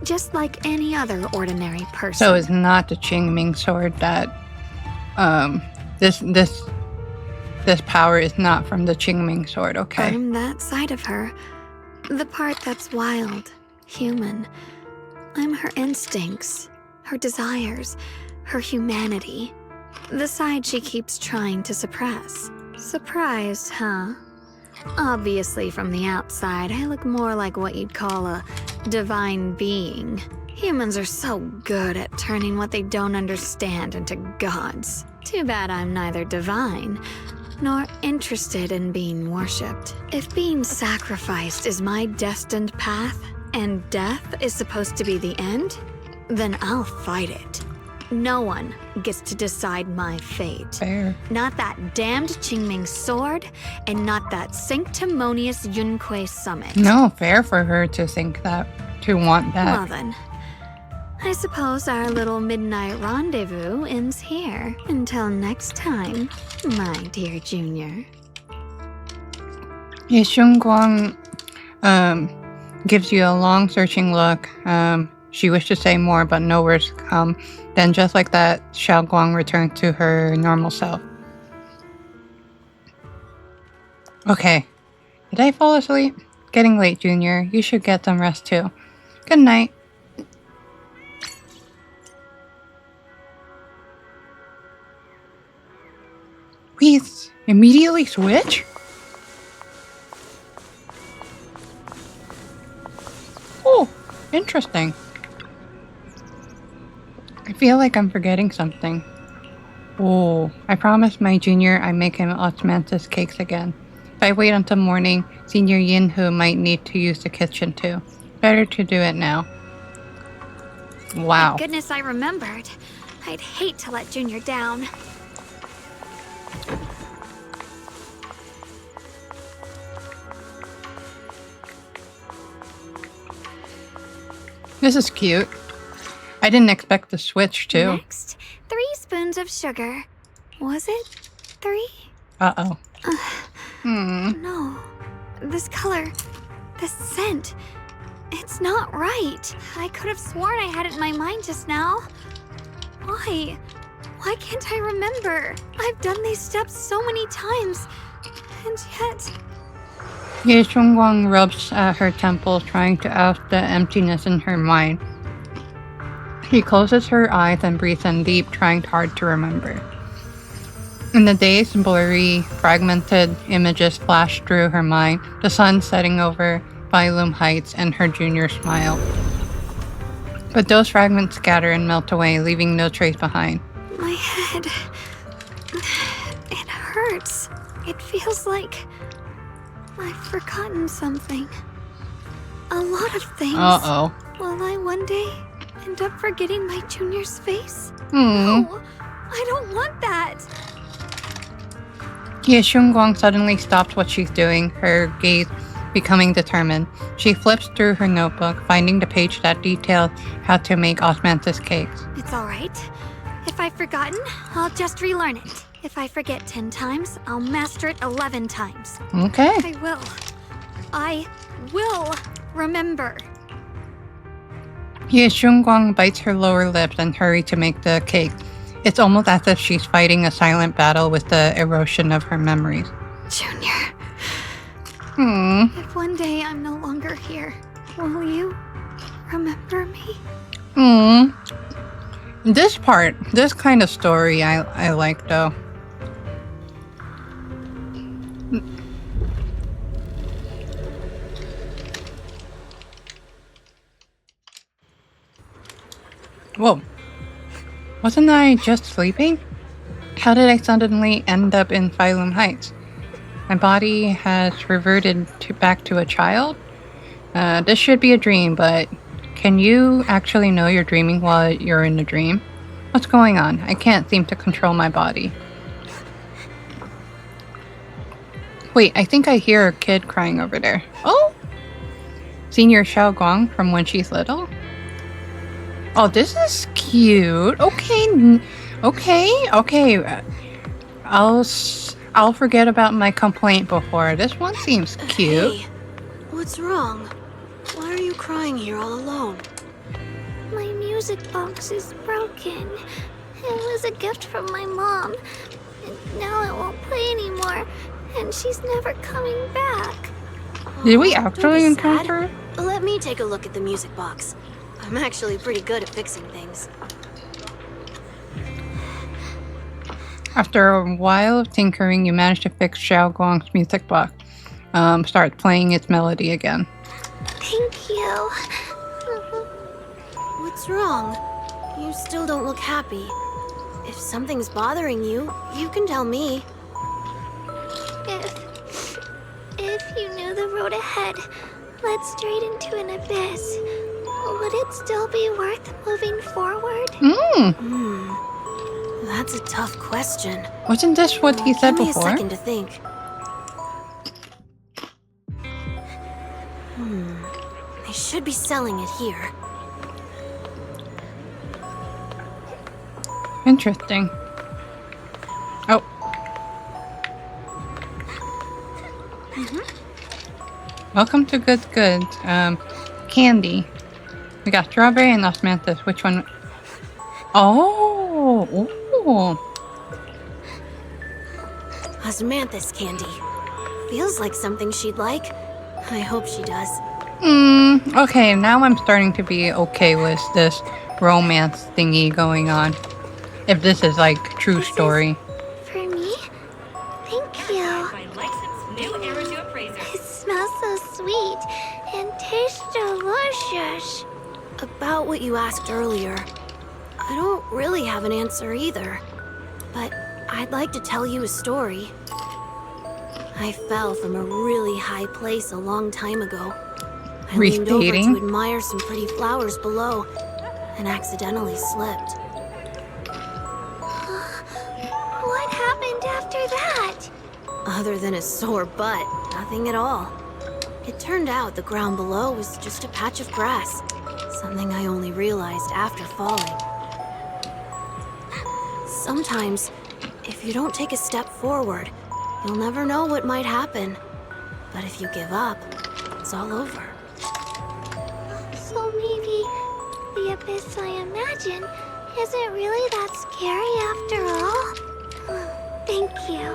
just like any other ordinary person. So it's not the Qingming sword that this power is not from the Qingming sword, okay? I'm that side of her. The part that's wild, human. I'm her instincts, her desires, her humanity. The side she keeps trying to suppress. Surprised, huh? Obviously, from the outside, I look more like what you'd call a divine being. Humans are so good at turning what they don't understand into gods. Too bad I'm neither divine nor interested in being worshipped. If being sacrificed is my destined path, and death is supposed to be the end, then I'll fight it. No one gets to decide my fate. Fair. Not that damned Qingming sword, and not that sanctimonious Yunque summit. No, fair for her to think that, to want that. Well then, I suppose our little midnight rendezvous ends here. Until next time, my dear Junior. Ye Shengguang gives you a long searching look. She wished to say more, but no words come. Then just like that, Xiaoguang returned to her normal self. Okay. Did I fall asleep? Getting late, Junior. You should get some rest too. Good night. We immediately switch? Oh, interesting. I feel like I'm forgetting something. Oh, I promised my junior I'd make him osmanthus cakes again. If I wait until morning, Senior Yinhu might need to use the kitchen too. Better to do it now. Wow. Thank goodness I remembered. I'd hate to let Junior down. This is cute. I didn't expect the switch too. Next, 3 spoons of sugar. Was it 3? Uh-oh. No. This color, this scent, it's not right. I could have sworn I had it in my mind just now. Why? Why can't I remember? I've done these steps so many times, and yet... Ye Shengguang rubs at her temples, trying to oust the emptiness in her mind. She closes her eyes and breathes in deep, trying hard to remember. In the daze, blurry, fragmented images flash through her mind. The sun setting over Phylum Heights and her junior smile. But those fragments scatter and melt away, leaving no trace behind. My head. It hurts. It feels like I've forgotten something. A lot of things. Uh-oh. Will I one day end up forgetting my junior's face? Hmm. No, I don't want that. Ye Shunguang suddenly stops what she's doing, her gaze becoming determined. She flips through her notebook, finding the page that details how to make osmanthus cakes. It's alright. If I've forgotten, I'll just relearn it. If I forget 10 times, I'll master it 11 times. Okay. I will remember. Ye Shunguang bites her lower lip and hurries to make the cake. It's almost as if she's fighting a silent battle with the erosion of her memories. Junior. Hmm. If one day I'm no longer here, will you remember me? Hmm. This kind of story I like though. Whoa. Wasn't I just sleeping? How did I suddenly end up in Phylum Heights? My body has reverted back to a child? This should be a dream, but can you actually know you're dreaming while you're in a dream? What's going on? I can't seem to control my body. Wait, I think I hear a kid crying over there. Oh! Senior Xiao Guang from when she's little? Oh, this is cute. Okay. I'll forget about my complaint before. This one seems cute. Hey, what's wrong? Why are you crying here all alone? My music box is broken. It was a gift from my mom. And now it won't play anymore. And she's never coming back. Did we actually encounter her? Let me take a look at the music box. I'm actually pretty good at fixing things. After a while of tinkering, you managed to fix Xiao Guang's music box. Start playing its melody again. Thank you. What's wrong? You still don't look happy. If something's bothering you, you can tell me. If you knew the road ahead led straight into an abyss, would it still be worth moving forward? That's a tough question. Wasn't this what he said Give me before? a second to think. They should be selling it here. Interesting. Oh. Welcome to Good Goods. Candy. We got strawberry and osmanthus. Which one? Oh. Ooh. Osmanthus candy. Feels like something she'd like. I hope she does. Okay, now I'm starting to be okay with this romance thingy going on. If this is like true story. For me? Thank you. It smells so sweet and tastes delicious. About what you asked earlier, I don't really have an answer either. But I'd like to tell you a story. I fell from a really high place a long time ago. I leaned over to admire some pretty flowers below and accidentally slipped. What happened after that? Other than a sore butt, nothing at all. It turned out the ground below was just a patch of grass, something I only realized after falling. Sometimes, if you don't take a step forward, you'll never know what might happen. But if you give up, it's all over. So maybe the abyss I imagine isn't really that scary after all? Thank you.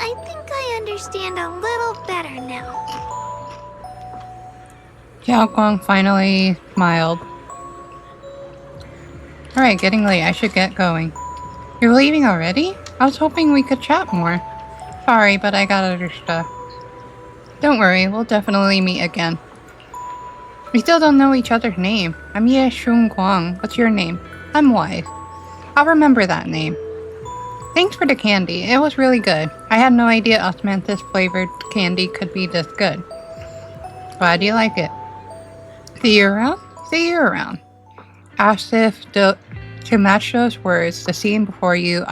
I think I understand a little better now. Xiao Guang finally smiled. Alright, getting late. I should get going. You're leaving already? I was hoping we could chat more. Sorry, but I got other stuff. Don't worry, we'll definitely meet again. We still don't know each other's name. I'm Ye Shun Guang. What's your name? I'm Wise. I'll remember that name. Thanks for the candy. It was really good. I had no idea osmanthus flavored candy could be this good. Glad you like it. See you around? See you around. As if to match those words, the scene before your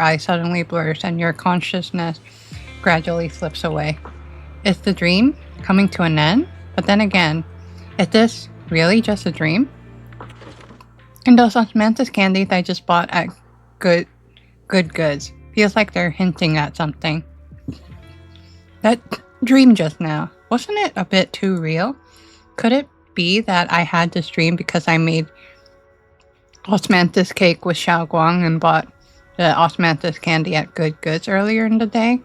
eyes suddenly blurs and your consciousness gradually slips away. Is the dream coming to an end? But then again, is this really just a dream? And those osmanthus candies I just bought at Good Goods feels like they're hinting at something. That dream just now, wasn't it a bit too real? Could it be that I had this dream because I made osmanthus cake with Zhao Guang and bought the osmanthus candy at Good Goods earlier in the day?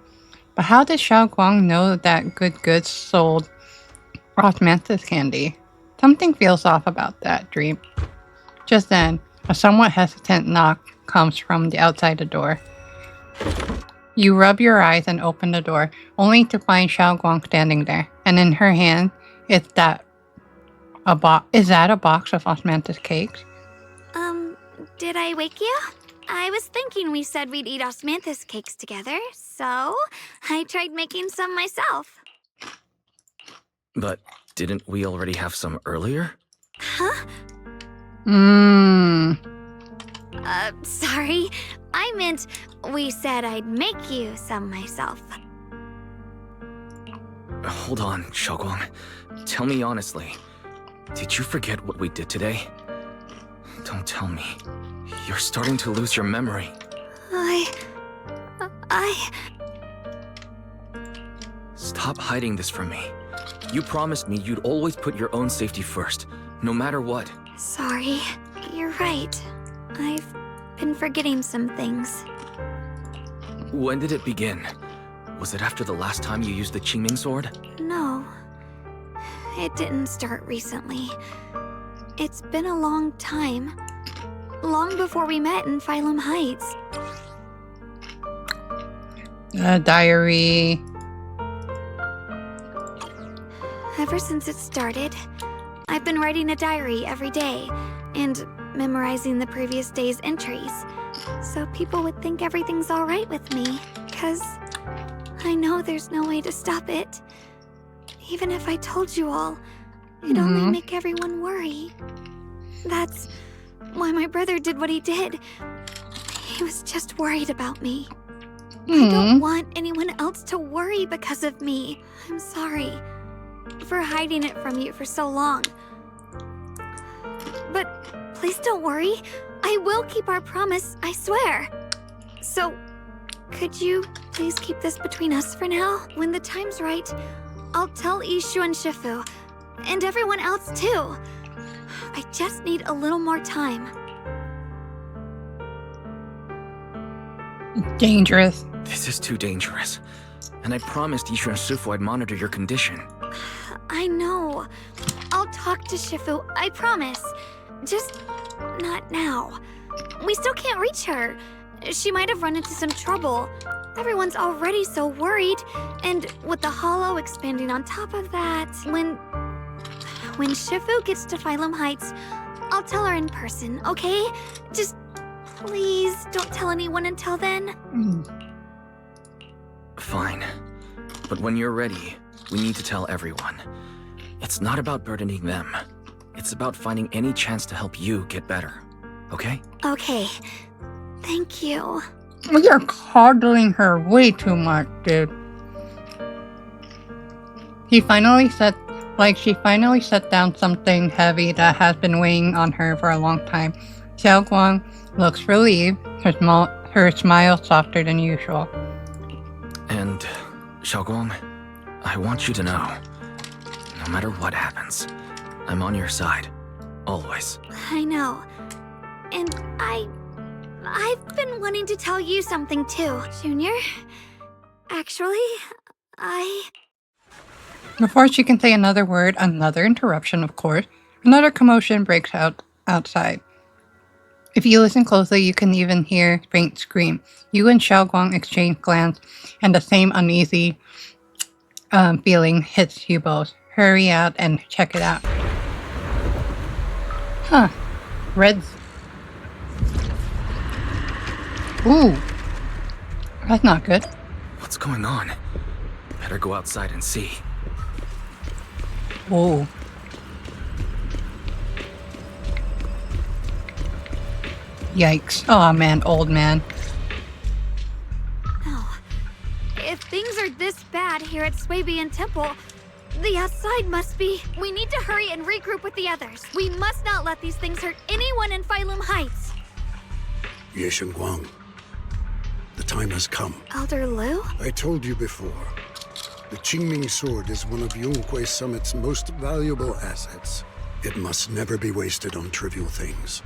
But how did Zhao Guang know that Good Goods sold osmanthus candy? Something feels off about that dream. Just then, a somewhat hesitant knock comes from the outside the door. You rub your eyes and open the door, only to find Zhao Guang standing there, and in her hand is that a box of osmanthus cakes? Did I wake you? I was thinking we said we'd eat osmanthus cakes together, so I tried making some myself. But didn't we already have some earlier? Huh? Sorry. I meant we said I'd make you some myself. Hold on, Zhao Guang. Tell me honestly. Did you forget what we did today? Don't tell me. You're starting to lose your memory. Stop hiding this from me. You promised me you'd always put your own safety first, no matter what. Sorry. You're right. I've been forgetting some things. When did it begin? Was it after the last time you used the Qingming sword? No. It didn't start recently. It's been a long time. Long before we met in Phylum Heights. Diary. Ever since it started, I've been writing a diary every day and memorizing the previous day's entries, so people would think everything's alright with me, 'cause I know there's no way to stop it. Even if I told you all, it'd only make everyone worry. That's why my brother did what he did. He was just worried about me. I don't want anyone else to worry because of me. I'm sorry for hiding it from you for so long. But please don't worry. I will keep our promise, I swear. So, could you please keep this between us for now? When the time's right, I'll tell Ishu and Shifu, and everyone else too. I just need a little more time. Dangerous. This is too dangerous. And I promised Ishu and Shifu I'd monitor your condition. I know. I'll talk to Shifu, I promise. Just not now. We still can't reach her. She might have run into some trouble. Everyone's already so worried. And with the hollow expanding on top of that, when Shifu gets to Phylum Heights, I'll tell her in person, okay? Just please don't tell anyone until then. Fine. But when you're ready, we need to tell everyone. It's not about burdening them. It's about finding any chance to help you get better. Okay? Okay. Thank you. You're coddling her way too much, dude. She finally set down something heavy that has been weighing on her for a long time. Zhao Guang looks relieved, her smile softer than usual. And, Zhao Guang, I want you to know, no matter what happens, I'm on your side. Always. I know. And I've been wanting to tell you something too, Junior. Actually, Before she can say another word, another interruption, of course, another commotion breaks out outside. If you listen closely, you can even hear a faint scream. You and Zhao Guang exchange glances, and the same uneasy feeling hits you both. hurry out and check it out. Huh. Reds. Ooh. That's not good. What's going on? Better go outside and see. Whoa. Yikes. Oh man, old man. If things are this bad here at Swabian Temple, the outside must be... We need to hurry and regroup with the others. We must not let these things hurt anyone in Phylum Heights. Ye Guang, the time has come. Elder Lu? I told you before, the Qingming sword is one of Yunhui Summit's most valuable assets. It must never be wasted on trivial things.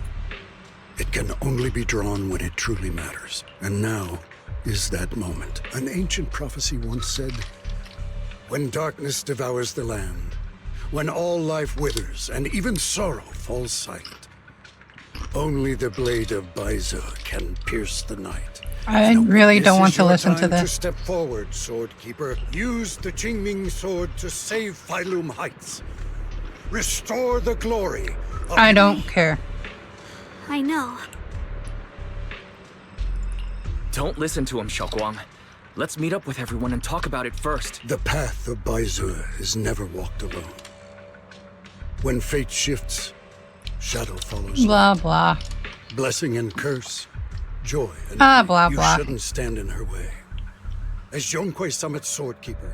It can only be drawn when it truly matters. And now is that moment. An ancient prophecy once said, when darkness devours the land, when all life withers and even sorrow falls silent, only the blade of Baize can pierce the night. I really don't want to listen to This this. is your time to step forward, Swordkeeper. Use the Qingming sword to save Phylum Heights. Restore the glory of... I don't care. I know. Don't listen to him, Xiaoguang. Let's meet up with everyone and talk about it first. The path of Baize is never walked alone. When fate shifts, shadow follows. Blah, blah. Blessing and curse, joy and Ah, grief. blah, You blah. shouldn't stand in her way. As Yunhui Summit's swordkeeper,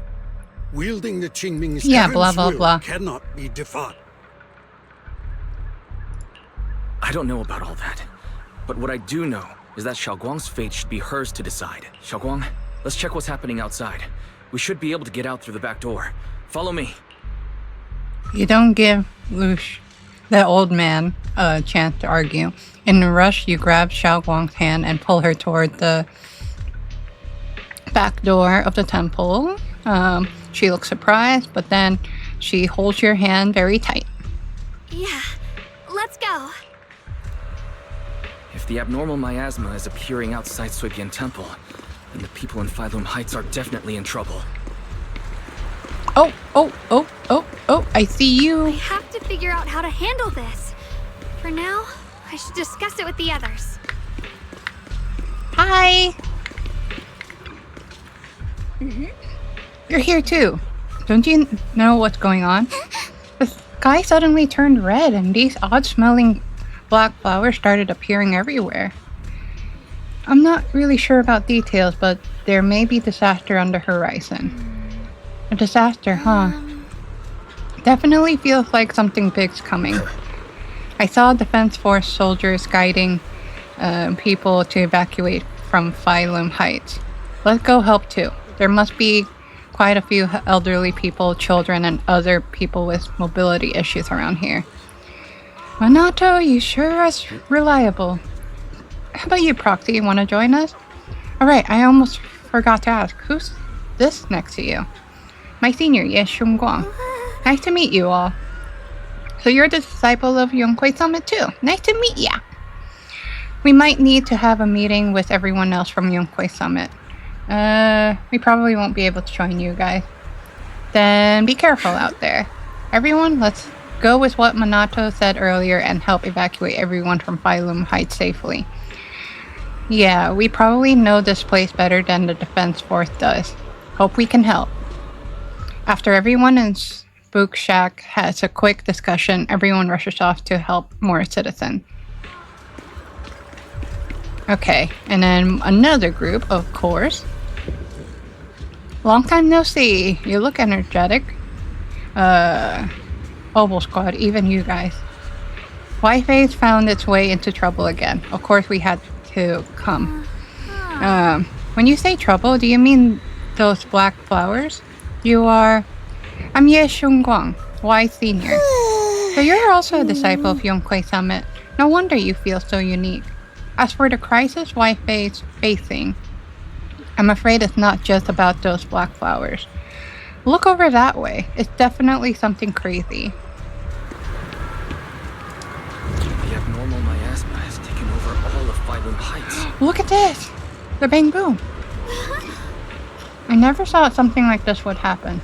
wielding the Qingming's Yeah, blah, heaven's blah, will blah. cannot be defied. I don't know about all that. But what I do know is that Xiaoguang's fate should be hers to decide. Xiaoguang, let's check what's happening outside. We should be able to get out through the back door. Follow me. You don't give Lush, the old man, a chance to argue. In a rush, you grab Xiao Guang's hand and pull her toward the back door of the temple. She looks surprised, but then she holds your hand very tight. Yeah, let's go. If the abnormal miasma is appearing outside Swabian Temple, then the people in Phylum Heights are definitely in trouble. Oh, I see We you. have to figure out how to handle this. For now, I should discuss it with the others. Hi. You're here too. Don't you know what's going on? The sky suddenly turned red and these odd-smelling black flowers started appearing everywhere. I'm not really sure about details, but there may be disaster on the horizon. A disaster, huh? Definitely feels like something big's coming. I saw Defense Force soldiers guiding people to evacuate from Phylum Heights. Let's go help too. There must be quite a few elderly people, children, and other people with mobility issues around here. Minato, you sure are reliable. How about you, Proxy? You want to join us? Alright, I almost forgot to ask. Who's this next to you? My senior, Ye Guang. Nice to meet you all. So you're the disciple of Yunhui Summit too. Nice to meet ya. We might need to have a meeting with everyone else from Yunhui Summit. We probably won't be able to join you guys. Then be careful out there. Everyone, let's go with what Minato said earlier and help evacuate everyone from Phylum Heights safely. Yeah, we probably know this place better than the Defense Force does. Hope we can help. After everyone in Spook Shack has a quick discussion, everyone rushes off to help more citizens. Okay, and then another group, of course. Long time no see. You look energetic. Oval Squad, even you guys. Wi-Fi's found its way into trouble again. Of course we had to come. When you say trouble, do you mean those black flowers? You are... I'm Ye Guang, Y Senior. So you're also a disciple of Yunhui Summit. No wonder you feel so unique. As for the crisis Wi-Fi's facing, I'm afraid it's not just about those black flowers. Look over that way. It's definitely something crazy. The abnormal miasma has taken over all of Phylum Heights. Look at this! The Bang Boom. I never thought something like this would happen.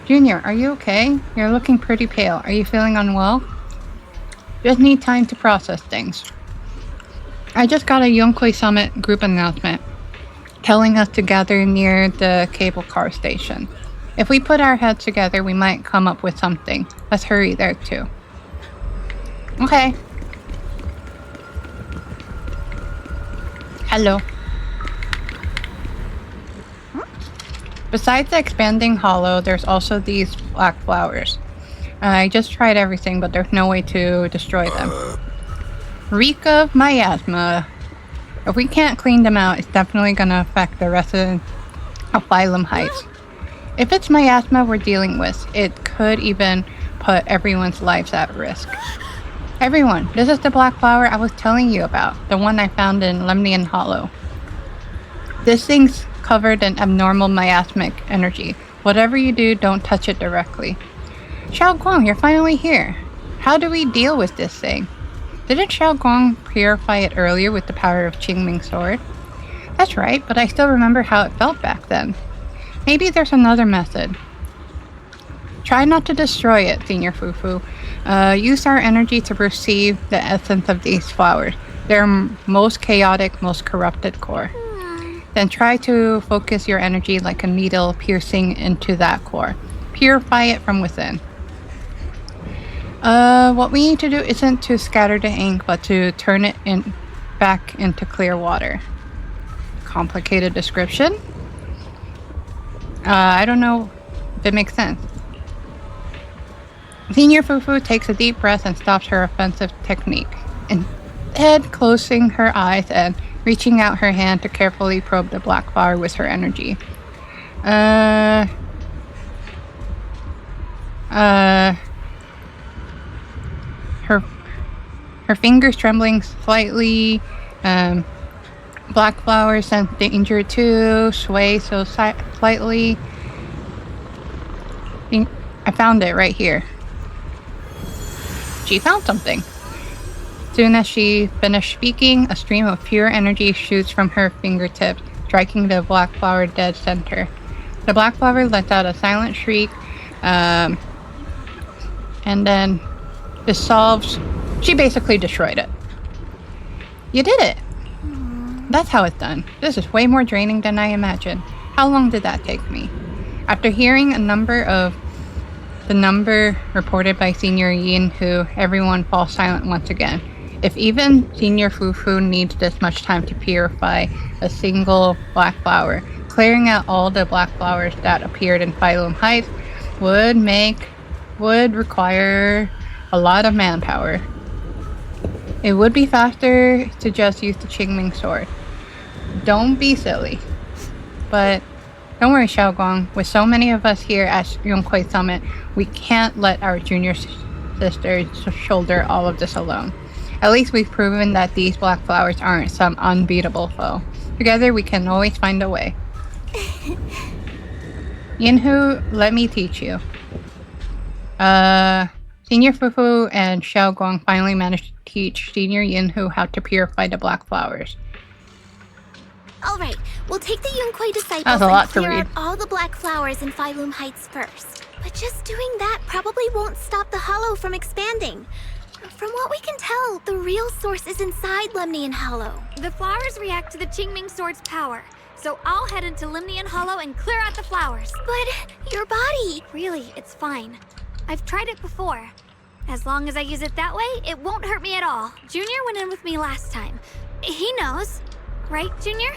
Junior, are you okay? You're looking pretty pale. Are you feeling unwell? Just need time to process things. I just got a Yonkwei Summit group announcement telling us to gather near the cable car station. If we put our heads together, we might come up with something. Let's hurry there too. Okay. Hello. Besides the expanding hollow, there's also these black flowers. I just tried everything, but there's no way to destroy them. Reek of miasma. If we can't clean them out, it's definitely gonna affect the rest of Phylum Heights. If it's miasma we're dealing with, it could even put everyone's lives at risk. Everyone, this is the black flower I was telling you about, the one I found in Lemnian Hollow. This thing's covered in abnormal miasmic energy. Whatever you do, don't touch it directly. Zhao Guang, you're finally here. How do we deal with this thing? Didn't Zhao Guang purify it earlier with the power of Qingming's sword? That's right, but I still remember how it felt back then. Maybe there's another method. Try not to destroy it, Senior Fufu. Use our energy to perceive the essence of these flowers. Their most chaotic, most corrupted core. Then try to focus your energy like a needle piercing into that core. Purify it from within. What we need to do isn't to scatter the ink, but to turn it back into clear water. Complicated description? I don't know if it makes sense. Senior Fufu takes a deep breath and stops her offensive technique. Instead, closing her eyes and reaching out her hand to carefully probe the black flower with her energy. Her fingers trembling slightly. Black flower sense danger too. Sway so slightly. I found it right here. She found something. Soon as she finished speaking, a stream of pure energy shoots from her fingertips, striking the black flower dead center. The black flower lets out a silent shriek, and then dissolves. She basically destroyed it. You did it! That's how it's done. This is way more draining than I imagined. How long did that take me? After hearing the number reported by Senior Yin, who everyone falls silent once again. If even Senior Fufu needs this much time to purify a single black flower, clearing out all the black flowers that appeared in Phylum Heights would require a lot of manpower. It would be faster to just use the Qingming sword. Don't be silly. But don't worry, Zhao Guang. With so many of us here at Yonkwei Summit, we can't let our junior sisters shoulder all of this alone. At least we've proven that these black flowers aren't some unbeatable foe. Together we can always find a way. Yinhu, let me teach you. Senior Fufu and Zhao Guang finally managed to teach Senior Yinhu how to purify the black flowers. Alright, we'll take the Yunquei disciples That's a lot and to clear read. out all the black flowers in Phylum Heights first. But just doing that probably won't stop the hollow from expanding. From what we can tell, the real source is inside Lemnian Hollow. The flowers react to the Qingming sword's power, so I'll head into Lemnian Hollow and clear out the flowers. But your body... Really, it's fine. I've tried it before. As long as I use it that way, it won't hurt me at all. Junior went in with me last time. He knows. Right, Junior?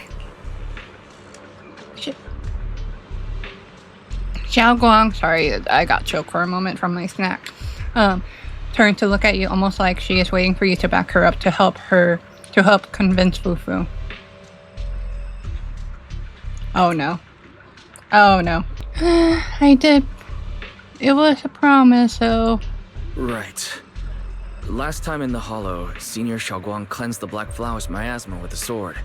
Zhao Guang, sorry, I got choked for a moment from my snack. Turned to look at you almost like she is waiting for you to back her up to help convince Fufu. Oh no. Oh no. I did. It was a promise, so... Right. Last time in the hollow, Senior Zhao Guang cleansed the black flowers miasma with a sword,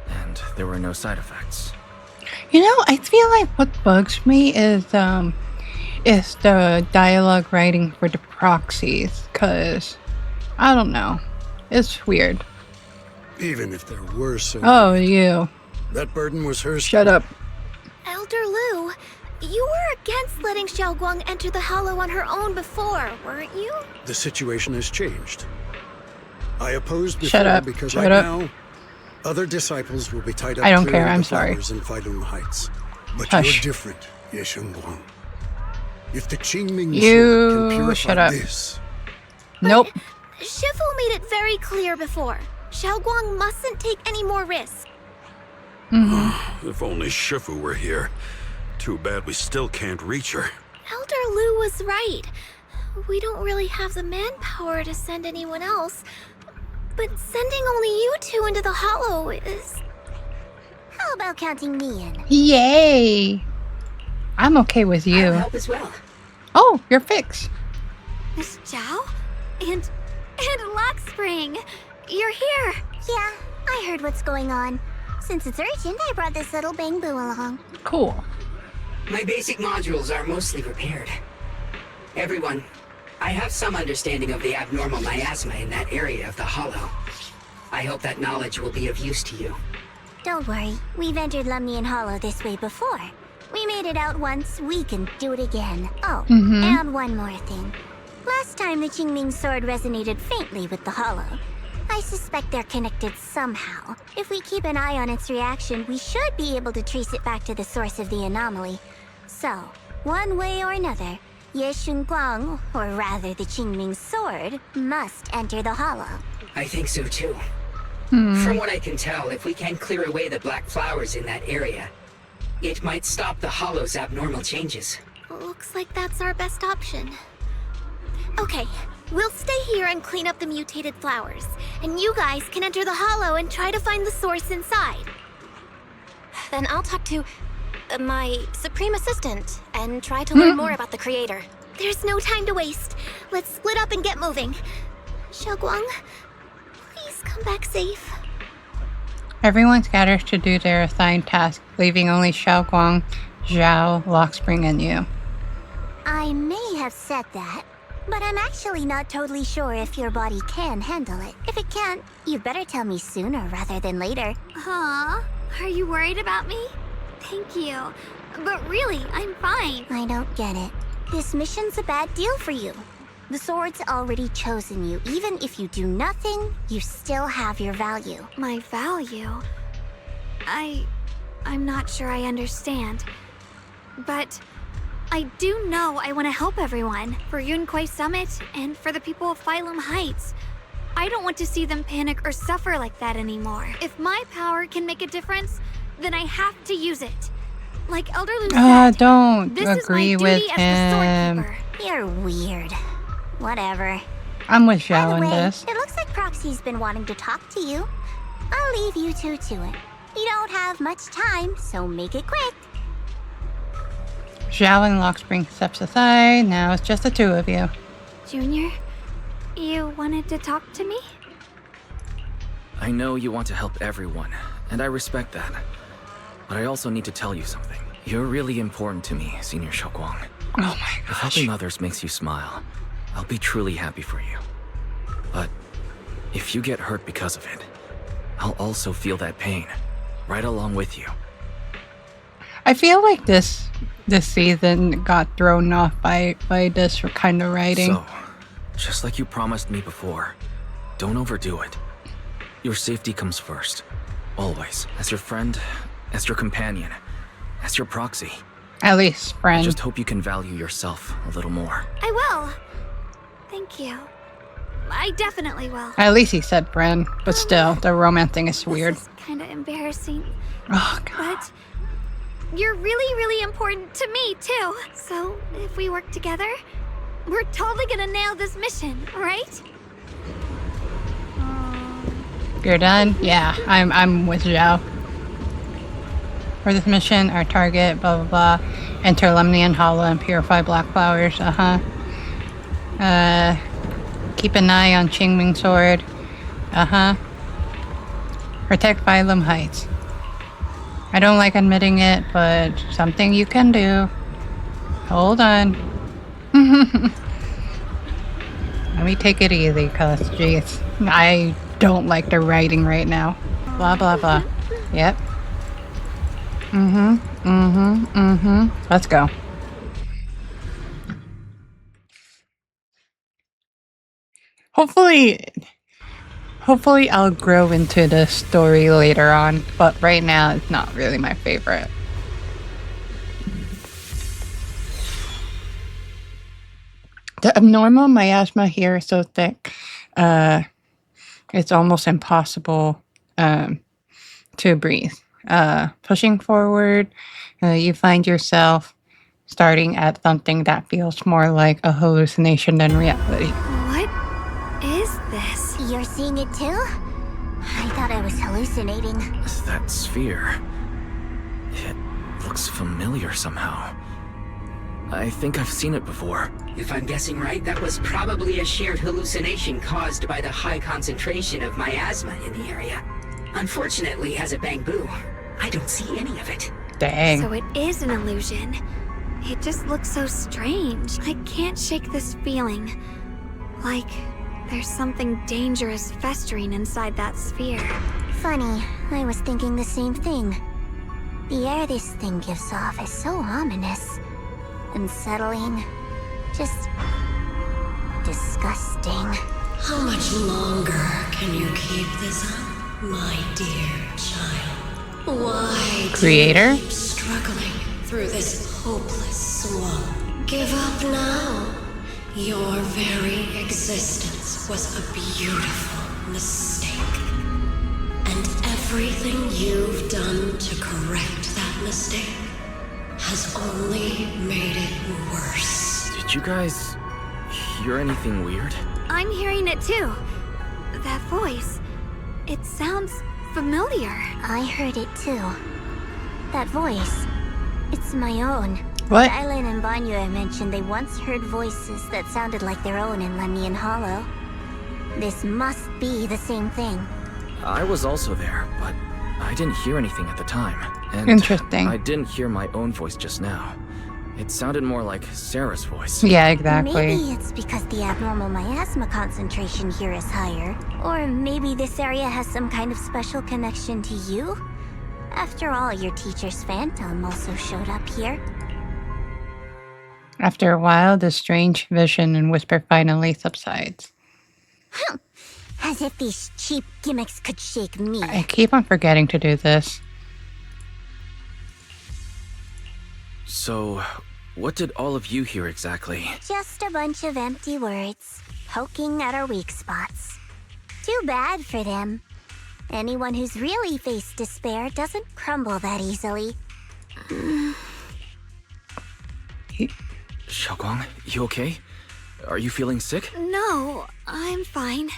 and there were no side effects. You know, I feel like what bugs me is the dialogue writing for the proxies, cause I don't know. It's weird. Even if there were so... Oh, you. That burden was hers. Shut up. Elder Lu, You were against letting Xiao Guang enter the Hollow on her own before, weren't you? The situation has changed. I opposed before Shut up. because Shut right up. now, other disciples will be tied up I don't clearing care, I'm the sorry. flowers in Failum Heights. But Hush. you're different, Ye Guang. If the Qingming You sword can purify shut up. this, Nope. Shifu made it very clear before. Xiao Guang mustn't take any more risks. If only Shifu were here. Too bad we still can't reach her. Elder Lu was right. We don't really have the manpower to send anyone else. But sending only you two into the Hollow is... How about counting me in? Yay! I'm okay with you. I'll help as well. Oh, you're fixed. Miss Zhao? And Lockspring! You're here! Yeah, I heard what's going on. Since it's urgent, I brought this little bang-boo along. Cool. My basic modules are mostly repaired. Everyone, I have some understanding of the abnormal miasma in that area of the Hollow. I hope that knowledge will be of use to you. Don't worry, we've entered Lumnian Hollow this way before. We made it out once, we can do it again. Oh, and one more thing. Last time the Qingming sword resonated faintly with the Hollow. I suspect they're connected somehow. If we keep an eye on its reaction, we should be able to trace it back to the source of the anomaly. So, one way or another, Ye Guang, or rather the Qingming sword, must enter the Hollow. I think so too. From what I can tell, if we can clear away the black flowers in that area, it might stop the Hollow's abnormal changes. Looks like that's our best option. Okay, we'll stay here and clean up the mutated flowers. And you guys can enter the Hollow and try to find the source inside. Then I'll talk to my Supreme Assistant and try to learn more about the Creator. There's no time to waste. Let's split up and get moving. Xiao Guang, please come back safe. Everyone scatters to do their assigned task, leaving only Xiao Guang, Zhao, Lockspring, and you. I may have said that, but I'm actually not totally sure if your body can handle it. If it can't, you better tell me sooner rather than later. Huh? Are you worried about me? Thank you. But really, I'm fine. I don't get it. This mission's a bad deal for you. The sword's already chosen you. Even if you do nothing, you still have your value. My value? I'm not sure I understand. But I do know I want to help everyone. For Yunquay Summit and for the people of Phylum Heights. I don't want to see them panic or suffer like that anymore. If my power can make a difference, then I have to use it. Like Elder Lu said, don't this agree is my with duty as the him. Swordkeeper. You're weird. Whatever. I'm with By Zhao the in way, this. it looks like Proxy's been wanting to talk to you. I'll leave you two to it. You don't have much time, so make it quick. Zhao and Lockspring steps aside. Now it's just the two of you. Junior, you wanted to talk to me? I know you want to help everyone, and I respect that. But I also need to tell you something. You're really important to me, Senior Xiao Guang. Oh my If gosh. helping others makes you smile, I'll be truly happy for you. But if you get hurt because of it, I'll also feel that pain, right along with you. I feel like this season got thrown off by this kind of writing. So, just like you promised me before, don't overdo it. Your safety comes first. Always. As your friend, as your companion, as your proxy. At least, I friend. just hope you can value yourself a little more. I will. Thank you. I definitely will. At least he said friend, but still, the romance thing is weird. This is kind of embarrassing. Oh god. But you're really, really important to me, too. So if we work together, we're totally gonna nail this mission, right? You're done? Yeah, I'm with Zhao. For this mission, our target, blah blah blah. Enter Lumnian Hollow and purify black flowers, keep an eye on Qingming Sword. Protect Phylum Heights. I don't like admitting it, but something you can do. Hold on. Let me take it easy, cause jeez, I don't like the writing right now. Blah blah blah. Yep. Let's go. Hopefully I'll grow into this story later on, but right now it's not really my favorite. The abnormal miasma here is so thick, it's almost impossible to breathe. Pushing forward, you find yourself starting at something that feels more like a hallucination than reality. What is this? You're seeing it too? I thought I was hallucinating. That sphere. It looks familiar somehow. I think I've seen it before. If I'm guessing right, that was probably a shared hallucination caused by the high concentration of miasma in the area. Unfortunately, as a Bangbu, I don't see any of it. Dang. So it is an illusion. It just looks so strange. I can't shake this feeling. Like there's something dangerous festering inside that sphere. Funny, I was thinking the same thing. The air this thing gives off is so ominous. Unsettling. Just disgusting. How much longer can you keep this up, my dear child? Why Creator? do you keep struggling through this hopeless swamp? Give up now. Your very existence was a beautiful mistake. And everything you've done to correct that mistake has only made it worse. Did you guys hear anything weird? I'm hearing it too. That voice. It sounds familiar. I heard it too. That voice. It's my own. What? Dylan and Banya mentioned they once heard voices that sounded like their own in Lemnian Hollow. This must be the same thing. I was also there, but I didn't hear anything at the time. And Interesting. I didn't hear my own voice just now. It sounded more like Sarah's voice. Yeah, exactly. Maybe it's because the abnormal miasma concentration here is higher. Or maybe this area has some kind of special connection to you? After all, your teacher's phantom also showed up here. After a while, the strange vision and whisper finally subsides. As if these cheap gimmicks could shake me. I keep on forgetting to do this. So, what did all of you hear exactly? Just a bunch of empty words, poking at our weak spots. Too bad for them. Anyone who's really faced despair doesn't crumble that easily. Xiaoguang, you okay? Are you feeling sick? No, I'm fine.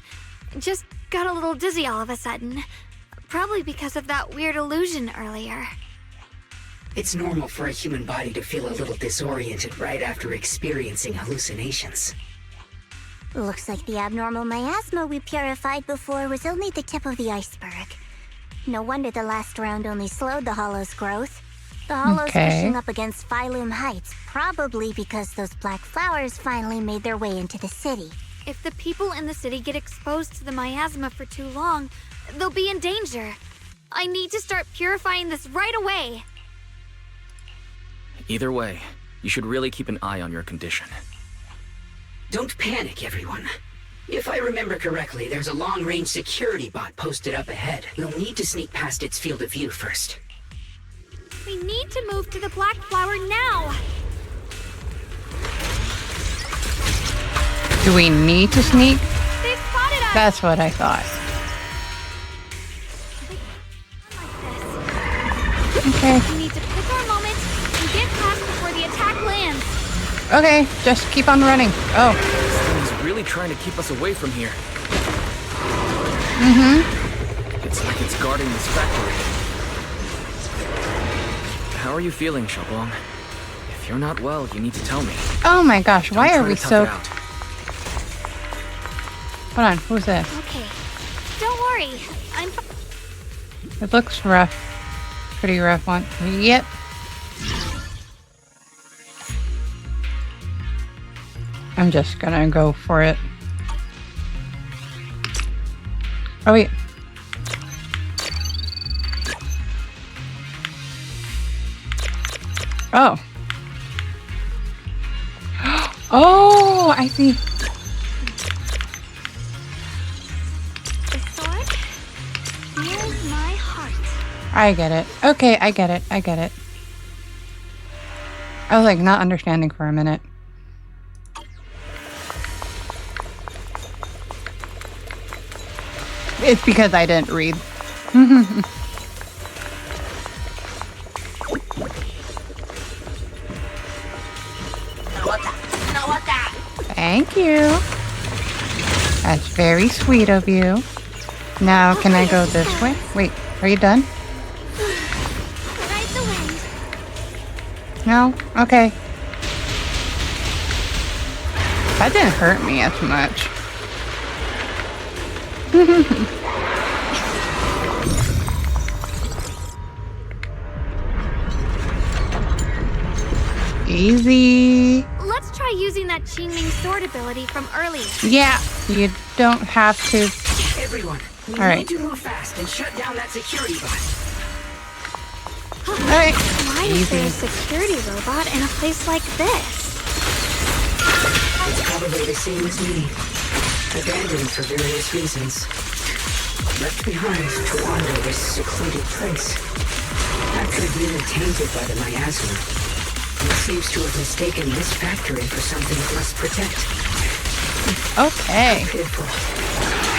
Just got a little dizzy all of a sudden. Probably because of that weird illusion earlier. It's normal for a human body to feel a little disoriented right after experiencing hallucinations. Looks like the abnormal miasma we purified before was only the tip of the iceberg. No wonder the last round only slowed the Hollow's growth. The Hollow's pushing up against Phylum Heights, probably because those black flowers finally made their way into the city. If the people in the city get exposed to the miasma for too long, they'll be in danger. I need to start purifying this right away. Either way, you should really keep an eye on your condition. Don't panic, everyone. If I remember correctly, there's a long-range security bot posted up ahead. You'll need to sneak past its field of view first. We need to move to the black flower now. Do we need to sneak? They spotted us. That's what I thought. Okay. We need to pick our moment and get past before the attack lands. Okay, just keep on running. Oh. This thing is really trying to keep us away from here. It's like it's guarding this factory. How are you feeling, Xiaoguang? If you're not well, you need to tell me. Oh my gosh, why Don't are try we to tough so... it out. Hold on, who's this? Okay. Don't worry. I'm It looks rough. Pretty rough one. Yep. I'm just gonna go for it. Oh wait. Oh. Oh, I see. The sword? Here's my heart. I get it. Okay, I get it. I get it. I was like not understanding for a minute. It's because I didn't read. Thank you. That's very sweet of you. Now, can I go this way? Wait, are you done? Ride the wind. No? Okay. That didn't hurt me as much. Easy. Let's try using that Qingming sword ability from earlier. Yeah, you don't have to. Everyone, we All right. need to move fast and shut down that security bot. All right. Why is there a security robot in a place like this? It's probably the same as me. Abandoned for various reasons. Left behind to wander this secluded place. After being tainted by the miasma, it seems to have mistaken this factory for something it must protect. Okay. How pitiful.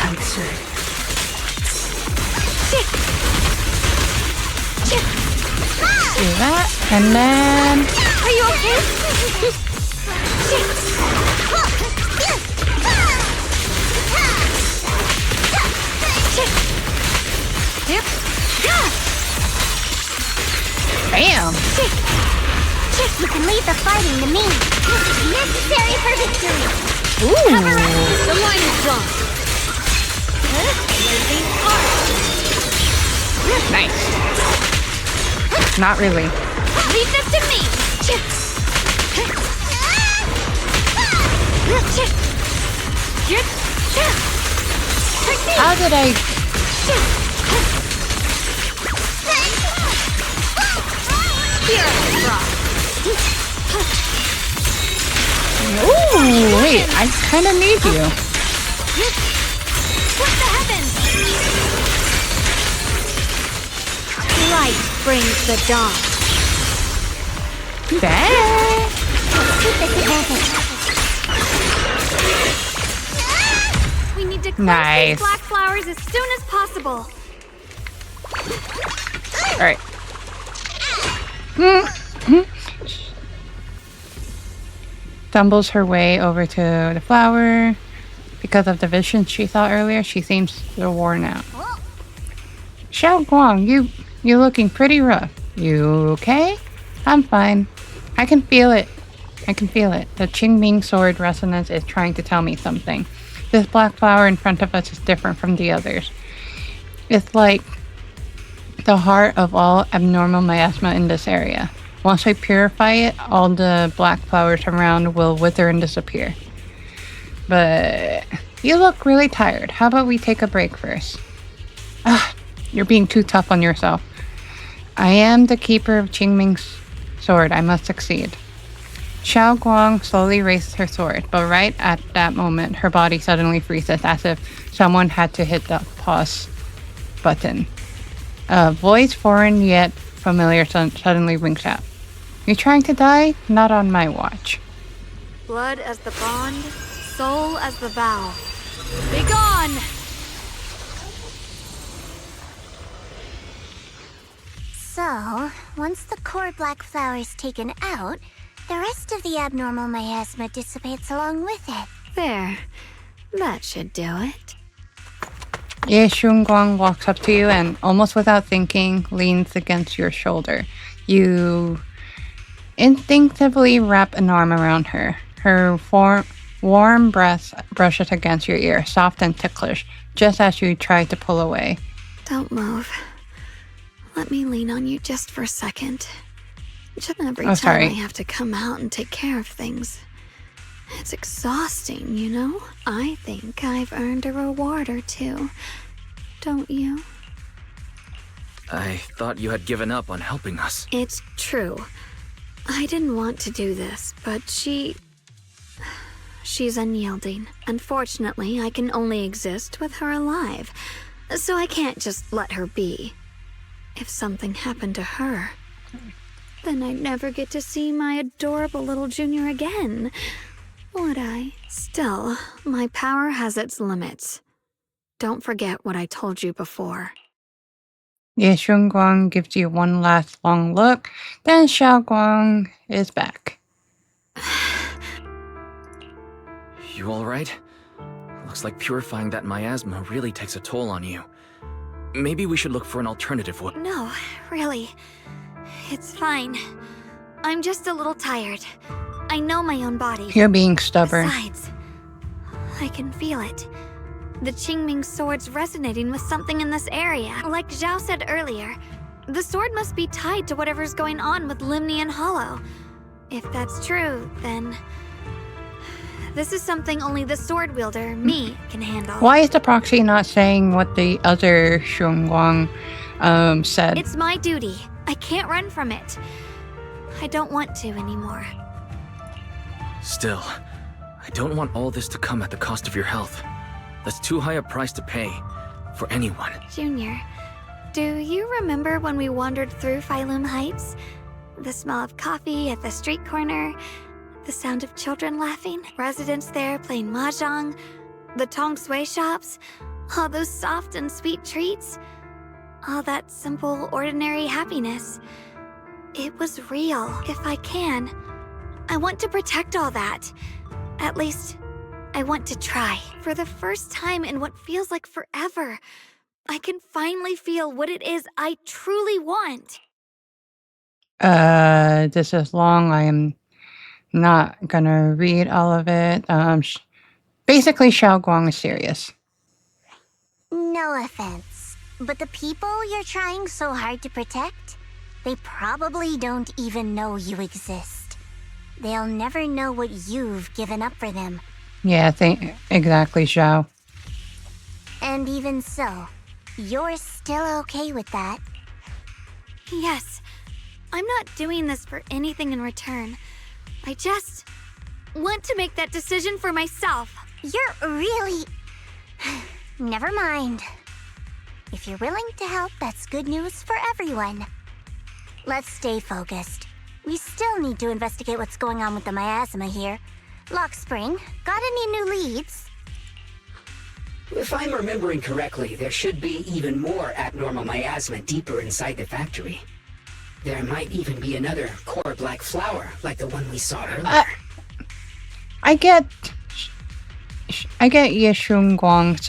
How absurd. Do that, and then. Are you okay? Yep. Bam. You can leave the fighting to me. Necessary for victory. Ooh. The line is drawn. Nice. Not really. Leave this to me. How did I? Ooh, wait, I kind of need you. What the heavens? Light brings the dawn. Dang. Keep this advantage. We need to cleanse Nice. these black flowers as soon as possible. All right. Stumbles her way over to the flower. Because of the vision she saw earlier, she seems worn out. Zhao Guang, you're looking pretty rough. You okay? I'm fine. I can feel it. I can feel it. The Qingming sword resonance is trying to tell me something. This black flower in front of us is different from the others. It's like the heart of all abnormal miasma in this area. Once we purify it, all the black flowers around will wither and disappear. But you look really tired. How about we take a break first? You're being too tough on yourself. I am the keeper of Qingming's sword. I must succeed. Zhao Guang slowly raises her sword, but right at that moment, her body suddenly freezes as if someone had to hit the pause button. A voice, foreign yet familiar, suddenly rings out. You trying to die? Not on my watch. Blood as the bond, soul as the vow. Be gone! So, once the core black flower is taken out, the rest of the abnormal miasma dissipates along with it. There. That should do it. Ye Shunguang walks up to you and, almost without thinking, leans against your shoulder. You instinctively wrap an arm around her. Her warm breath brushes against your ear, soft and ticklish, just as you try to pull away. Don't move. Let me lean on you just for a second. Just every Oh, time sorry. I have to come out and take care of things. It's exhausting, you know? I think I've earned a reward or two. Don't you? I thought you had given up on helping us. It's true. I didn't want to do this, but she's unyielding. Unfortunately, I can only exist with her alive, so I can't just let her be. If something happened to her, then I'd never get to see my adorable little junior again, would I? Still, my power has its limits. Don't forget what I told you before. Ye Shunguang gives you one last long look, then Xiaoguang is back. You alright? Looks like purifying that miasma really takes a toll on you. Maybe we should look for an alternative way. No, really. It's fine. I'm just a little tired. I know my own body. You're being stubborn. Besides, I can feel it. The Qingming sword's resonating with something in this area. Like Zhao said earlier, the sword must be tied to whatever's going on with Limnian Hollow. If that's true, then this is something only the sword wielder, me, can handle. Why is the proxy not saying what the other Shunguang said? It's my duty. I can't run from it. I don't want to anymore. Still, I don't want all this to come at the cost of your health. That's too high a price to pay for anyone. Junior, do you remember when we wandered through Phylum Heights? The smell of coffee at the street corner, the sound of children laughing, residents there playing mahjong, the tong sui shops, all those soft and sweet treats, all that simple, ordinary happiness. It was real. If I can, I want to protect all that. At least, I want to try. For the first time in what feels like forever, I can finally feel what it is I truly want. This is long. I am not gonna read all of it. Basically, Xiaoguang is serious. No offense, but the people you're trying so hard to protect, they probably don't even know you exist. They'll never know what you've given up for them. Yeah, exactly, Zhao. And even so, you're still okay with that? Yes, I'm not doing this for anything in return. I just want to make that decision for myself. You're really... Never mind. If you're willing to help, that's good news for everyone. Let's stay focused. We still need to investigate what's going on with the miasma here. Lock Spring, got any new leads? If I'm remembering correctly, there should be even more abnormal miasma deeper inside the factory. There might even be another core black flower, like the one we saw earlier. I get Ye Shunguang's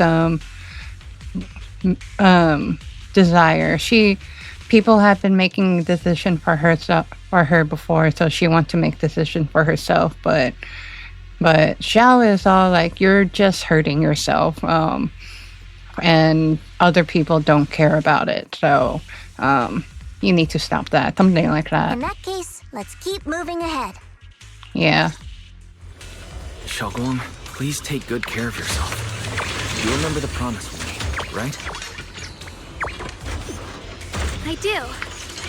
desire. People have been making decision for her before, so she wants to make decision for herself. But Zhao is all like, you're just hurting yourself, and other people don't care about it. So you need to stop that. Something like that. In that case, let's keep moving ahead. Yeah. Xiaoguang, please take good care of yourself. You remember the promise we made, right? I do.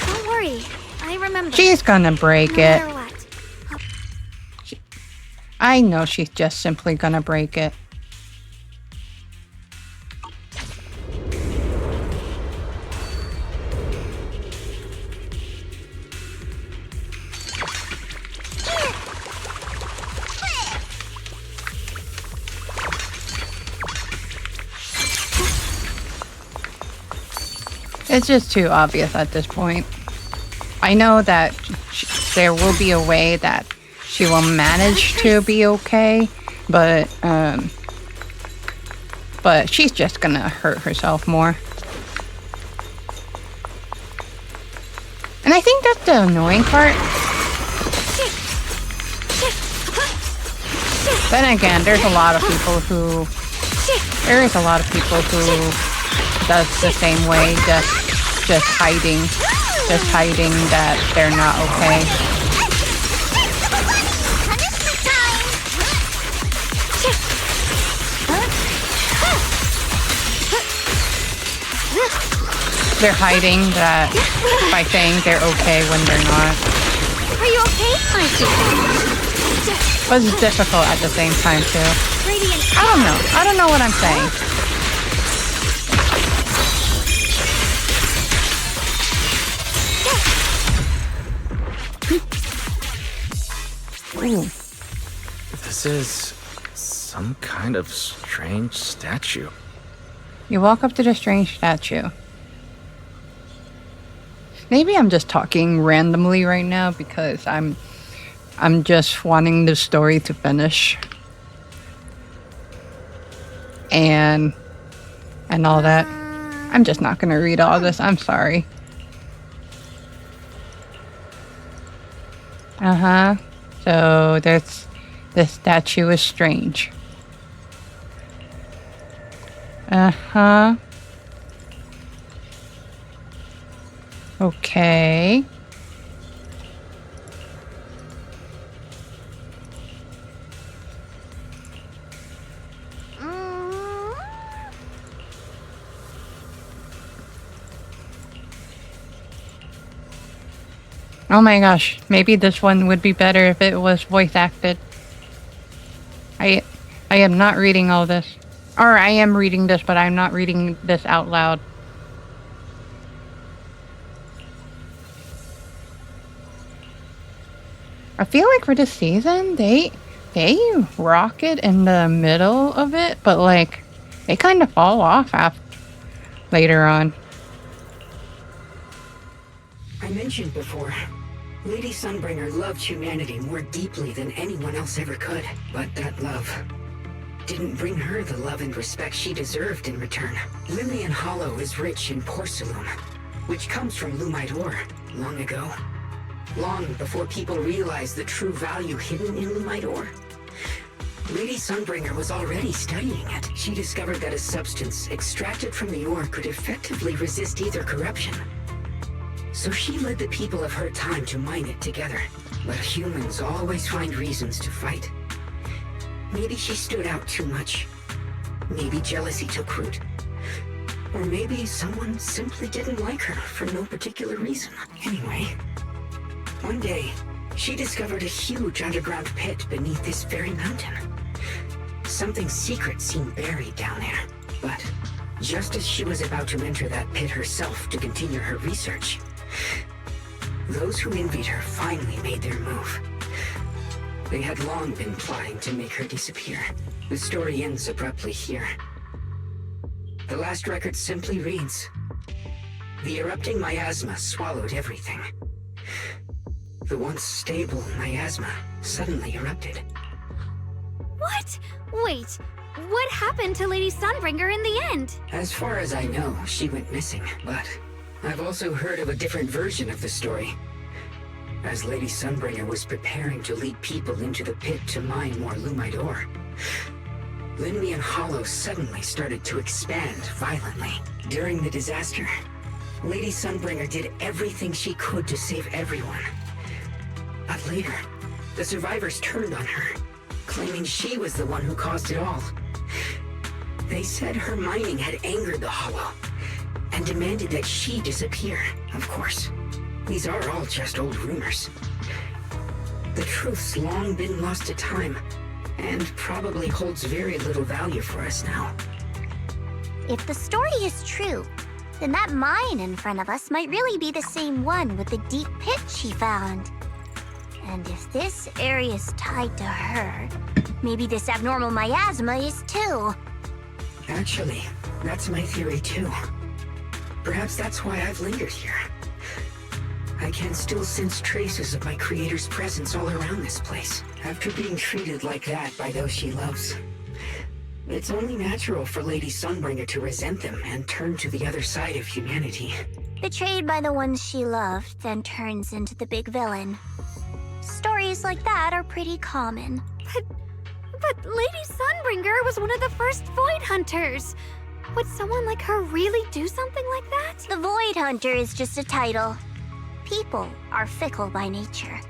Don't worry. I remember. She's gonna break No it. matter what. I know she's just simply gonna break it. It's just too obvious at this point. I know that there will be a way that she will manage to be okay, but she's just gonna hurt herself more. And I think that's the annoying part. Then again, there's a lot of people who does the same way, just hiding that they're not okay. They're hiding that by saying they're okay when they're not. Are you okay? I It was difficult at the same time too. Radiant. I don't know what I'm saying. Ooh. This is some kind of strange statue. You walk up to the strange statue. Maybe I'm just talking randomly right now because I'm just wanting the story to finish. And all that. I'm just not gonna read all this. I'm sorry. So this statue is strange. Okay. Oh my gosh, maybe this one would be better if it was voice acted. I am not reading all this. Or I am reading this, but I'm not reading this out loud. I feel like for this season, they rock it in the middle of it, but like they kind of fall off after later on. I mentioned before, Lady Sunbringer loved humanity more deeply than anyone else ever could. But that love didn't bring her the love and respect she deserved in return. Limnian Hollow is rich in porcelain, which comes from Lumite ore long ago. Long before people realized the true value hidden in Lumite ore. Lady Sunbringer was already studying it. She discovered that a substance extracted from the ore could effectively resist ether corruption. So she led the people of her time to mine it together. But humans always find reasons to fight. Maybe she stood out too much. Maybe jealousy took root. Or maybe someone simply didn't like her for no particular reason. Anyway, one day, she discovered a huge underground pit beneath this very mountain. Something secret seemed buried down there. But just as she was about to enter that pit herself to continue her research, those who envied her finally made their move. They had long been plotting to make her disappear. The story ends abruptly here. The last record simply reads, "The erupting miasma swallowed everything." The once stable miasma suddenly erupted. What? Wait, what happened to Lady Sunbringer in the end? As far as I know, she went missing, but I've also heard of a different version of the story. As Lady Sunbringer was preparing to lead people into the pit to mine more Lumite ore, Limnian Hollow suddenly started to expand violently. During the disaster, Lady Sunbringer did everything she could to save everyone. But later, the survivors turned on her, claiming she was the one who caused it all. They said her mining had angered the Hollow, and demanded that she disappear. Of course, these are all just old rumors. The truth's long been lost to time, and probably holds very little value for us now. If the story is true, then that mine in front of us might really be the same one with the deep pit she found. And if this area is tied to her, maybe this abnormal miasma is too. Actually, that's my theory too. Perhaps that's why I've lingered here. I can still sense traces of my creator's presence all around this place. After being treated like that by those she loves, it's only natural for Lady Sunbringer to resent them and turn to the other side of humanity. Betrayed by the ones she loved, then turns into the big villain. Stories like that are pretty common. But Lady Sunbringer was one of the first Void Hunters. Would someone like her really do something like that? The Void Hunter is just a title. People are fickle by nature.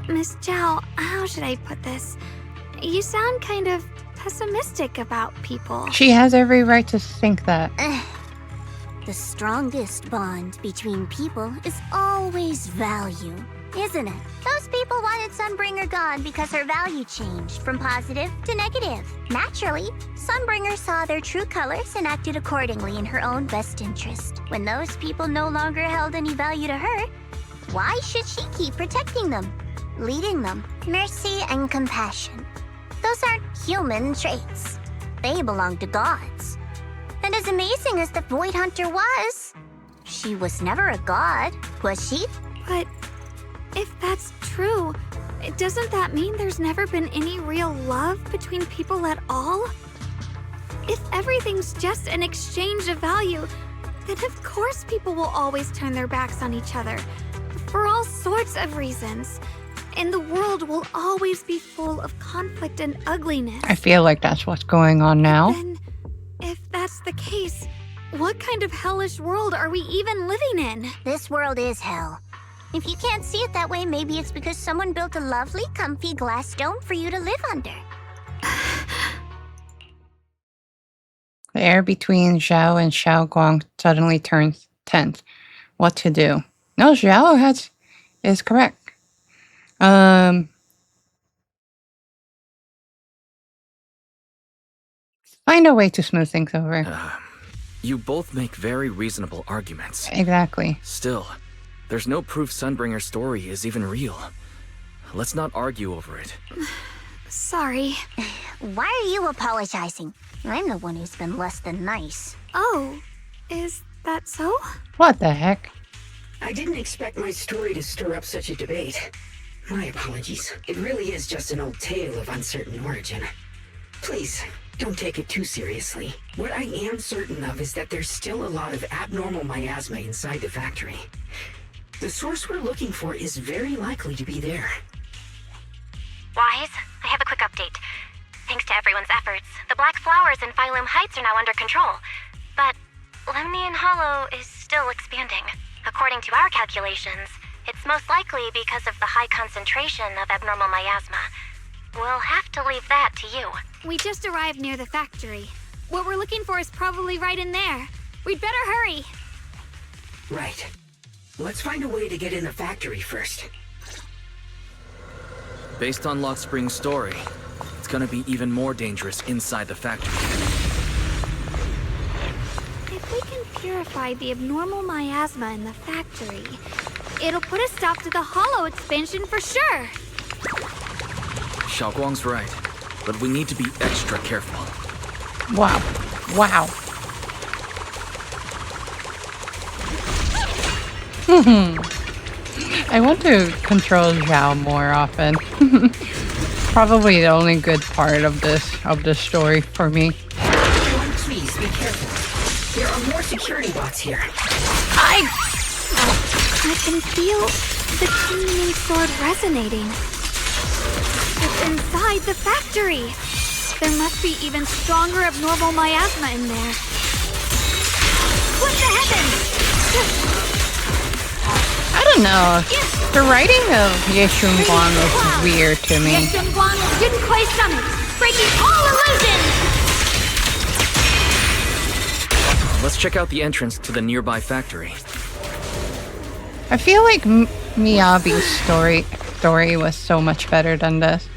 Miss Zhao, how should I put this? You sound kind of pessimistic about people. She has every right to think that. The strongest bond between people is always value. isn't it? Those people wanted Sunbringer gone because her value changed from positive to negative. Naturally, Sunbringer saw their true colors and acted accordingly in her own best interest. When those people no longer held any value to her, why should she keep protecting them, leading them? Mercy and compassion. Those aren't human traits. They belong to gods. And as amazing as the Void Hunter was, she was never a god, was she? But if that's true, doesn't that mean there's never been any real love between people at all? If everything's just an exchange of value, then of course people will always turn their backs on each other, for all sorts of reasons. And the world will always be full of conflict and ugliness. I feel like that's what's going on now. Then, if that's the case, what kind of hellish world are we even living in? This world is hell. If you can't see it that way, maybe it's because someone built a lovely, comfy glass dome for you to live under. The air between Zhao and Xiaoguang suddenly turns tense. What to do? No, Zhao is correct. Find a way to smooth things over. You both make very reasonable arguments. Exactly. Still, there's no proof Sunbringer's story is even real. Let's not argue over it. Sorry. Why are you apologizing? I'm the one who's been less than nice. Oh, is that so? What the heck? I didn't expect my story to stir up such a debate. My apologies. It really is just an old tale of uncertain origin. Please, don't take it too seriously. What I am certain of is that there's still a lot of abnormal miasma inside the factory. The source we're looking for is very likely to be there. Wise, I have a quick update. Thanks to everyone's efforts, the Black Flowers in Phylum Heights are now under control. But Lemnian Hollow is still expanding. According to our calculations, it's most likely because of the high concentration of abnormal miasma. We'll have to leave that to you. We just arrived near the factory. What we're looking for is probably right in there. We'd better hurry. Right. Let's find a way to get in the factory first. Based on Lock Spring's story, it's gonna be even more dangerous inside the factory. If we can purify the abnormal miasma in the factory, it'll put a stop to the hollow expansion for sure. Xiaoguang's right, but we need to be extra careful. Wow. Wow. I want to control Zhao more often. Probably the only good part of this story for me. Everyone, please be careful. There are more security bots here. I can feel the gleaming sword resonating. It's inside the factory. There must be even stronger abnormal miasma in there. What the heavens? I don't know. The writing of Yeshun Guan was weird to me. Yeshun Guan didn't quite summon, breaking all illusions! Let's check out the entrance to the nearby factory. I feel like Miyabi's story was so much better than this.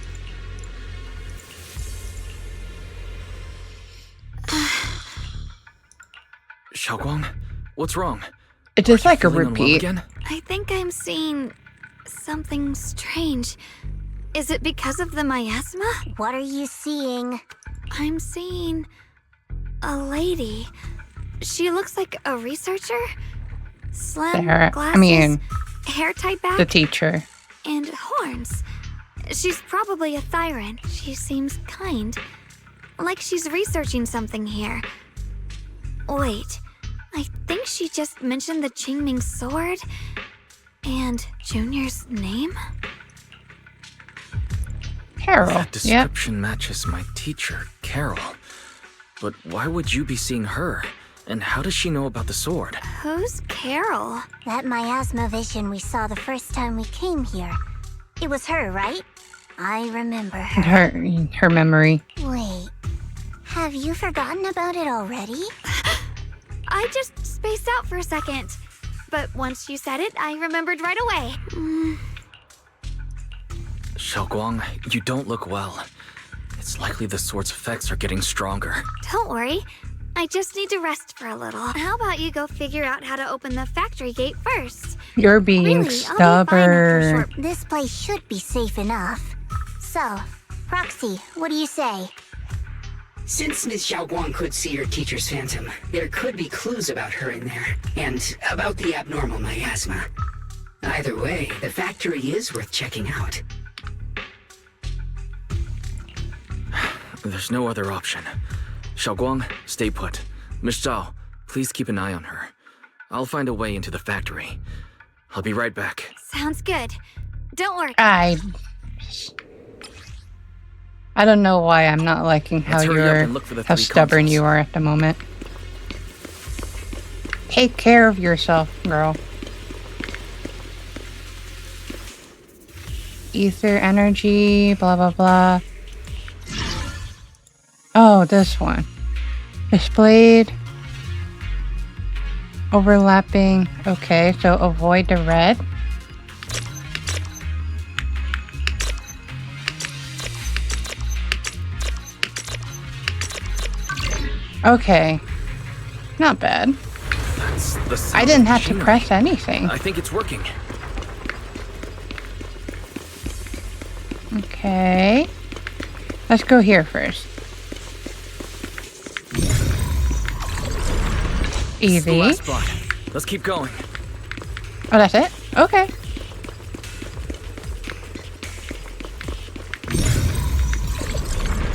Xiaoguang, what's wrong? It's just like a Feeling unwell repeat. again? I think I'm seeing something strange. Is it because of the miasma? What are you seeing? I'm seeing a lady. She looks like a researcher. Slim glasses, hair tied back, the teacher. and horns. She's probably a Thyran. She seems kind. Like she's researching something here. Wait, I think she just mentioned the Qingming sword and Junior's name? Carol. That description matches my teacher, Carol. But why would you be seeing her? And how does she know about the sword? Who's Carol? That miasma vision we saw the first time we came here. It was her, right? I remember her. Her memory. Wait, have you forgotten about it already? I just spaced out for a second. But once you said it, I remembered right away. Xiaoguang, you don't look well. It's likely the sword's effects are getting stronger. Don't worry. I just need to rest for a little. How about you go figure out how to open the factory gate first? You're being Really, I'll be fine stubborn. after short- This place should be safe enough. So, Proxy, what do you say? Since Ms. Xiaoguang could see her teacher's phantom, there could be clues about her in there, and about the abnormal miasma. Either way, the factory is worth checking out. There's no other option. Xiaoguang, stay put. Miss Zhao, please keep an eye on her. I'll find a way into the factory. I'll be right back. Sounds good. Don't worry. I don't know why I'm not liking how Let's hurry up and look for the how three stubborn consoles. you are at the moment. Take care of yourself, girl. Ether energy, blah blah blah. Oh, this one. Displayed. Overlapping. Okay, so avoid the red. Okay. Not bad. That's the I sound didn't of have to machinery. press anything. I think it's working. Okay. Let's go here first. This is the Easy. last spot. Let's keep going. Oh, that's it? Okay.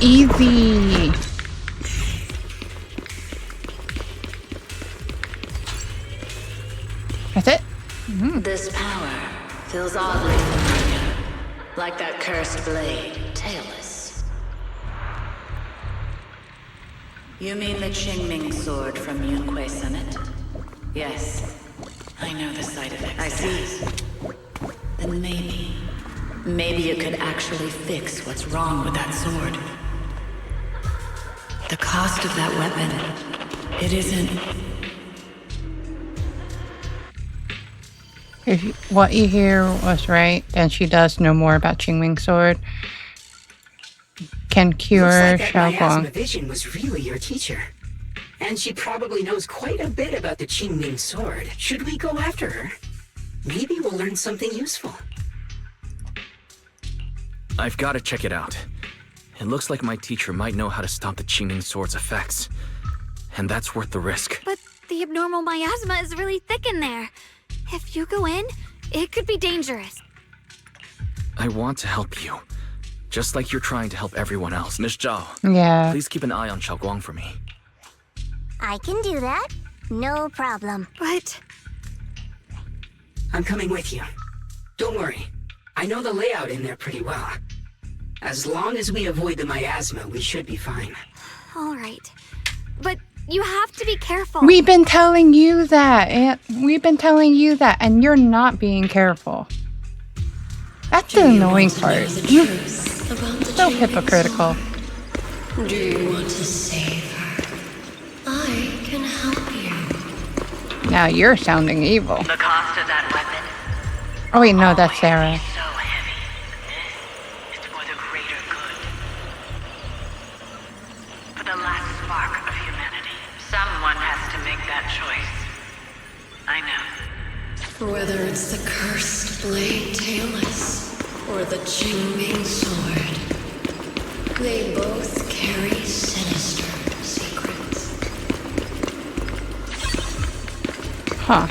Easy. That's it? This power feels oddly familiar, like that cursed blade, tailless. You mean the Qingming sword from Yunquei Summit? Yes, I know the side effects. I see. Then maybe you could actually fix what's wrong with that sword. The cost of that weapon, it isn't. If what you hear was right, then she does know more about Qingming Sword. Can cure Looks like that miasma Xiaoguang. vision was really your teacher. And she probably knows quite a bit about the Qingming sword. Should we go after her? Maybe we'll learn something useful. I've got to check it out. It looks like my teacher might know how to stop the Qingming sword's effects. And that's worth the risk. But the abnormal miasma is really thick in there. If you go in, it could be dangerous. I want to help you. Just like you're trying to help everyone else. Miss Zhao, Yeah. please keep an eye on Xiaoguang for me. I can do that. No problem. But I'm coming with you. Don't worry. I know the layout in there pretty well. As long as we avoid the miasma, we should be fine. all right. But you have to be careful. We've been telling you that, and you're not being careful. That's the annoying part. So hypocritical. Do you want to save her? I can help you. Now you're sounding evil. The cost of that weapon Oh wait, no, that's Sarah. so heavy. This is for the greater good. For the last spark of humanity. Someone has to make that choice. I know. Whether it's the cursed blade tailless or the Qingming sword, they both carry sinister secrets. Huh.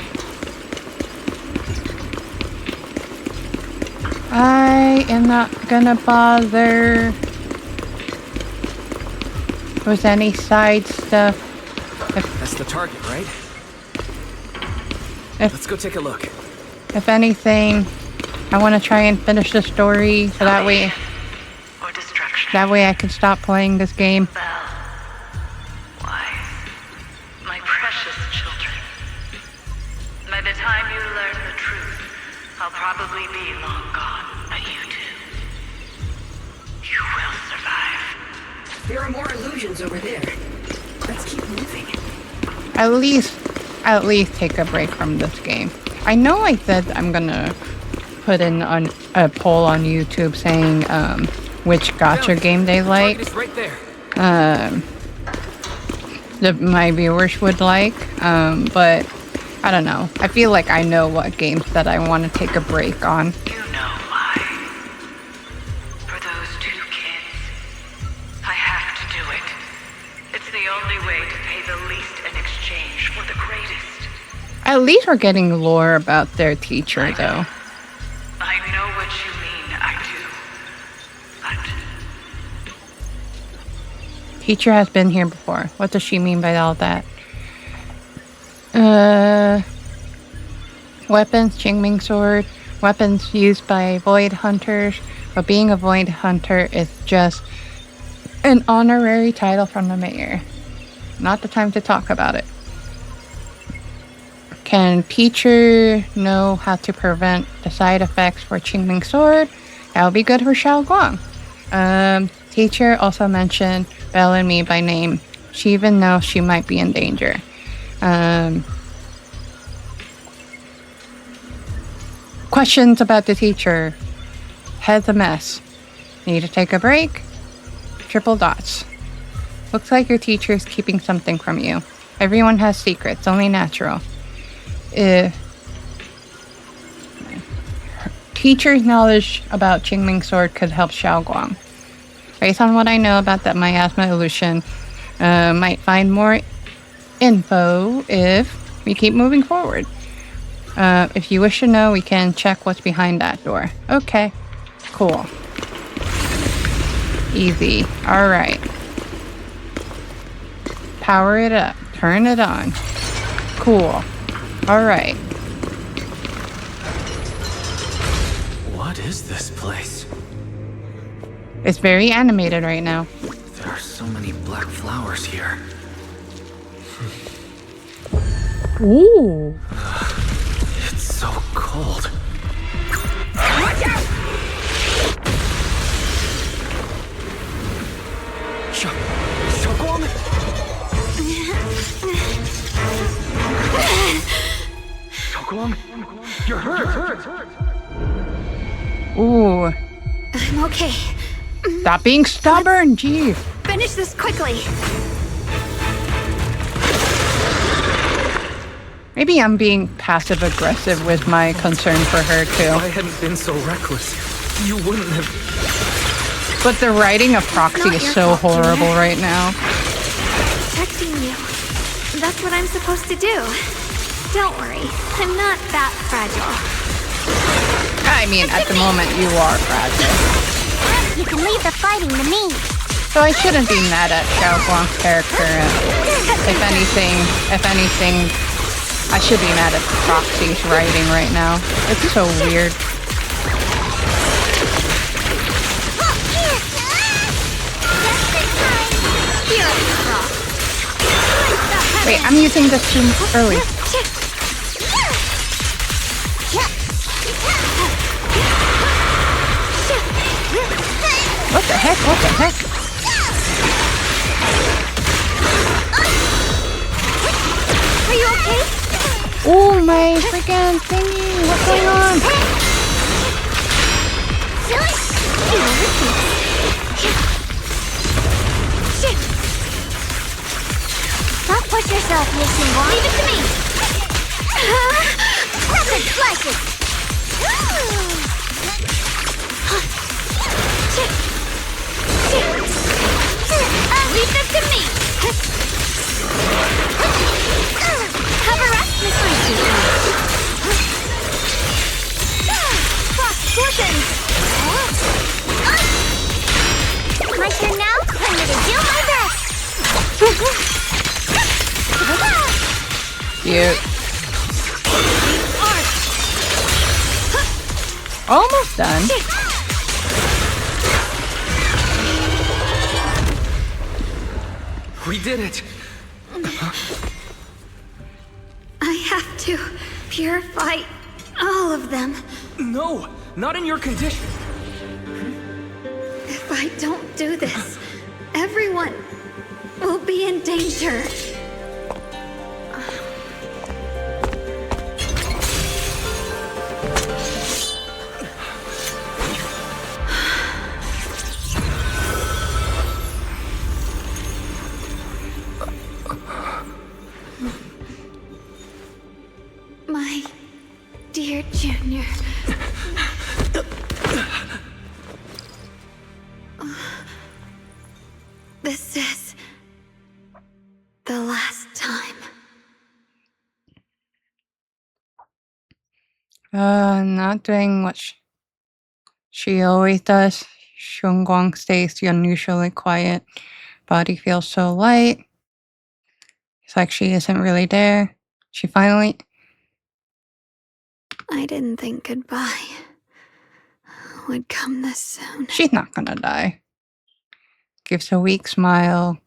I am not gonna bother with any side stuff. That's the target, right? If- Let's go take a look. If anything, I want to try and finish the story so that way I can stop playing this game. My precious children. By the time you learn the truth, I'll probably be long gone. But you two, you will survive. There are more illusions over there. Let's keep moving. At least take a break from this game. I know I said I'm gonna put in on a poll on YouTube saying which gacha game they like. That my viewers would like, but I don't know. I feel like I know what games that I want to take a break on. You know why. For those 2 kids, I have to do it. It's the only way to pay the least in exchange for the greatest. At least we're getting lore about their teacher, though. I know what you mean, I do. But Teacher has been here before. What does she mean by all that? Weapons, Qingming sword. Weapons used by void hunters. But being a void hunter is just an honorary title from the mayor. Not the time to talk about it. Can Teacher know how to prevent the side effects for Qingming sword? That would be good for Zhao Guang. Teacher also mentioned Belle and me by name. She even knows she might be in danger. Questions about the teacher. Head's a mess. Need to take a break? Triple dots. Looks like your teacher is keeping something from you. Everyone has secrets, only natural. Teacher's knowledge about Qingming sword could help Zhao Guang. Based on what I know about that miasma illusion, might find more info if we keep moving forward. If you wish to know, we can check what's behind that door. Okay. Cool. Easy. Alright. Power it up. Turn it on. Cool. Alright. What is this place? It's very animated right now. There are so many black flowers here. Ooh. It's so cold. Watch out! Xiaoguang? Xiaoguang? You're hurt! Ooh. I'm okay. Stop being stubborn, gee. Finish this quickly. Maybe I'm being passive-aggressive with my concern for her, If too. I hadn't been so reckless, you wouldn't have... But the writing of Proxy is so horrible right now. Protecting you. That's what I'm supposed to do. Don't worry. I'm not that fragile. I mean, at the moment, you are fragile. You can leave the fighting to me. So I shouldn't be mad at Zhao Guang's character. If anything, I should be mad at Proxy's writing right now. It's so weird. Wait, I'm using this too early. What the heck? What the heck? Are you okay? Oh my freaking thingy! What's going on? Don't push yourself, Miss Xinguang. Leave it to me. Rapid slices. Leave this to me. Have a rest, Miss Lucy. Cross portions. My turn now? I'm gonna do my best. Cute. Almost done. We did it! I have to purify all of them. No! Not in your condition! If I don't do this, everyone will be in danger. Not doing what she always does. Shunguang stays unusually quiet. Body feels so light. It's like she isn't really there. She finally... I didn't think goodbye would come this soon. She's not gonna die. Gives a weak smile.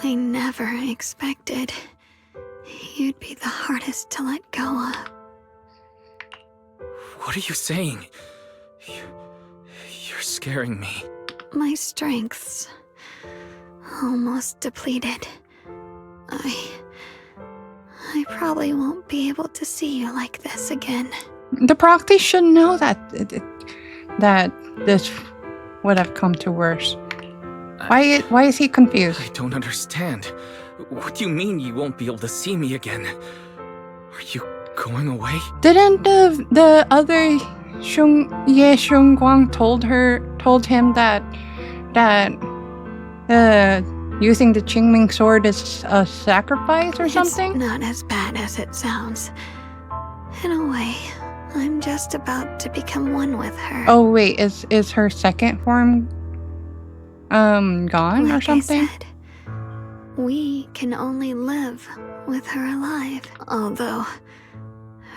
I never expected you'd be the hardest to let go of. What are you saying? You're scaring me. My strength's almost depleted. I probably won't be able to see you like this again. The Proxy should know that that this would have come to worse. Why is he confused? I don't understand. What do you mean you won't be able to see me again? Are you going away? Didn't the other Shunguang told him that using the Qingming sword is a sacrifice or something? It's not as bad as it sounds. In a way, I'm just about to become one with her. Oh wait, is her second form gone or something? I said, we can only live with her alive. Although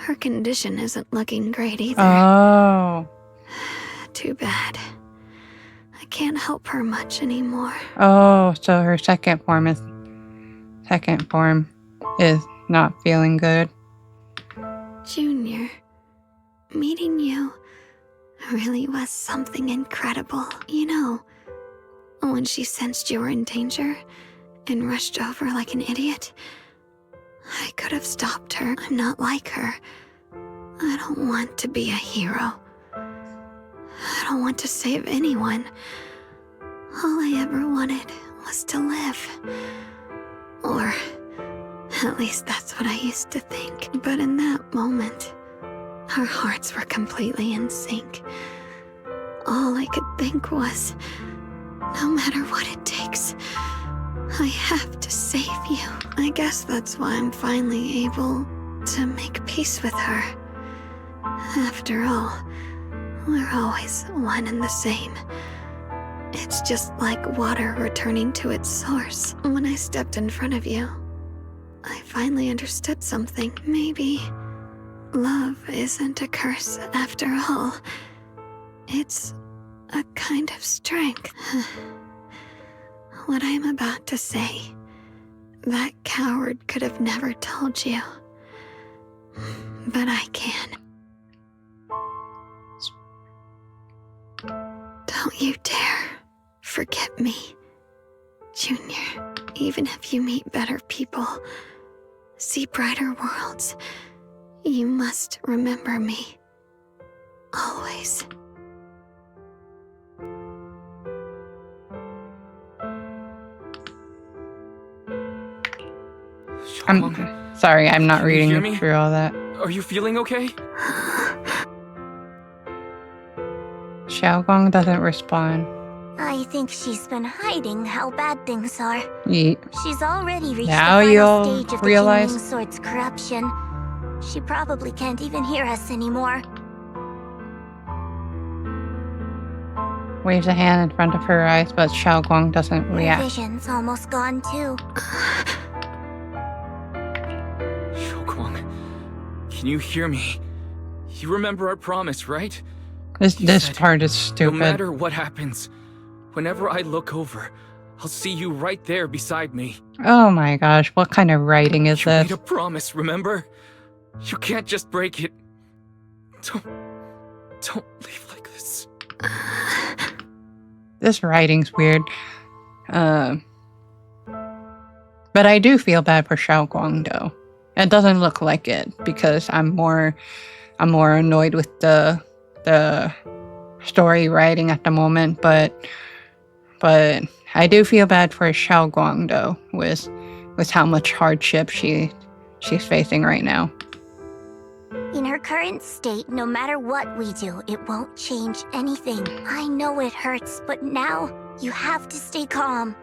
her condition isn't looking great either. Oh. Too bad. I can't help her much anymore. Oh, so her second form is not feeling good. Junior, meeting you really was something incredible. You know, when she sensed you were in danger and rushed over like an idiot, I could have stopped her. I'm not like her. I don't want to be a hero. I don't want to save anyone. All I ever wanted was to live. Or at least that's what I used to think. But in that moment, our hearts were completely in sync. All I could think was, no matter what it takes, I have to save you. I guess that's why I'm finally able to make peace with her. After all, we're always one and the same. It's just like water returning to its source. When I stepped in front of you, I finally understood something. Maybe love isn't a curse after all. It's a kind of strength. What I'm about to say, that coward could have never told you. But I can. Don't you dare forget me, Junior. Even if you meet better people, see brighter worlds, you must remember me. Always. I'm sorry, I'm not reading through all that. Are you feeling okay? Xiaogong doesn't respond. I think she's been hiding how bad things are. Yeet. She's already reached Now the final you'll stage of the realize. Qingming Sword's corruption. She probably can't even hear us anymore. Waves a hand in front of her eyes, but Xiaogong doesn't Her react. vision's almost gone too. Xiaoguang, can you hear me? You remember our promise, right? This part is stupid. No matter what happens, whenever I look over, I'll see you right there beside me. Oh my gosh, what kind of writing is You this? made a promise, remember? You can't just break it. Don't leave like this. This writing's weird. But I do feel bad for Xiaogong though. It doesn't look like it because I'm more annoyed with the story writing at the moment, but I do feel bad for Xiaogong though, with how much hardship she's facing right now. In her current state, no matter what we do, it won't change anything. I know it hurts, but now you have to stay calm.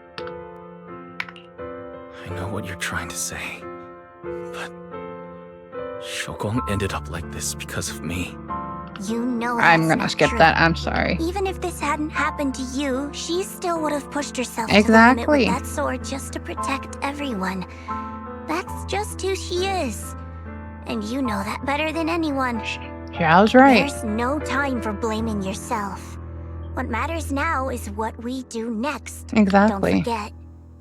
I know what you're trying to say. But Xiaoguang ended up like this because of me. You know I'm that's gonna not skip true. that. I'm sorry. Even if this hadn't happened to you, she still would have pushed herself Exactly. to the limit with that sword just to protect everyone. That's just who she is. And you know that better than anyone. Zhao's right. There's no time for blaming yourself. What matters now is what we do next. Exactly. Don't forget,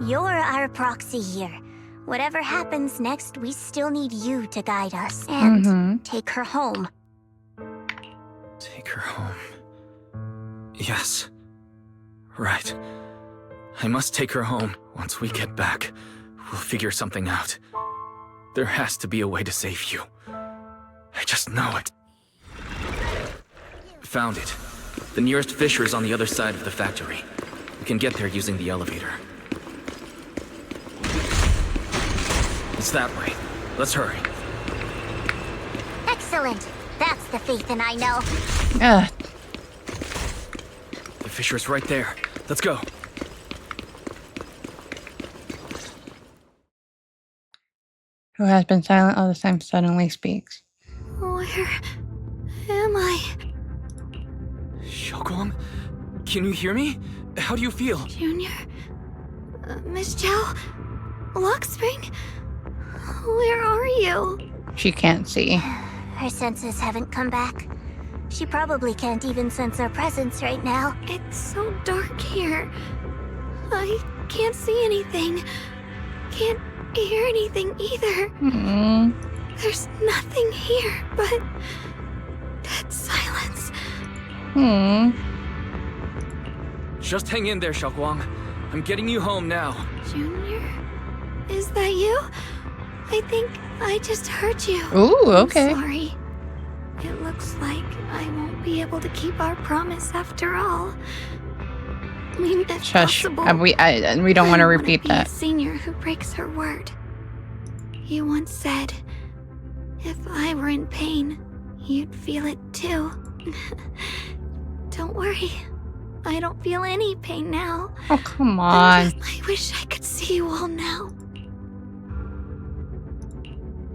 you're our proxy here. Whatever happens next, we still need you to guide us. And take her home. Take her home. Yes. Right. I must take her home. Once we get back, we'll figure something out. There has to be a way to save you. I just know it. Found it. The nearest fissure is on the other side of the factory. We can get there using the elevator. It's that way. Let's hurry. Excellent. That's the Phaethon I know. The fissure's right there. Let's go. Who has been silent all this time suddenly speaks. Where am I? Xiaoguang? Can you hear me? How do you feel? Junior? Miss Zhao? Lock Spring? Where are you? She can't see. Her senses haven't come back. She probably can't even sense our presence right now. It's so dark here. I can't see anything. Can't hear anything either. There's nothing here but dead silence. Just hang in there, Xiaoguang. I'm getting you home now. Junior? Is that you? I think I just heard you. Ooh, okay. I'm sorry. It looks like I won't be able to keep our promise after all. I mean, if Shush. possible, We don't want to repeat be a that. senior who breaks her word. You once said, if I were in pain, you'd feel it too. Don't worry. I don't feel any pain now. Oh, come on. I wish I could see you all now.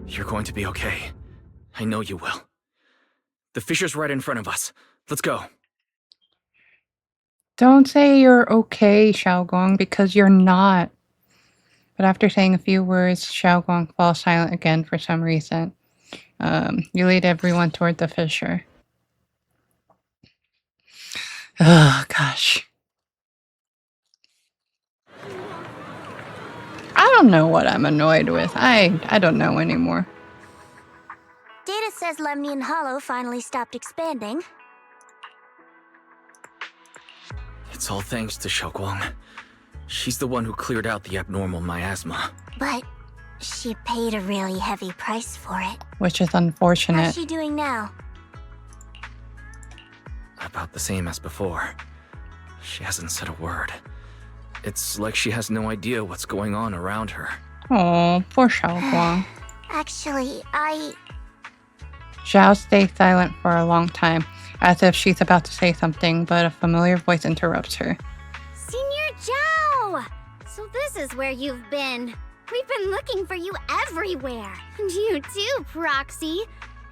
You're going to be okay. I know you will. The fissure's right in front of us. Let's go. Don't say you're okay, Xiaoguang, because you're not. But after saying a few words, Xiaoguang falls silent again for some reason. You lead everyone toward the fissure. Oh, gosh. I don't know what I'm annoyed with. I don't know anymore. Data says Lemnian Hollow finally stopped expanding. It's all thanks to Xiaoguang. She's the one who cleared out the abnormal miasma. But she paid a really heavy price for it. Which is unfortunate. How's she doing now? About the same as before. She hasn't said a word. It's like she has no idea what's going on around her. Oh, poor Xiaoguang. Actually, Zhao stays silent for a long time, as if she's about to say something, but a familiar voice interrupts her. Senior Zhao! So this is where you've been. We've been looking for you everywhere. And you too, Proxy.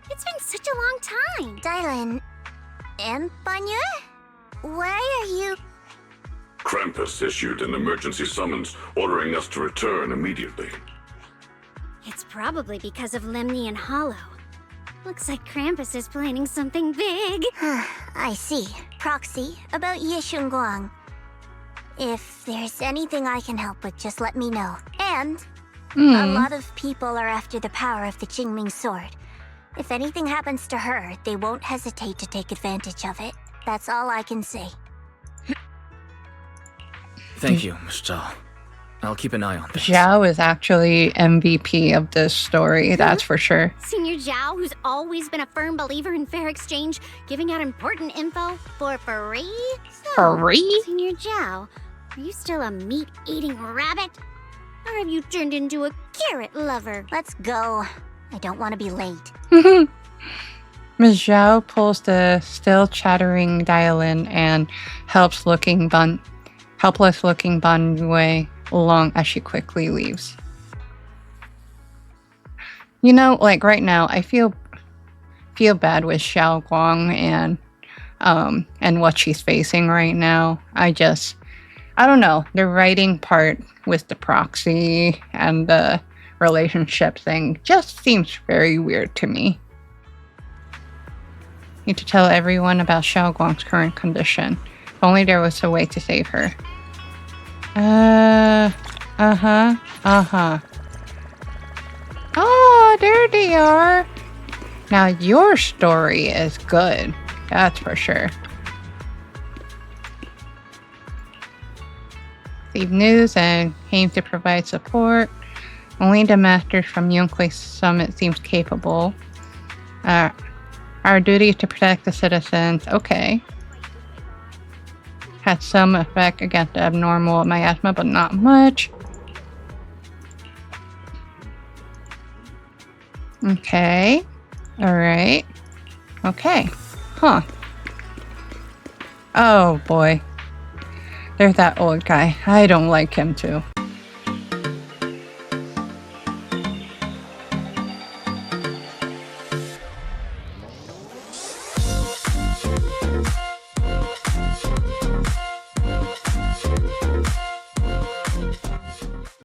It's been such a long time. Dylan and Banya? Why are you... Krampus issued an emergency summons ordering us to return immediately. It's probably because of Lemnian Hollow. Looks like Krampus is planning something big. I see. Proxy, about Yishunguang. If there's anything I can help with, just let me know. And a lot of people are after the power of the Qingming sword. If anything happens to her, they won't hesitate to take advantage of it. That's all I can say. Thank you, Miss Zhao. I'll keep an eye on this. Zhao is actually MVP of this story, that's for sure. Senior Zhao, who's always been a firm believer in fair exchange, giving out important info for free? So, Free? Senior Zhao, are you still a meat-eating rabbit? Or have you turned into a carrot lover? Let's go. I don't want to be late. Ms. Zhao pulls the still chattering Dylan and helpless looking Ban Yue along as she quickly leaves. You know, like right now, I feel bad with Xiao Guang and what she's facing right now. I don't know. The writing part with the proxy and the relationship thing just seems very weird to me. Need to tell everyone about Xiao Guang's current condition. If only there was a way to save her. Oh, there they are. Now your story is good. That's for sure. Received news and came to provide support. Only the masters from Yunquei Summit seems capable. Our duty to protect the citizens. Okay. Had some effect against the abnormal miasma, but not much. Okay. Alright. Okay. Huh. Oh boy. There's that old guy. I don't like him too.